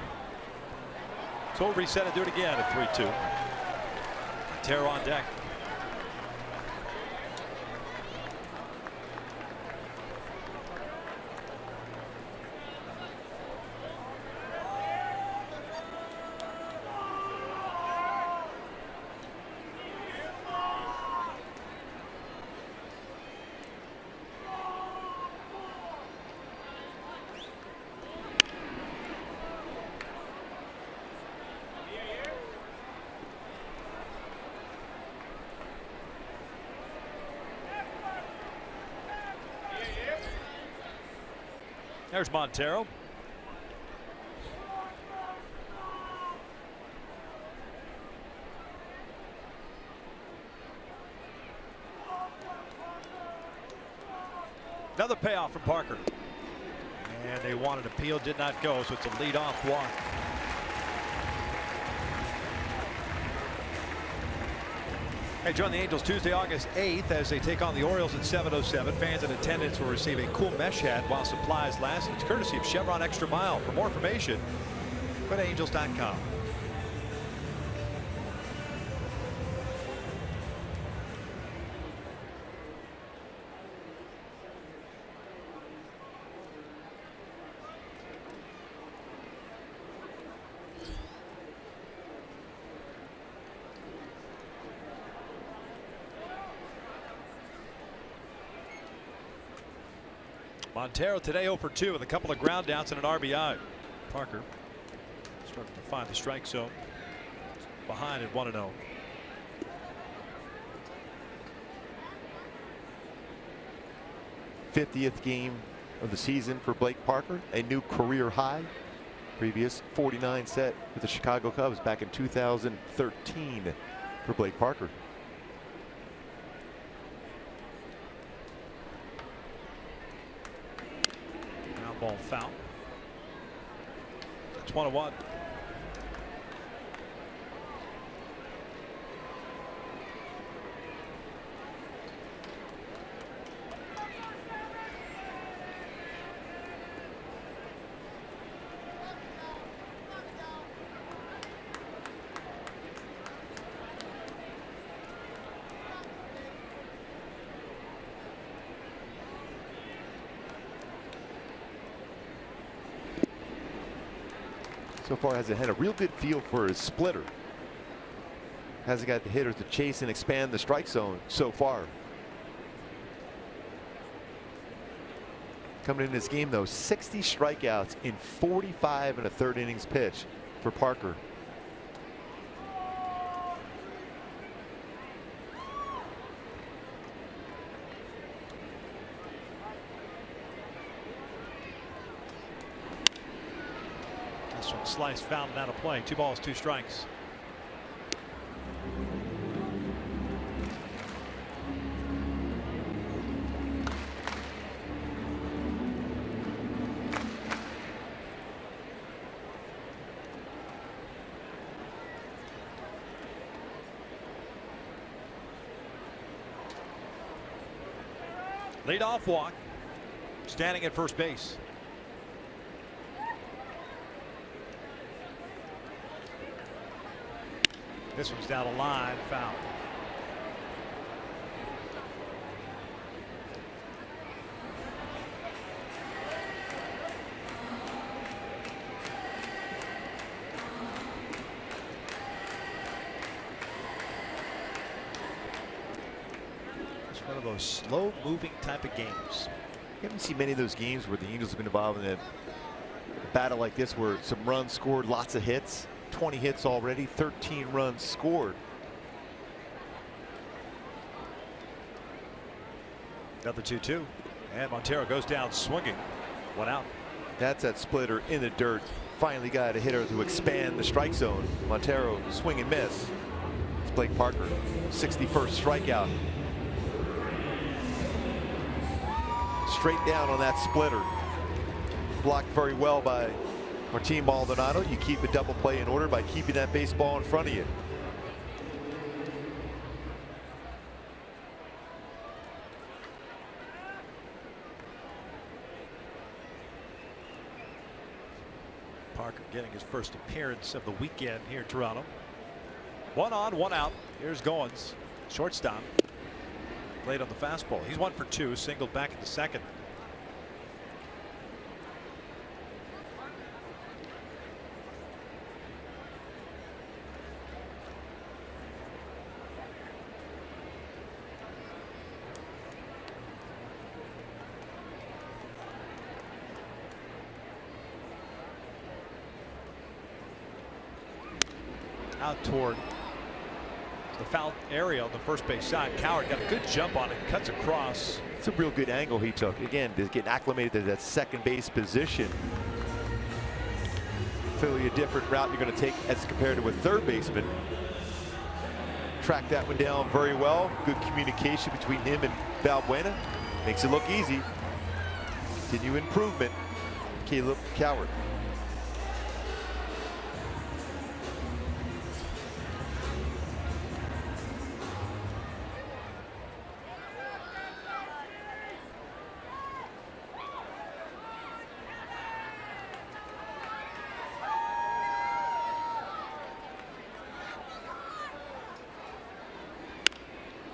So we'll reset and do it again at 3-2. Terror on deck. There's Montero. Another payoff from Parker. And they wanted appeal, did not go, so it's a leadoff walk. Hey, join the Angels Tuesday, August 8th as they take on the Orioles at 7:07. Fans in attendance will receive a cool mesh hat while supplies last. It's courtesy of Chevron Extra Mile. For more information, go to angels.com. Montero today 0 for 2 with a couple of ground outs and an RBI. Parker starting to find the strike zone. Behind at 1-0. 50th game of the season for Blake Parker, a new career high. Previous 49 set with the Chicago Cubs back in 2013 for Blake Parker. Ground ball foul. It's 1-1. So far hasn't had a real good feel for his splitter. Hasn't got the hitters to chase and expand the strike zone so far. Coming in this game though, 60 strikeouts in 45 1/3 innings pitched for Parker. Slice fouled and out of play. 2 balls, 2 strikes. Leadoff walk. Standing at first base. This one's down the line, foul. It's one of those slow-moving type of games. You haven't seen many of those games where the Angels have been involved in a battle like this, where some runs scored, lots of hits. 20 hits already, 13 runs scored. Another 2-2, and Montero goes down swinging. 1 out. That's that splitter in the dirt. Finally got a hitter to expand the strike zone. Montero swing and miss. It's Blake Parker, 61st strikeout. Straight down on that splitter. Blocked very well by Martin Maldonado. You keep a double play in order by keeping that baseball in front of you. Parker getting his first appearance of the weekend here in Toronto. 1 on, 1 out. Here's Goins, shortstop. Played on the fastball. He's 1 for 2, singled back in the second. Out toward the foul area on the first base side. Coward got a good jump on it, cuts across. It's a real good angle he took. Again, to get acclimated to that second base position. Clearly a different route you're going to take as compared to a third baseman. Tracked that one down very well. Good communication between him and Valbuena. Makes it look easy. Continue improvement. Caleb Coward.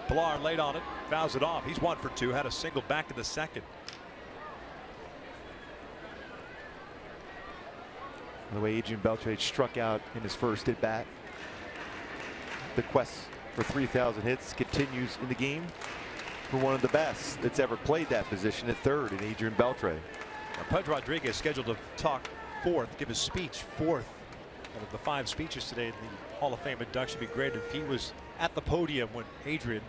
Pilar laid on it, fouls it off. He's 1 for 2, had a single back in the second. The way Adrian Beltre struck out in his first at bat. The quest for 3,000 hits continues in the game for one of the best that's ever played that position at third in Adrian Beltre. Now, Pudge Rodriguez scheduled to talk fourth, give his speech fourth. Out of the 5 speeches today in the Hall of Fame induction, would be great if he was at the podium when Adrian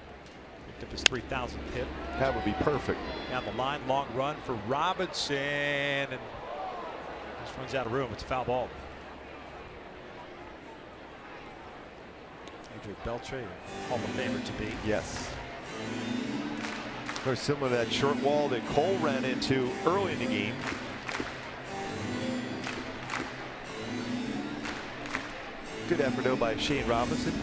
Picked up his 3,000th hit. That would be perfect. Down the line, long run for Robinson, and just runs out of room. It's a foul ball. Adrian Beltre, Hall of Famer to be. Yes. Very similar to that short wall that Cole ran into early in the game. Good effort though by Shane Robinson.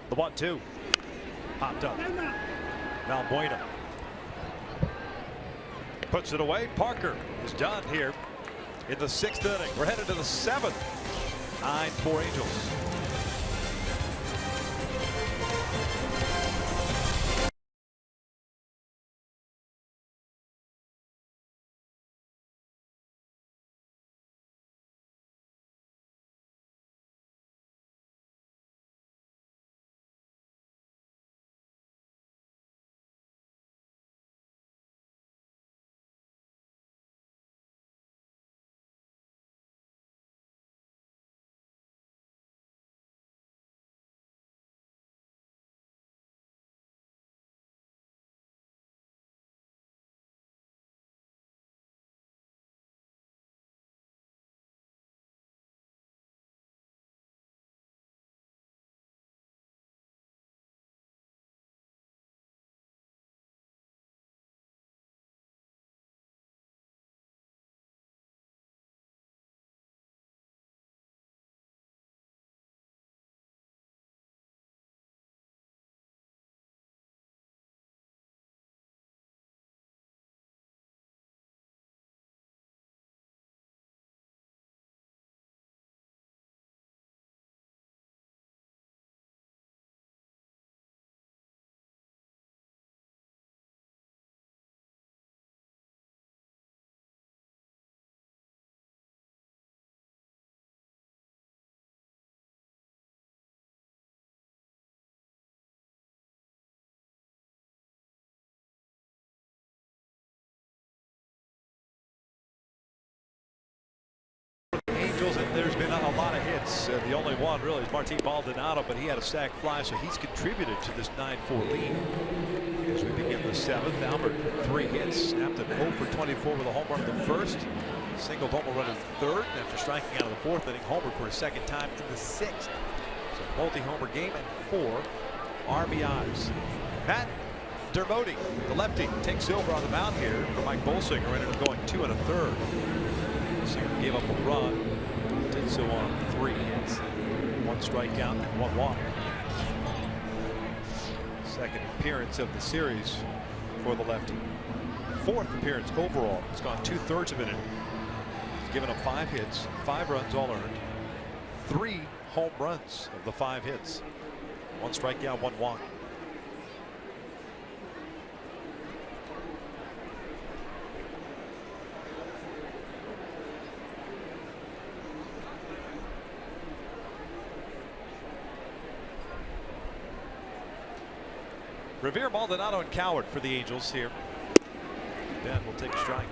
The 1-2 popped up. Valbuena puts it away. Parker is done here in the 6th inning. We're headed to the 7th. 9-4 Angels. And there's been a lot of hits. The only one really is Martin Maldonado, but he had a sac fly, so he's contributed to this 9-4 lead. As we begin the 7th, Albert 3 hits, snapped an 0 for 24 with a home run in the 1st, single home run in the 3rd, and after striking out of the 4th inning, homered for a 2nd time in the 6th. So multi-homer game and 4 RBIs. Pat Dermody, the lefty, takes over on the mound here for Mike Bolsinger, ended up going 2 1/3. Bolsinger gave up a run. Did so on 3 hits, 1 strikeout and 1 walk. 2nd appearance of the series for the lefty. 4th appearance overall. He's gone 2/3 of an inning. He's given up 5 hits, 5 runs all earned, 3 home runs of the 5 hits, 1 strikeout, 1 walk. Revere, Maldonado, and Coward for the Angels here. Ben will take a strike.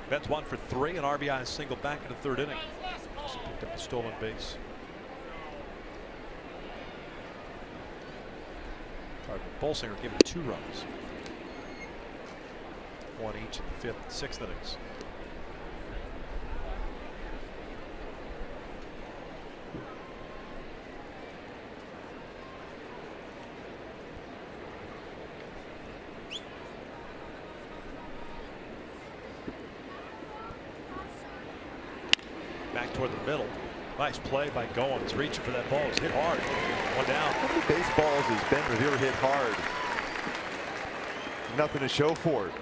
Ben's 1 for 3, an RBI single back in the 3rd inning. Also picked up a stolen base. Bolsinger given 2 runs. 1 each in the 5th and 6th innings. Back toward the middle. Nice play by Goins, reaching for that ball. It's hit hard. One down. How many baseballs has Ben Revere hit hard? Nothing to show for it.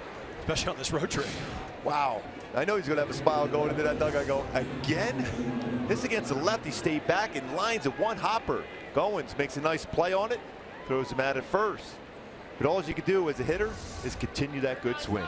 Especially on this road trip. Wow. I know he's going to have a smile going into that dugout. Go again. This against the lefty. Stayed back and lines at one hopper. Goins makes a nice play on it. Throws him out at first. But all you can do as a hitter is continue that good swing.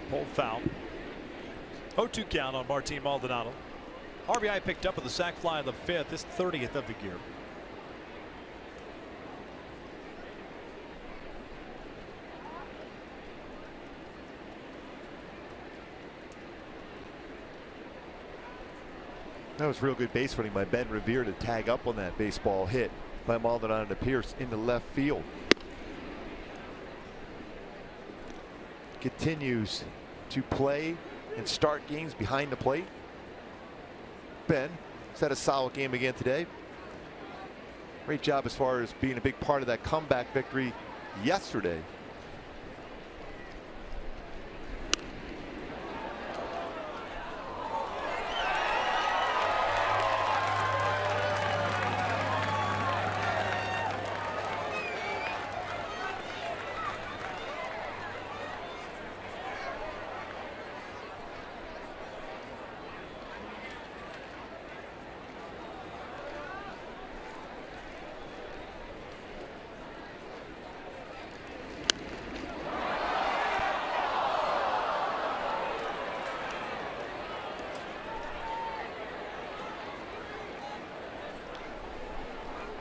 Pulled foul. 0-2 count on Martin Maldonado. RBI picked up with the sac fly in the 5th. This 30th of the year. That was real good base running by Ben Revere to tag up on that baseball hit by Maldonado to Pierce into left field. Continues to play and start games behind the plate. Ben has had a solid game again today. Great job as far as being a big part of that comeback victory yesterday.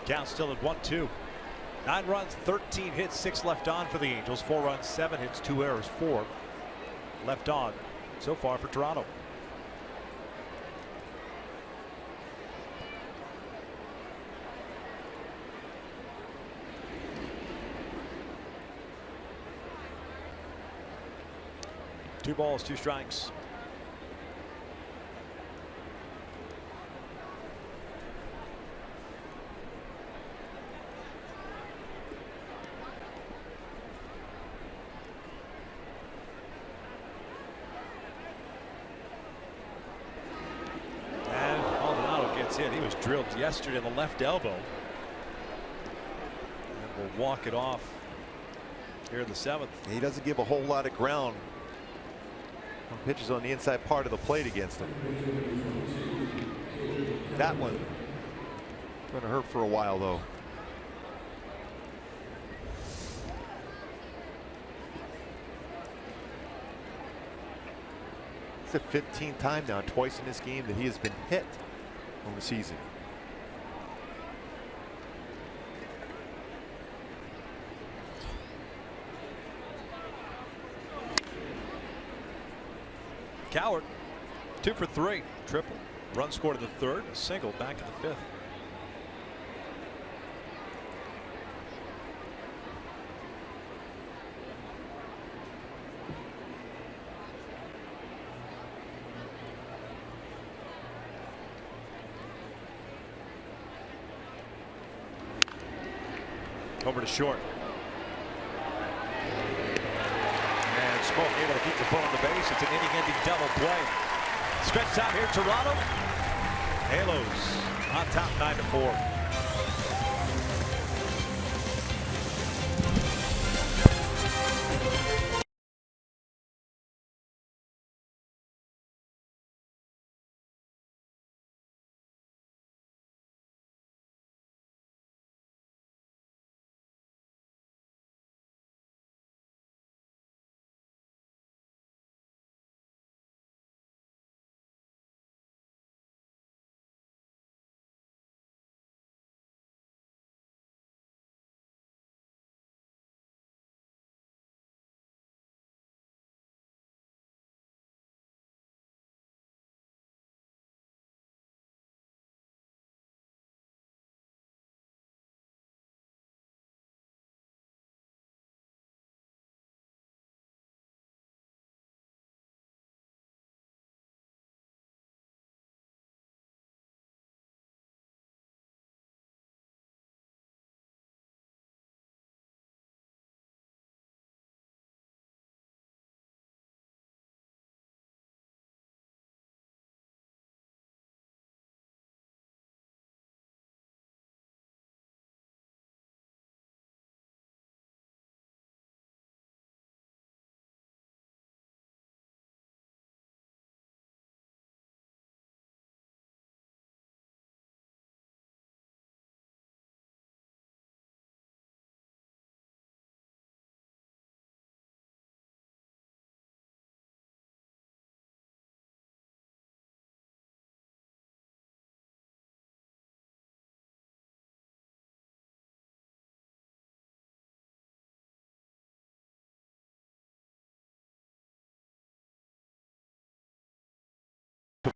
Count still at 1-2. 9 runs, 13 hits, 6 left on for the Angels. 4 runs, 7 hits, 2 errors, 4 left on so far for Toronto. Two balls, 2 strikes. In. He was drilled yesterday in the left elbow. And will walk it off here in the 7th. He doesn't give a whole lot of ground on pitches on the inside part of the plate against him. That one going to hurt for a while though. It's the 15th time now, twice in this game, that he has been hit on the season. Coward 2 for 3, triple. Run scored in the 3rd, a single back in the 5th. Over to short. And Smoke able to keep the ball on the base. It's an inning-ending double play. Stretch time here, Toronto. Halos on top 9-4.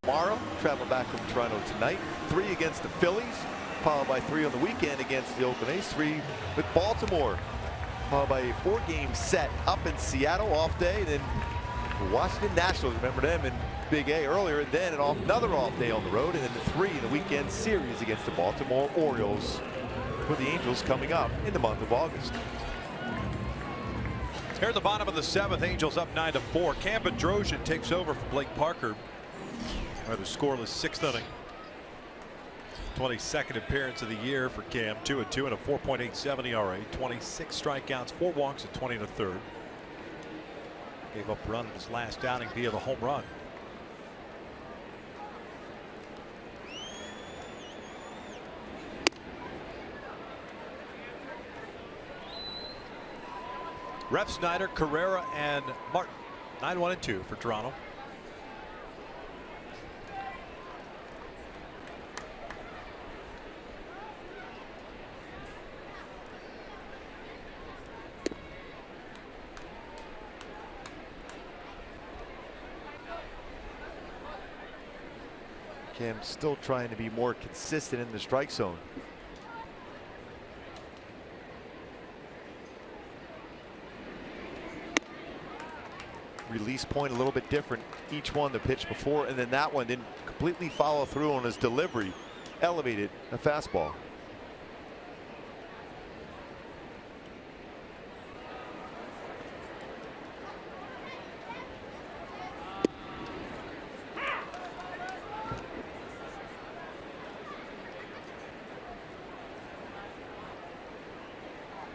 tomorrow. Travel back from Toronto tonight. 3 against the Phillies, followed by 3 on the weekend against the Oakland A's. 3 with Baltimore, followed by a 4-game set up in Seattle, off day. Then Washington Nationals, remember them in Big A earlier, and then another off day on the road, and then the 3 in the weekend series against the Baltimore Orioles, with the Angels coming up in the month of August. Here at the bottom of the 7th, Angels up 9-4. Cam Bedrosian takes over from Blake Parker. Or the scoreless 6th inning. 22nd appearance of the year for Cam. 2-2 and a 4.87 ERA. 26 strikeouts, 4 walks at 20 1/3. Gave up a run in his last outing via the home run. Ref Snyder, Carrera, and Martin. 9-1-2 for Toronto. Cam still trying to be more consistent in the strike zone. Release point a little bit different each one, the pitch before, and then that one didn't completely follow through on his delivery. Elevated a fastball.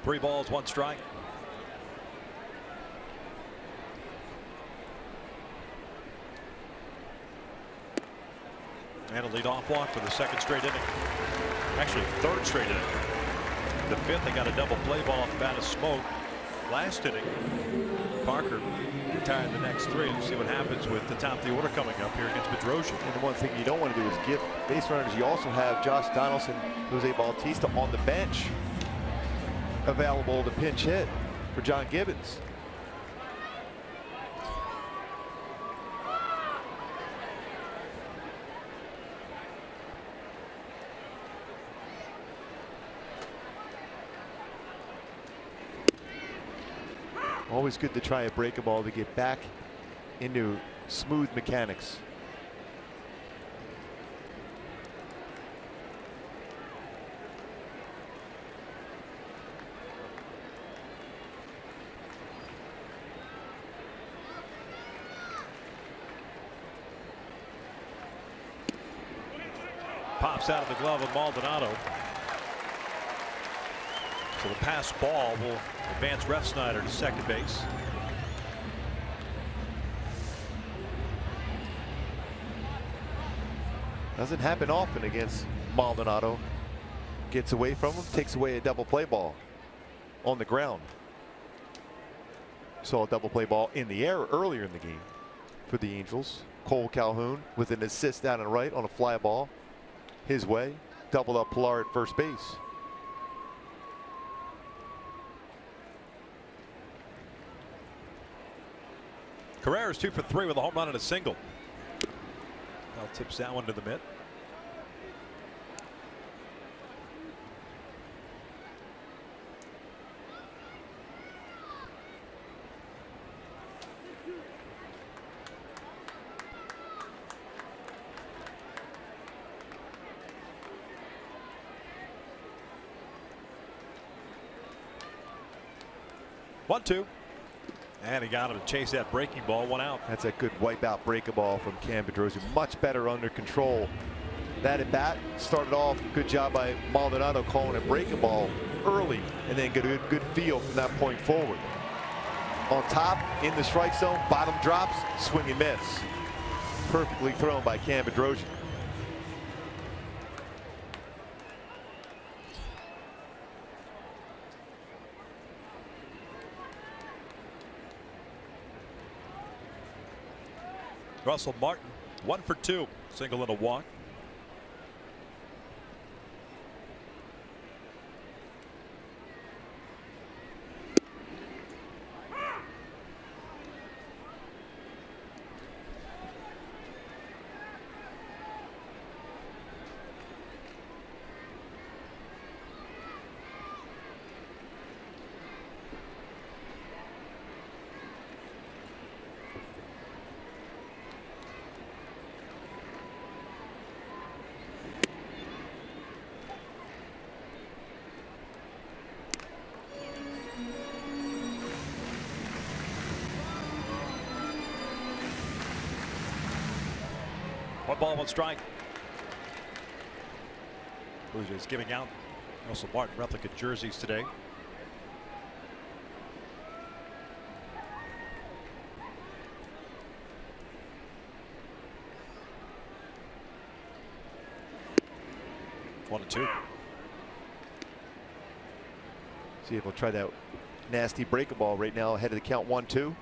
Three balls, 1 strike. And a leadoff walk for the 2nd straight inning. Actually, 3rd straight inning. The 5th, they got a double play ball off the bat of Smoke. Last inning, Parker retired the next 3. We'll see what happens with the top of the order coming up here against Bedrosian. And the one thing you don't want to do is give base runners. You also have Josh Donaldson, Jose Bautista on the bench, available to pinch hit for John Gibbons. Always good to try a break a ball to get back into smooth mechanics. Pops out of the glove of Maldonado. So the pass ball will advance Ref Snyder to 2nd base. Doesn't happen often against Maldonado. Gets away from him, takes away a double play ball on the ground. Saw a double play ball in the air earlier in the game for the Angels. Cole Calhoun with an assist down and right on a fly ball his way. Doubled up Pilar at first base. Carrera's 2 for 3 with a home run and a single. Bell tips that one to the mitt. One, 2. And he got him to chase that breaking ball. 1 out. That's a good wipeout break a ball from Cam Bedrosian. Much better under control. That at bat started off. Good job by Maldonado calling a break a ball early, and then good feel from that point forward. On top in the strike zone, bottom drops, swing and miss. Perfectly thrown by Cam Bedrosian. Russell Martin 1 for 2, single and a walk. One ball, one strike. Blue Jays giving out Russell Martin replica jerseys today. One and two. See if we'll try that nasty breaking ball right now ahead of the count 1-2.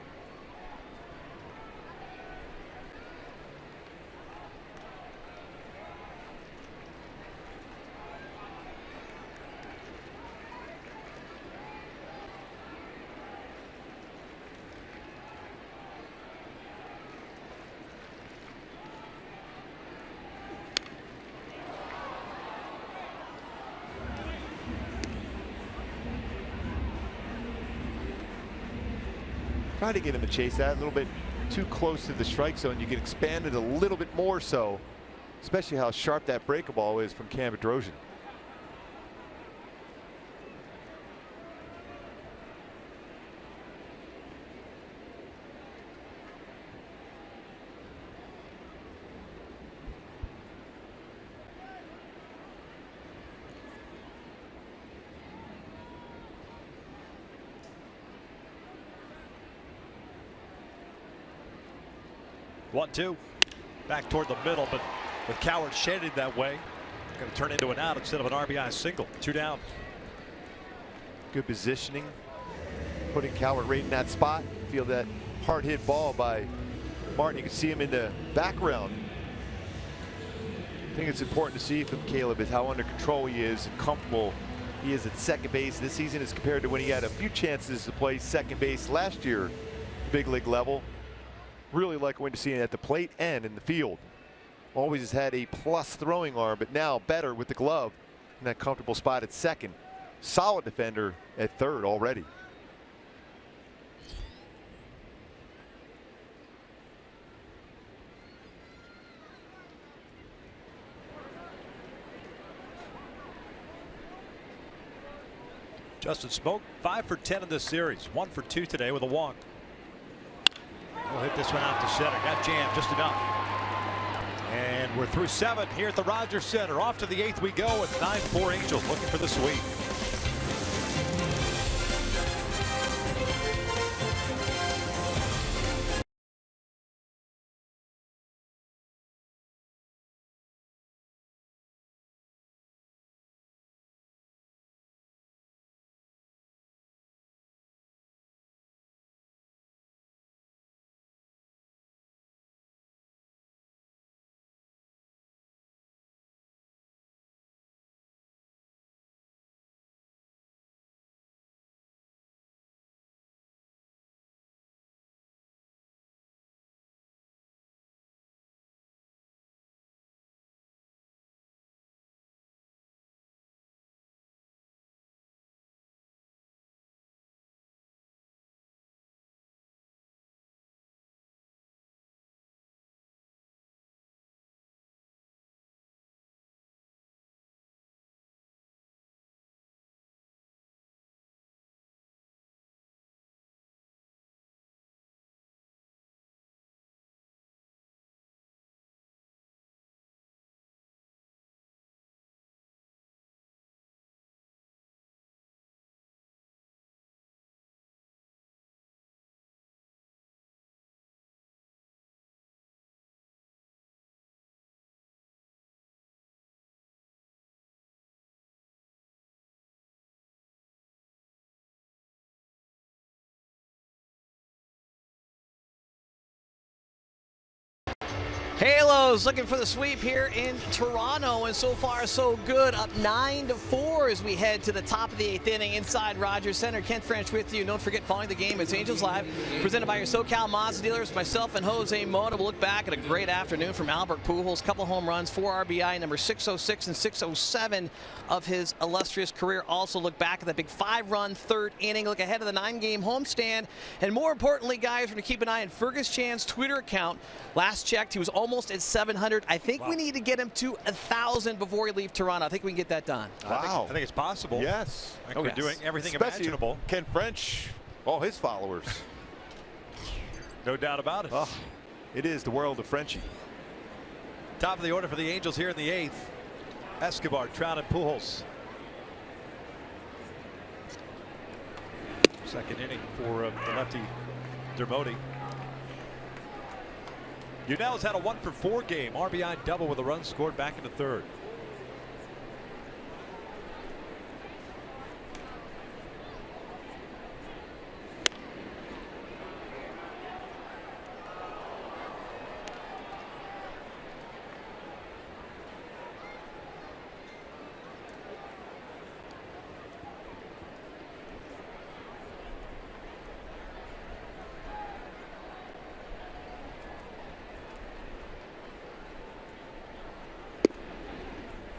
Try to get him to chase that a little bit too close to the strike zone. You can expand it a little bit more so, especially how sharp that breaker ball is from Cam Bedrosian. One, two. Back toward the middle, but with Coward shaded that way, going to turn into an out instead of an RBI single. Two down. Good positioning. Putting Coward right in that spot. Feel that hard hit ball by Martin. You can see him in the background. I think it's important to see from Caleb is how under control he is and comfortable he is at second base this season as compared to when he had a few chances to play second base last year, big league level. Really like going to see it at the plate and in the field. Always has had a plus throwing arm, but now better with the glove in that comfortable spot at second. Solid defender at third already. Justin Smoke 5 for 10 in this series. 1 for 2 today with a walk. We'll hit this one out to center. Got jammed just enough. And we're through 7 here at the Rogers Center. Off to the 8th we go with 9-4 Angels looking for the sweep. Halos looking for the sweep here in Toronto, and so far so good. Up 9-4 as we head to the top of the 8th inning inside Rogers Center. Kent French with you. Don't forget, following the game, it's Angels Live, presented by your SoCal Mazda dealers. Myself and Jose Mota will look back at a great afternoon from Albert Pujols. Couple home runs, 4 RBI, number 606 and 607 of his illustrious career. Also look back at the big 5-run 3rd inning. Look ahead of the 9-game homestand. And more importantly, guys, we're going to keep an eye on Fergus Chan's Twitter account. Last checked, he was almost at 700. I think we need to get him to 1,000 before we leave Toronto. I think we can get that done. Wow. I think it's possible. Yes. I think we're doing everything Especially imaginable. Ken French, all his followers. No doubt about it. Oh, it is the world of Frenchie. Top of the order for the Angels here in the 8th. Escobar, Trout, and Pujols. Second inning for the lefty Dermody. Yunel's had a 1-for-4 game. RBI double with a run scored back in the 3rd.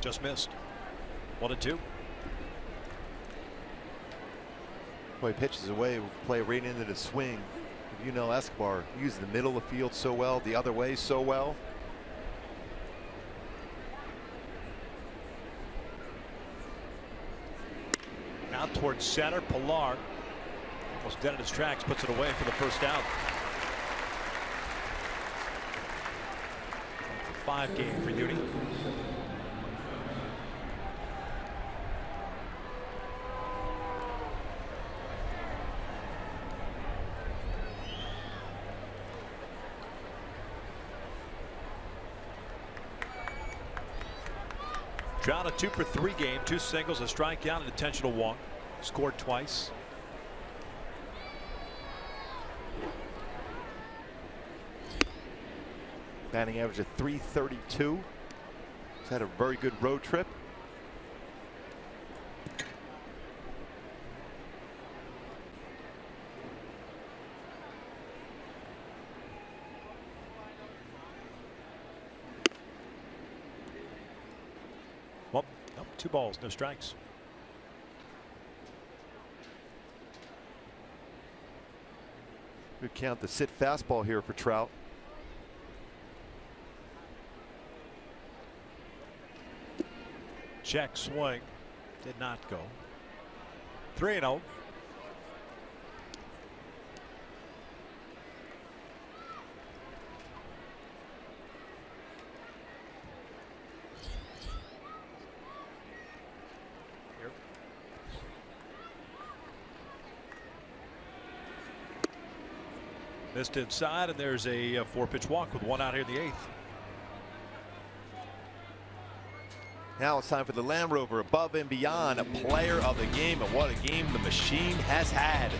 Just missed. 1-2. Boy, pitches away, will play right into the swing. You know, Escobar used the middle of the field so well, the other way so well. Now towards center. Pilar almost dead in his tracks, puts it away for the first out. It's a 5 game for Uni. Trout a 2-for-3 game, 2 singles, a strikeout, an intentional walk. Scored twice. Batting average of .332. He's had a very good road trip. Well, nope, 2 balls, no strikes. Good count. The sit fastball here for Trout. Check swing. Did not go. 3-0. Missed inside, and there's a 4-pitch walk with 1 out here in the 8th. Now it's time for the Land Rover Above and Beyond, a player of the game, and what a game the machine has had.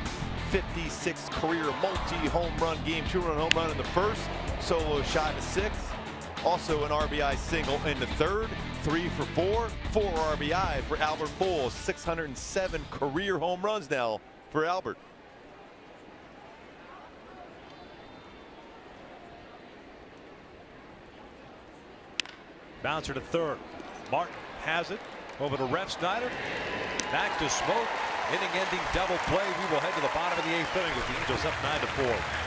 56th career multi-home run game, 2-run home run in the 1st, solo shot in the 6th, also an RBI single in the 3rd, 3 for 4, 4 RBI for Albert Pujols. 607 career home runs now for Albert. Bouncer to 3rd. Martin has it over to Ref Snyder. Back to Smoke. Inning-ending double play. We will head to the bottom of the 8th inning with the Angels up 9-4.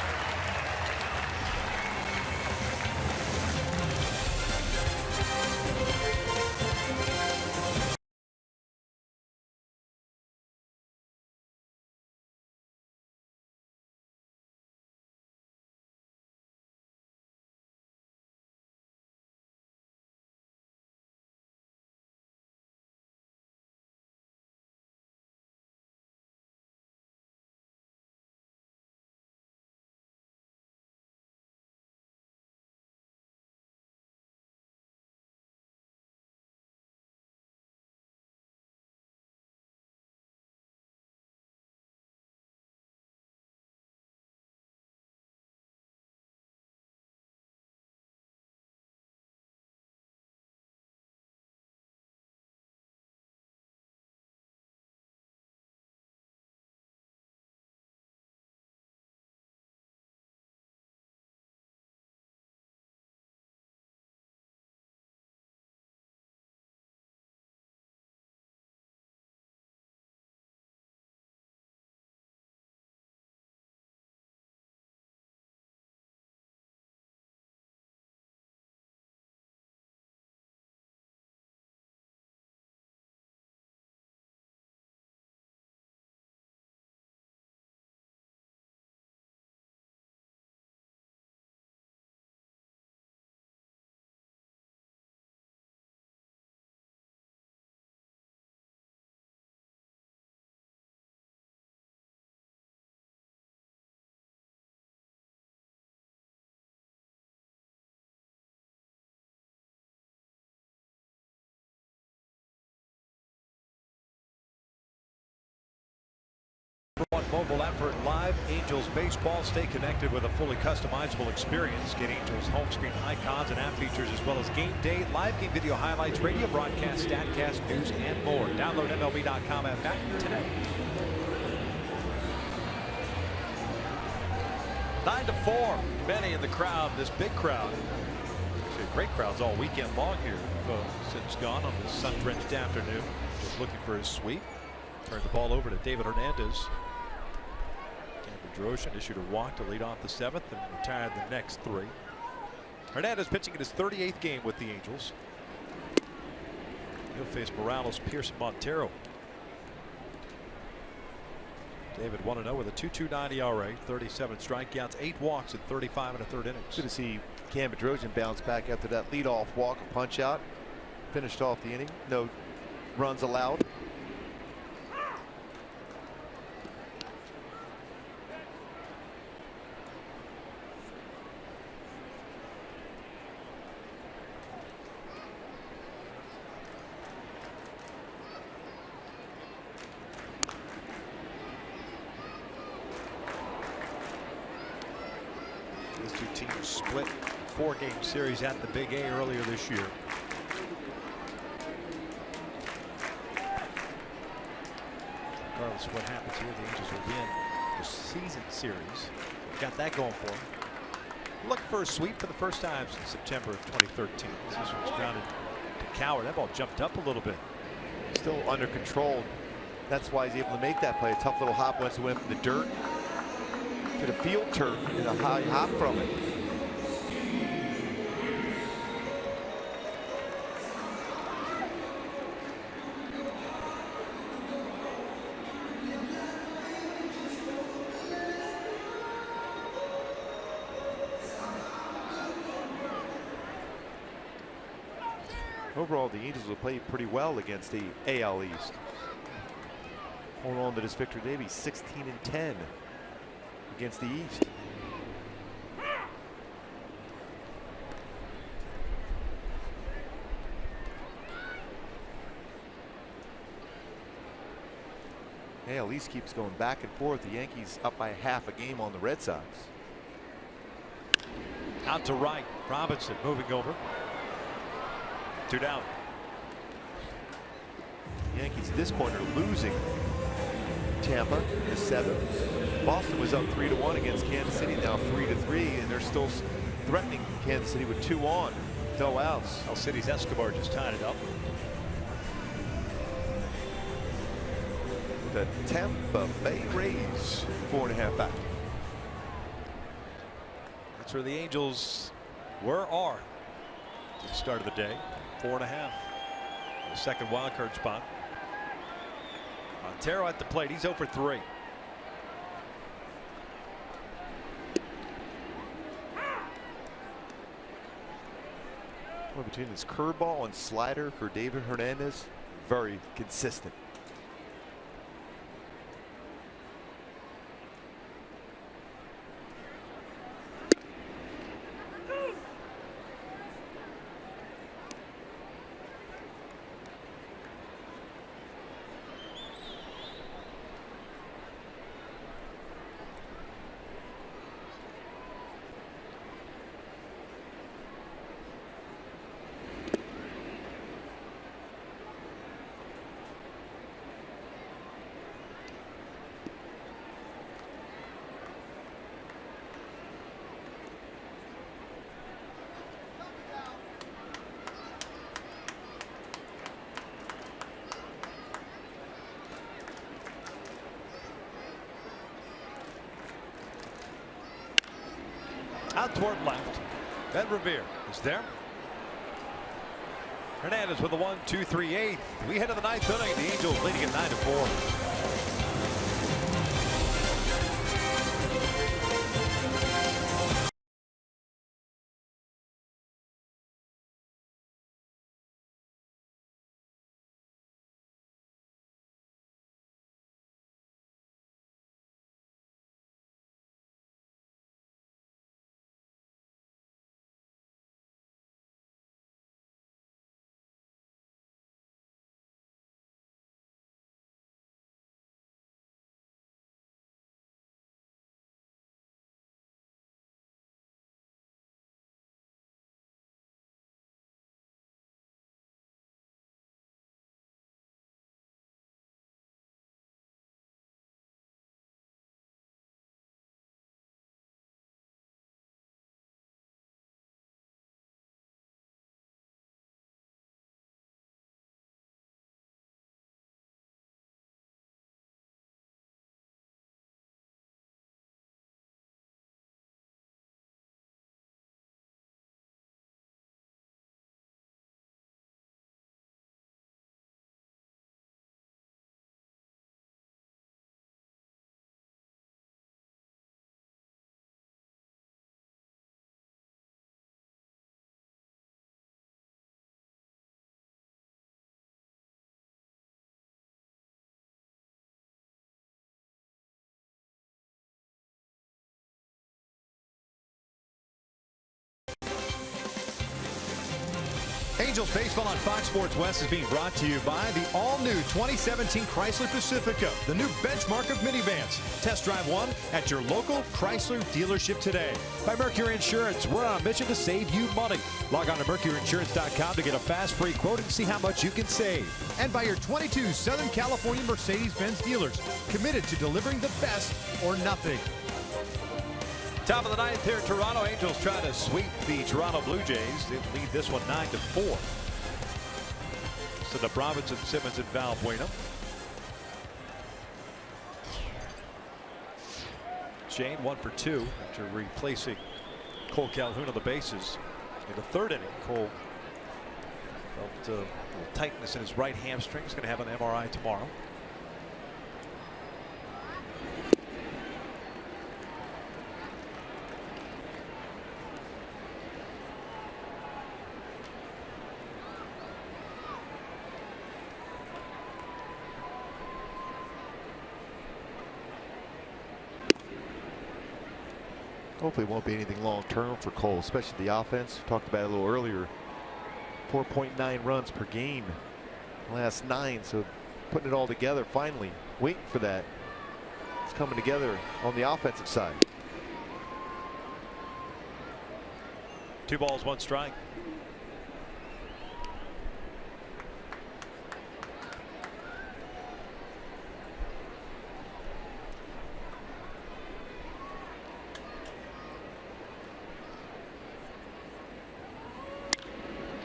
One mobile effort, live Angels baseball. Stay connected with a fully customizable experience. Get Angels home screen icons and app features, as well as game day, live game video highlights, radio broadcast, statcast, news, and more. Download MLB.com app today. 9-4. Many in the crowd, this big crowd. Actually, great crowds all weekend long here. Since gone on this sun-drenched afternoon, just looking for his sweep. Turned the ball over to David Hernandez. Droshin issued a walk to lead off the 7th and retired the next 3. Hernandez pitching in his 38th game with the Angels. He'll face Morales, Pierce, and Montero. David 1-0 with a 2.29 ERA, 37 strikeouts, 8 walks in 35 and a third innings. Good to see Cam Bedrosian bounce back after that leadoff walk, a punch out. Finished off the inning. No runs allowed. These two teams split 4-game series at the Big A earlier this year. Regardless of what happens here, the Angels will win the season series. Got that going for them. Looking for a sweep for the first time since September of 2013. This one's grounded to Coward. That ball jumped up a little bit. Still under control. That's why he's able to make that play. A tough little hop once he went from the dirt to the field turf and a high hop from it. Overall, the Angels will play pretty well against the AL East. Hold on to this victory today, be 16-10 against the East. AL East keeps going back and forth. The Yankees up by half a game on the Red Sox. Out to right, Robinson moving over. 2 down. The Yankees at this point are losing Tampa in the 7th. Boston was up 3-1 against Kansas City, now 3-3, and they're still threatening Kansas City with 2 on, no outs. El City's Escobar just tied it up. The Tampa Bay Rays 4.5 back. That's where the Angels are at the start of the day. 4.5. The second wild card spot. Montero at the plate. He's 0 for 3. Well, between this curveball and slider for David Hernandez, very consistent. Out toward left. Ben Revere is there. Hernandez with a 1-2-3-8. We head to the 9th inning. The Angels leading at 9-4. Angels Baseball on Fox Sports West is being brought to you by the all-new 2017 Chrysler Pacifica, the new benchmark of minivans. Test drive one at your local Chrysler dealership today. By Mercury Insurance, we're on a mission to save you money. Log on to mercuryinsurance.com to get a fast free quote and see how much you can save. And by your 22 Southern California Mercedes-Benz dealers, committed to delivering the best or nothing. Top of the ninth here, Toronto Angels try to sweep the Toronto Blue Jays. They lead this one 9-4. Set up Robinson, Simmons, and Valbuena. Shane 1 for 2 after replacing Cole Calhoun on the bases. In the third inning, Cole felt a little tightness in his right hamstring. He's going to have an MRI tomorrow. Hopefully it won't be anything long term for Cole, especially the offense. We talked about it a little earlier. 4.9 runs per game last 9, so putting it all together finally, waiting for that. It's coming together on the offensive side. 2 balls, 1 strike.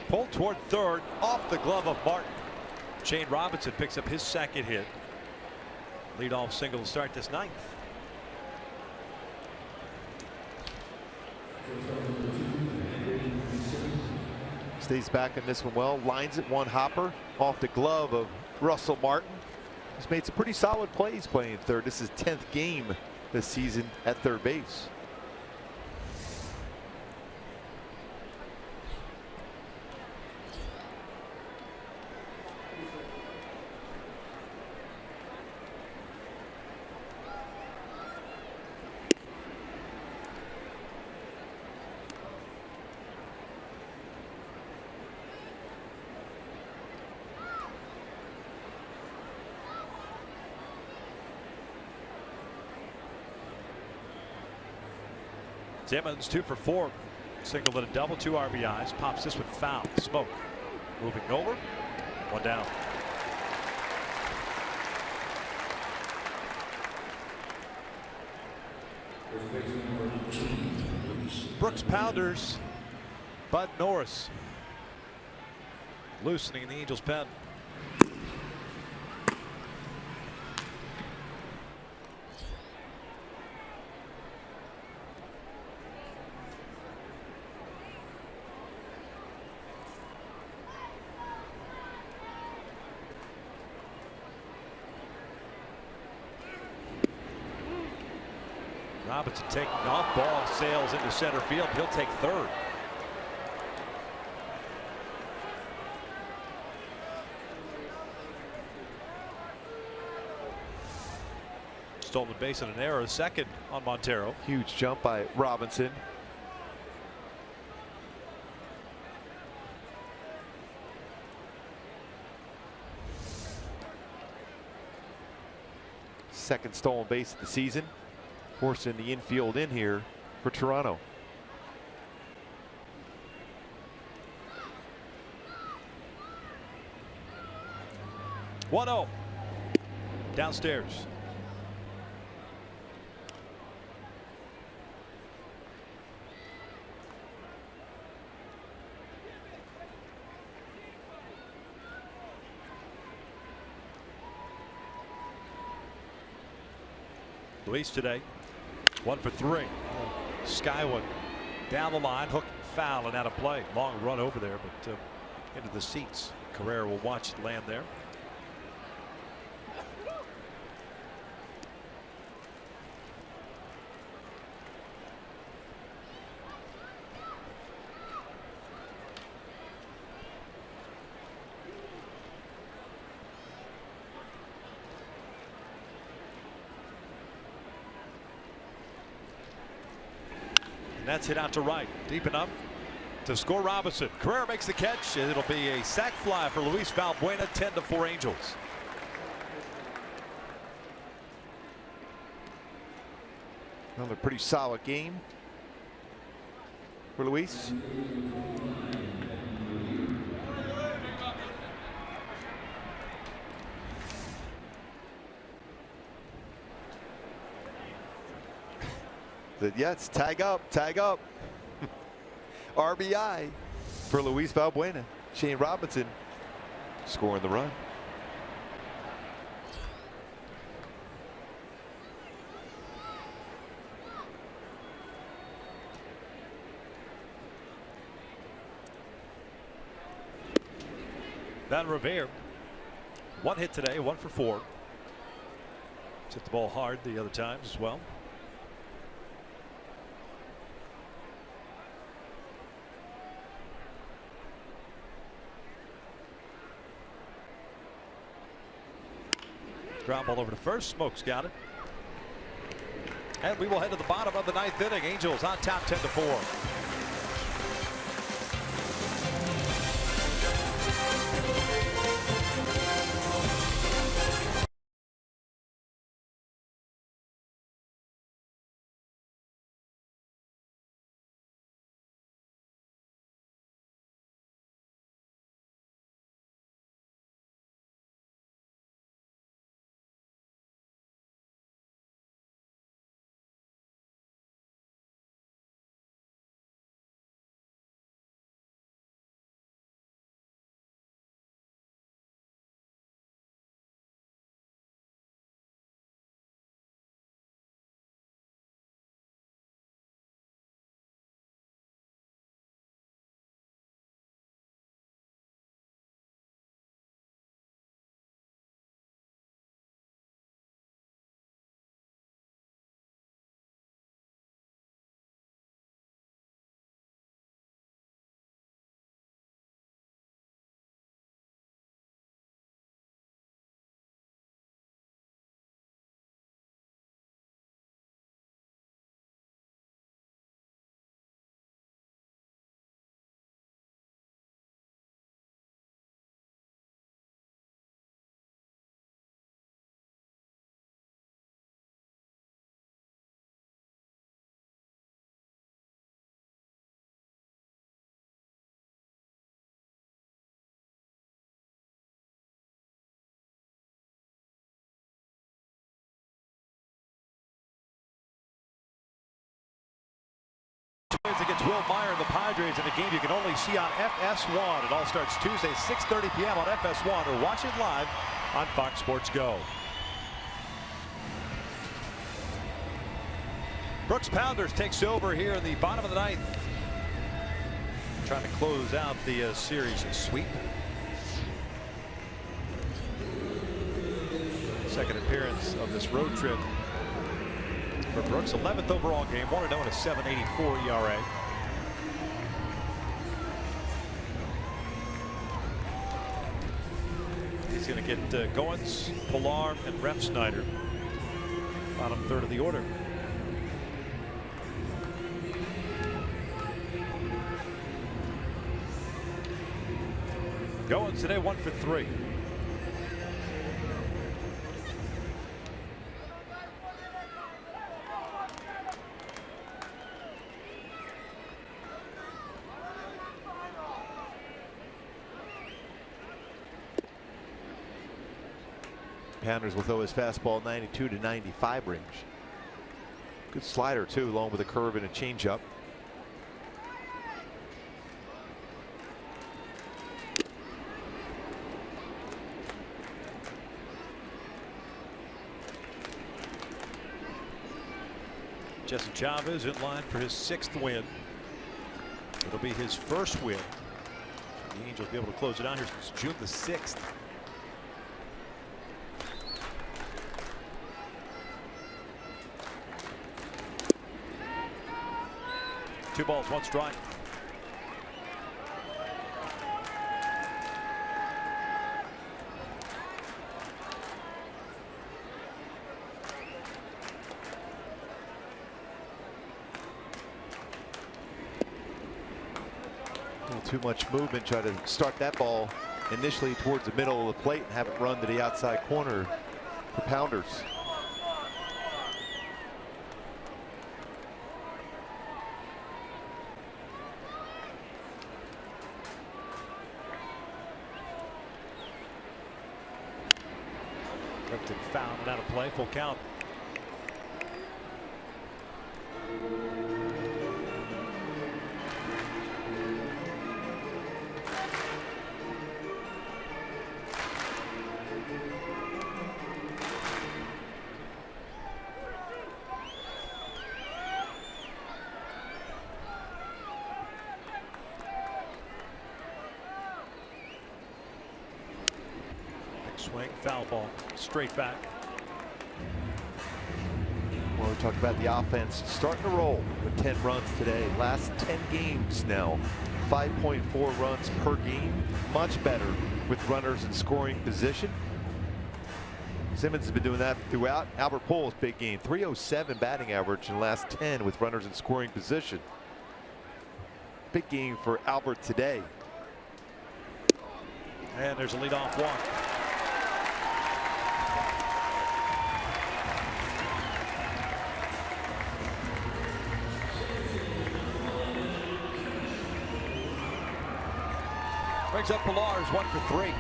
Pulled toward third, off the glove of Martin. Shane Robinson picks up his second hit. Leadoff single to start this 9th. Stays back in this one well, lines it one hopper off the glove of Russell Martin. He's made some pretty solid plays playing third. This is 10th game this season at third base. Simmons 2 for 4. Single and a double, 2 RBIs. Pops this one foul. Smoke. Moving over. 1 down. Brooks Pounders. Bud Norris loosening the Angels' pen. Robinson taking off, ball sails into center field. He'll take third. Stolen base and an error, second on Montero. Huge jump by Robinson. Second stolen base of the season, forcing the infield in here for Toronto. One 0 downstairs. Luis today 1 for 3. Skyward down the line, hook, foul, and out of play. Long run over there, but into the seats. Carrera will watch it land there. And that's hit out to right, deep enough. to score Robinson. Carrera makes the catch, and it'll be a sac fly for Luis Valbuena. 10-4 Angels. Another pretty solid game for Luis. Yes, tag up. RBI for Luis Valbuena. Shane Robinson scoring the run. Van Revere, 1 hit today, 1 for 4. Hit the ball hard the other times as well. Ground ball over to first. Smoke's got it. And we will head to the bottom of the 9th inning. Angels on top 10-4. Against Will Meyer and the Padres in a game you can only see on FS1. It all starts Tuesday, 6:30 p.m. on FS1, or watch it live on Fox Sports Go. Brooks Pounders takes over here in the bottom of the 9th. Trying to close out the series sweep. Second appearance of this road trip for Brooks. 11th overall game, 1-0 and a 7.84 ERA. He's going to get Goins, Pilar, and Refsnyder. Bottom third of the order. Goins today 1 for 3. Pounders will throw his fastball 92 to 95 range. Good slider too, along with a curve and a changeup. Jesse Chavez in line for his 6th win. It'll be his first win. The Angels will be able to close it out here since June the 6th. Two balls, 1 strike. too much movement. Try to start that ball initially towards the middle of the plate and have it run to the outside corner for Pounders. Lifted foul and out of play. Full count. Swing, foul ball, straight back. Well, we talked about the offense starting to roll with 10 runs today. Last 10 games now, 5.4 runs per game. Much better with runners in scoring position. Simmons has been doing that throughout. Albert Pujols, big game, 307 batting average in the last 10 with runners in scoring position. Big game for Albert today. And there's a leadoff walk. Brings up Pilar's 1 for 3.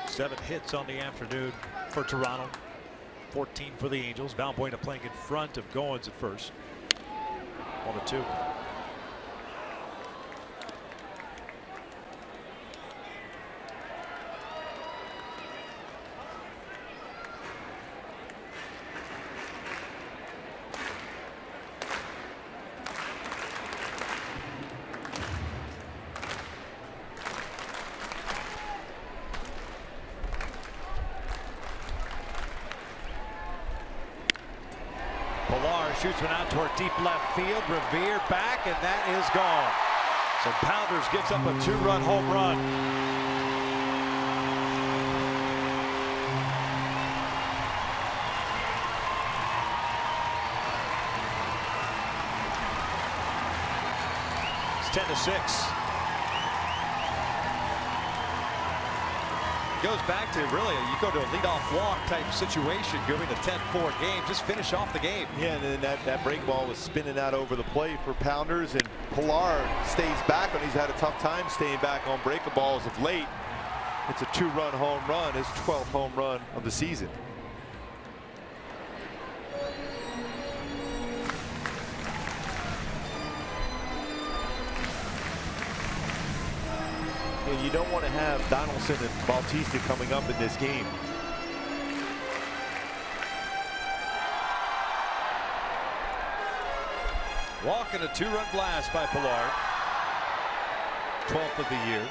Seven hits on the afternoon for Toronto. 14 for the Angels. Valbuena playing in front of Goins at first. 1-2. Pilar shoots one out toward deep left field. Revere back, and that is gone. So Pounders gives up a 2-run home run. It's 10-6. Goes back to really, you go to a leadoff walk type situation, giving a 10-4 game, just finish off the game. Yeah, and then that break ball was spinning out over the plate for Pounders, and Pilar stays back when he's had a tough time staying back on breaking balls of late. It's a 2-run home run, his 12th home run of the season. You don't want to have Donaldson and Bautista coming up in this game. Walk and a 2-run blast by Pilar. 12th of the year.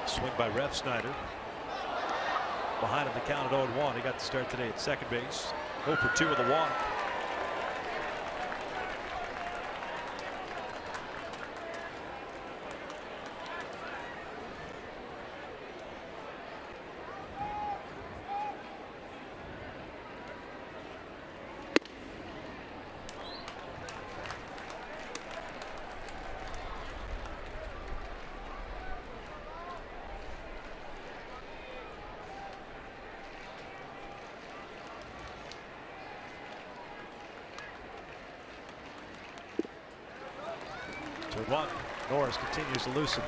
Swing by Ref Snyder. Behind him the count at 0-1. He got the start today at second base. 0 for 2 with a walk. 3-1. Norris continues to loosen.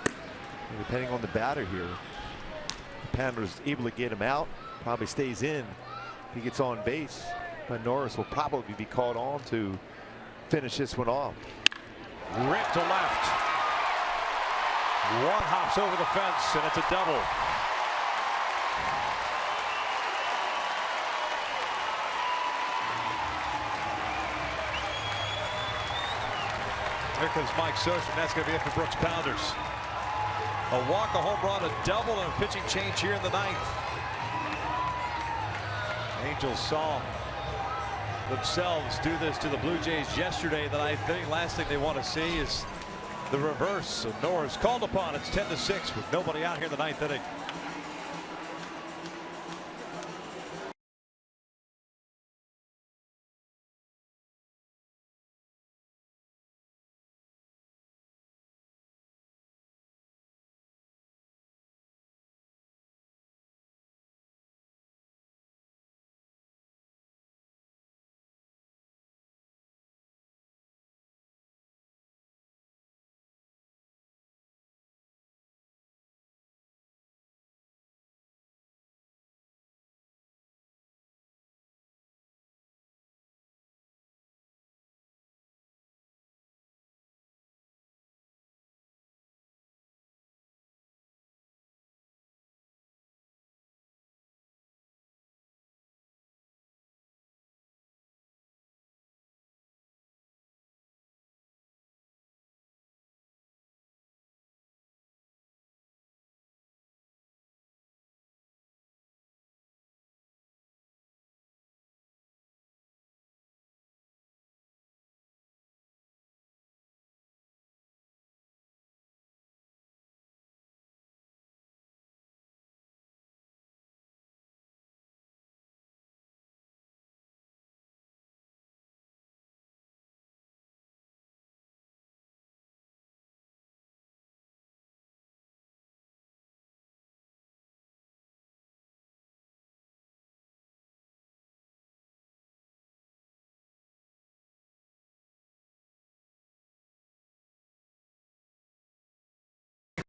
And depending on the batter here, the Padres able to get him out, probably stays in. He gets on base, but Norris will probably be called on to finish this one off. Ripped to left. One hops over the fence, and it's a double. Here comes Mike Socha, and that's going to be it for Brooks Pounders. A walk, a home run, a double, and a pitching change here in the 9th. Angels saw themselves do this to the Blue Jays yesterday. The 9th inning. Last thing they want to see is the reverse. So Norris called upon. It's 10-6 with nobody out here in the 9th inning.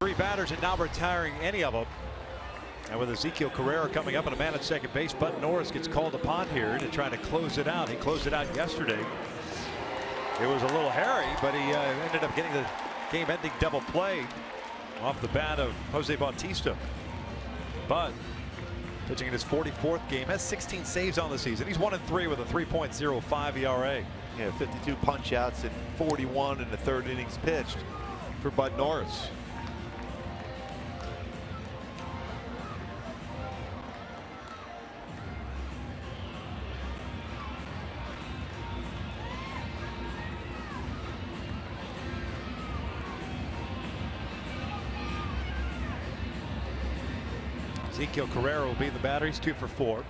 Three batters and now retiring any of them. And with Ezekiel Carrera coming up and a man at second base, Bud Norris gets called upon here to try to close it out. He closed it out yesterday. It was a little hairy, but he ended up getting the game-ending double play off the bat of Jose Bautista. Bud pitching in his 44th game, has 16 saves on the season. He's 1-3 with a 3.05 ERA. Yeah, 52 punch outs and 41 in the 3rd innings pitched for Bud Norris. Ezekiel Carrera will be in the batter. He's 2 for 4.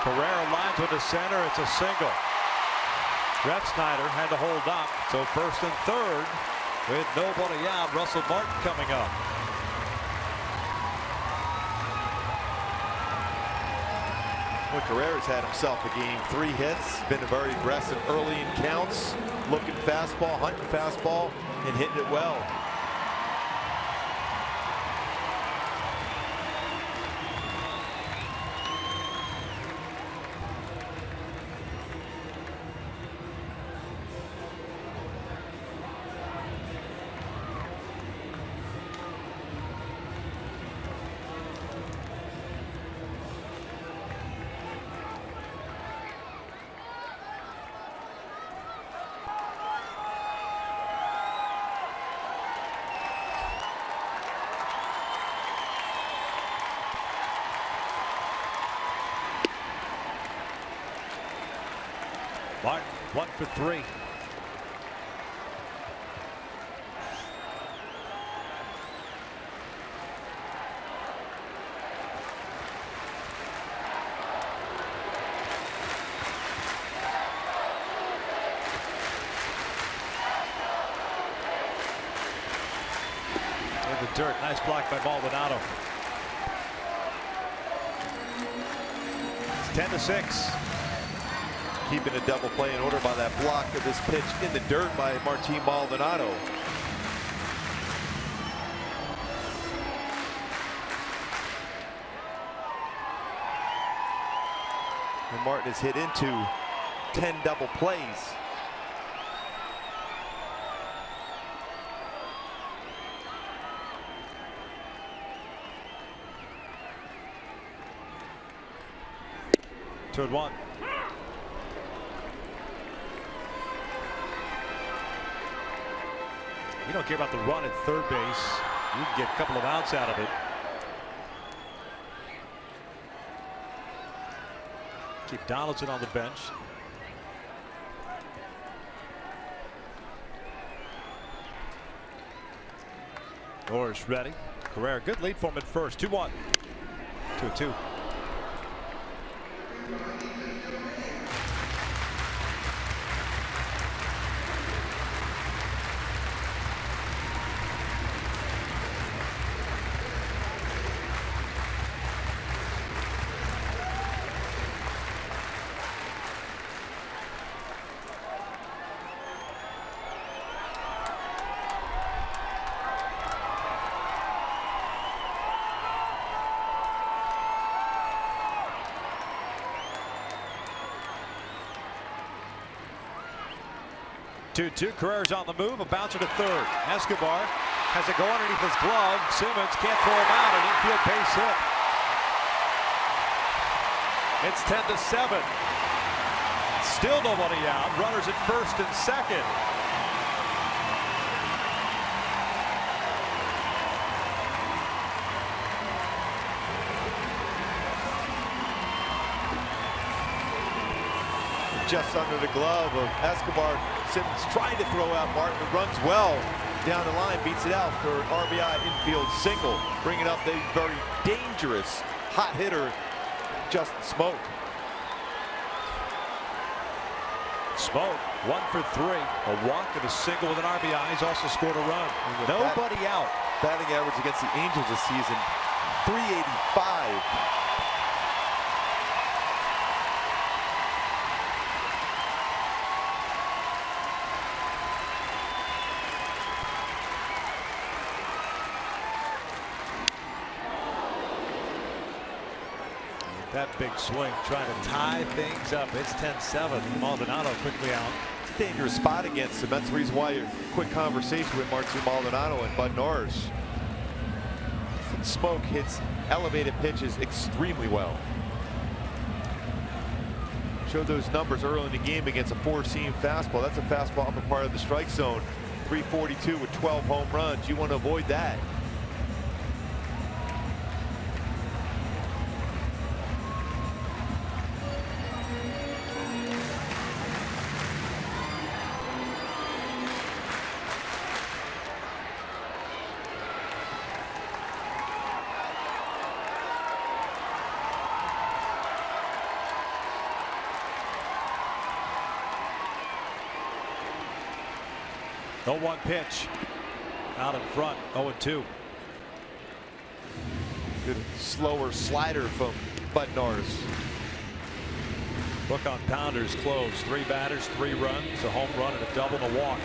Carrera lines with the center. It's a single. Refsnyder had to hold up. So 1st and 3rd. With nobody out, Russell Martin coming up. Well, Carrera's had himself a game. 3 hits. Been very aggressive early in counts. Looking fastball, hunting fastball, and hitting it well. Martin 1 for 3. the dirt. Nice block by Maldonado. It's 10-6. Keeping a double play in order by that block of this pitch in the dirt by Martin Maldonado. And Martin is hit into 10 double plays. Two and one. You don't care about the run at third base. You can get a couple of outs out of it. Keep Donaldson on the bench. Norris ready. Carrera, good lead for him at first. 2-1. 2-2. Carrera's on the move. A bouncer to third. Escobar has it go underneath his glove. Simmons can't throw him out. An infield base hit. It's 10-7. Still nobody out. Runners at first and second. Just under the glove of Escobar. Simmons trying to throw out Martin, who runs well down the line, beats it out for an RBI infield single, bringing up the very dangerous hot hitter, Justin Smoke. Smoke, 1 for 3. A walk and a single with an RBI. He's also scored a run. Nobody out. Batting average against the Angels this season, 385. That big swing trying to tie things up. It's 10-7. Maldonado quickly out. It's a dangerous spot against him. That's the reason why a quick conversation with Martin Maldonado and Bud Norris. Smoke hits elevated pitches extremely well. Showed those numbers early in the game against a four-seam fastball. That's a fastball upper part of the strike zone. 342 with 12 home runs. You want to avoid that. The 0-1 pitch out in front. 0-2. Good slower slider from Bud Norris. Book on Pounders closed. 3 batters, 3 runs, a home run and a double and a walk.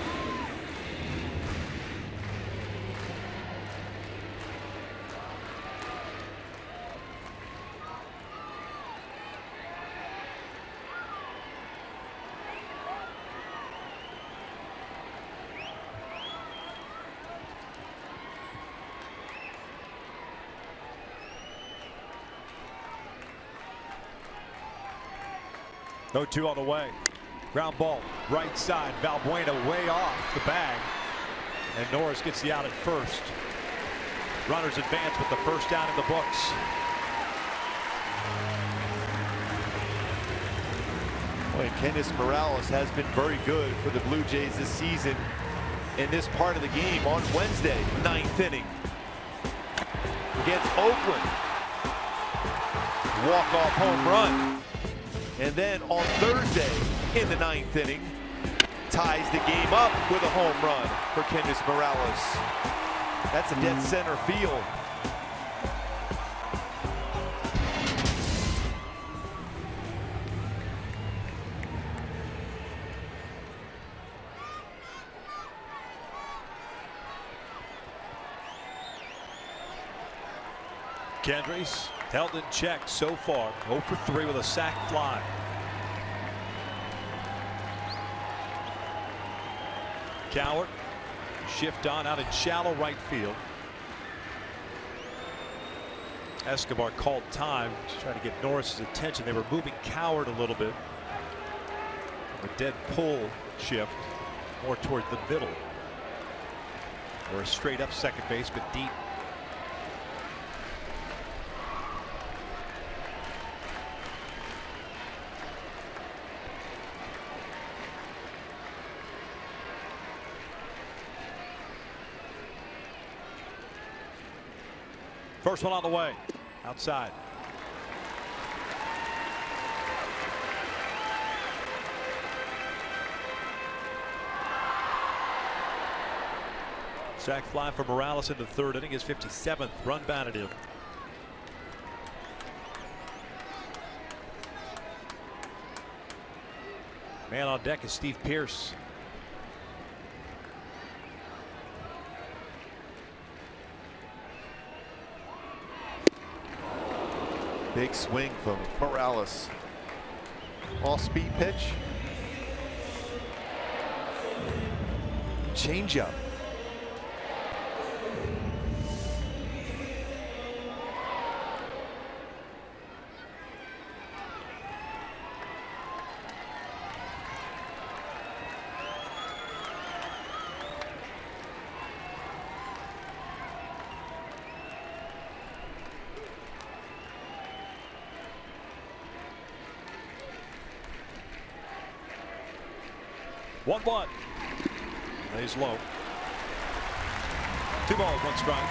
No 2 on the way. Ground ball, right side. Valbuena way off the bag. And Norris gets the out at first. Runners advance with the first down in the books. Boy, Kenneth Morales has been very good for the Blue Jays this season in this part of the game. On Wednesday, 9th inning against Oakland. Walk-off home run. And then on Thursday in the 9th inning, ties the game up with a home run for Kenneth Morales. That's a dead center field. Kendrys held in check so far. 0 for 3 with a sac fly. Coward shift on out in shallow right field. Escobar called time to try to get Norris's attention. They were moving Coward a little bit. A dead pull shift more toward the middle. Or a straight up second base, but deep. First one on the way. Outside. Sac fly for Morales in the third inning. His 57th run batted in. Man on deck is Steve Pearce. Big swing from Morales. All speed pitch. Changeup. One. Lays low. 2 balls, 1 strike.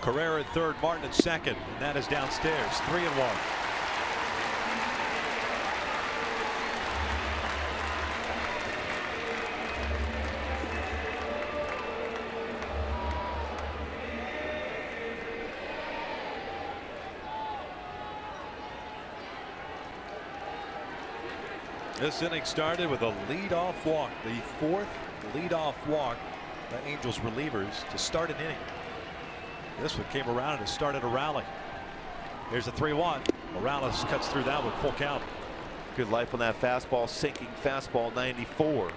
Carrera at third, Martin at second, and that is downstairs. 3-1. This inning started with a leadoff walk, the 4th leadoff walk by Angels relievers to start an inning. This one came around and it started a rally. Here's a 3-1. Morales cuts through that one, full count. Good life on that fastball, sinking fastball, 94.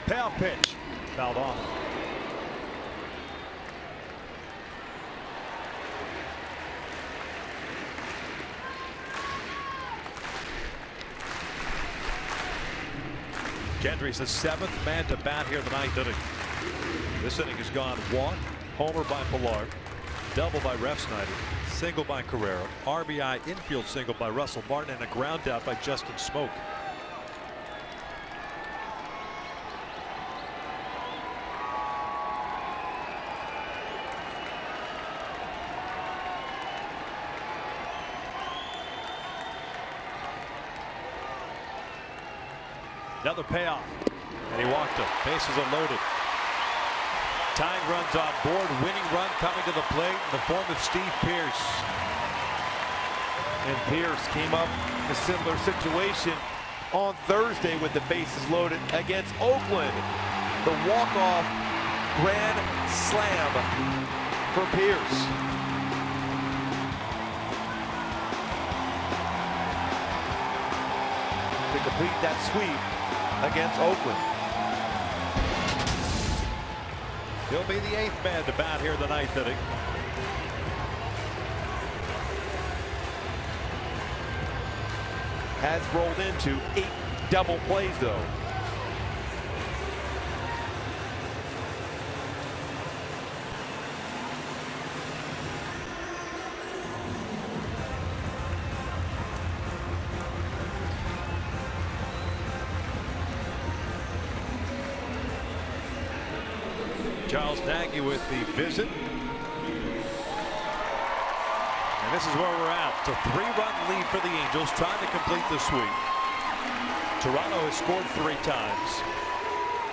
Payoff pitch, fouled off. Kendrys, the 7th man to bat here in the 9th inning. This inning has gone walk, homer by Pilar, double by Refsnyder, single by Carrera, RBI infield single by Russell Martin, and a ground out by Justin Smoke. Another payoff. And he walked him. Bases are loaded. Tying runs on board. Winning run coming to the plate in the form of Steve Pearce. And Pearce came up in a similar situation on Thursday with the bases loaded against Oakland. The walk-off grand slam for Pearce. To complete that sweep against Oakland. He'll be the 8th man to bat here in the 9th inning. Has rolled into 8 double plays though. Charles Nagy with the visit. And this is where we're at. It's a 3-run lead for the Angels trying to complete the sweep. Toronto has scored 3 times.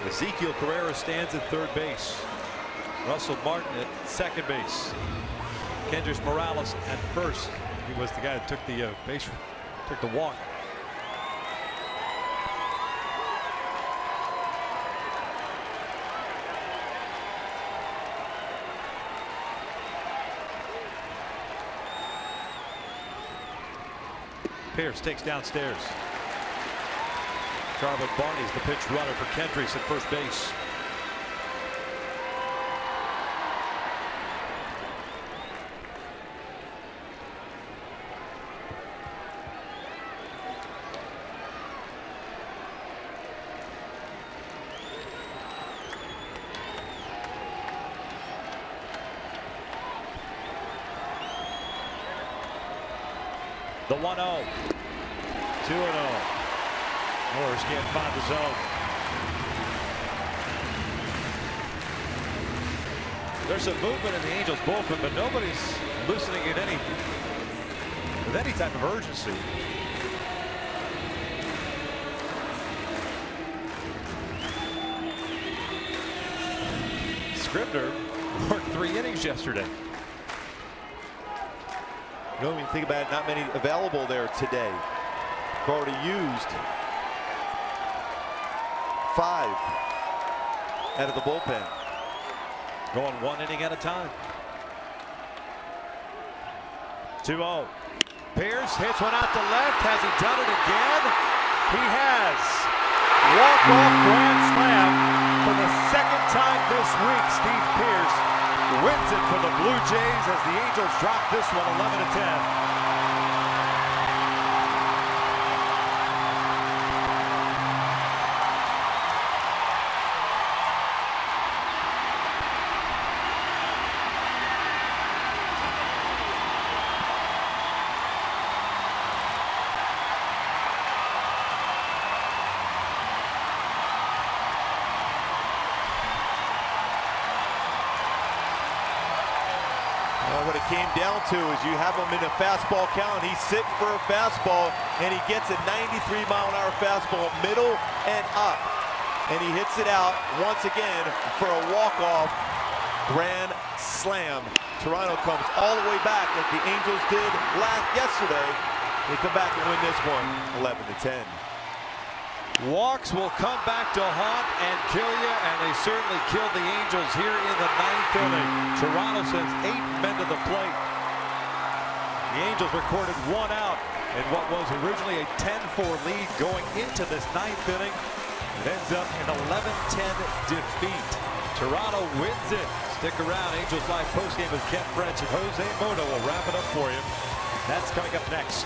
Ezekiel Carrera stands at third base. Russell Martin at second base. Kendrys Morales at first. He was the guy that took the took the walk. Pearce takes downstairs. Charlotte Barney's the pinch runner for Kendrys at first base. The 1-0. 2-0. Morris can't find the zone. There's some movement in the Angels bullpen, but nobody's loosening it with any type of urgency. Scribner worked 3 innings yesterday. You don't even think about it, not many available there today. We've already used 5 out of the bullpen. Going 1 inning at a time. 2-0. Pearce hits one out to left. Has he done it again? He has. Walk-off grand slam for the 2nd time this week. Steve Pearce wins it for the Blue Jays as the Angels drop this one 11-10. What it came down to is you have him in a fastball count. He's sitting for a fastball, and he gets a 93-mile-an-hour fastball, middle and up. And he hits it out once again for a walk-off grand slam. Toronto comes all the way back like the Angels did yesterday. They come back and win this one 11-10. Walks will come back to haunt and kill you, and they certainly killed the Angels here in the 9th inning. Toronto sends 8 men to the plate. The Angels recorded 1 out in what was originally a 10-4 lead going into this 9th inning. It ends up an 11-10 defeat. Toronto wins it. Stick around. Angels Live postgame with Ken French and Jose Mono will wrap it up for you. That's coming up next.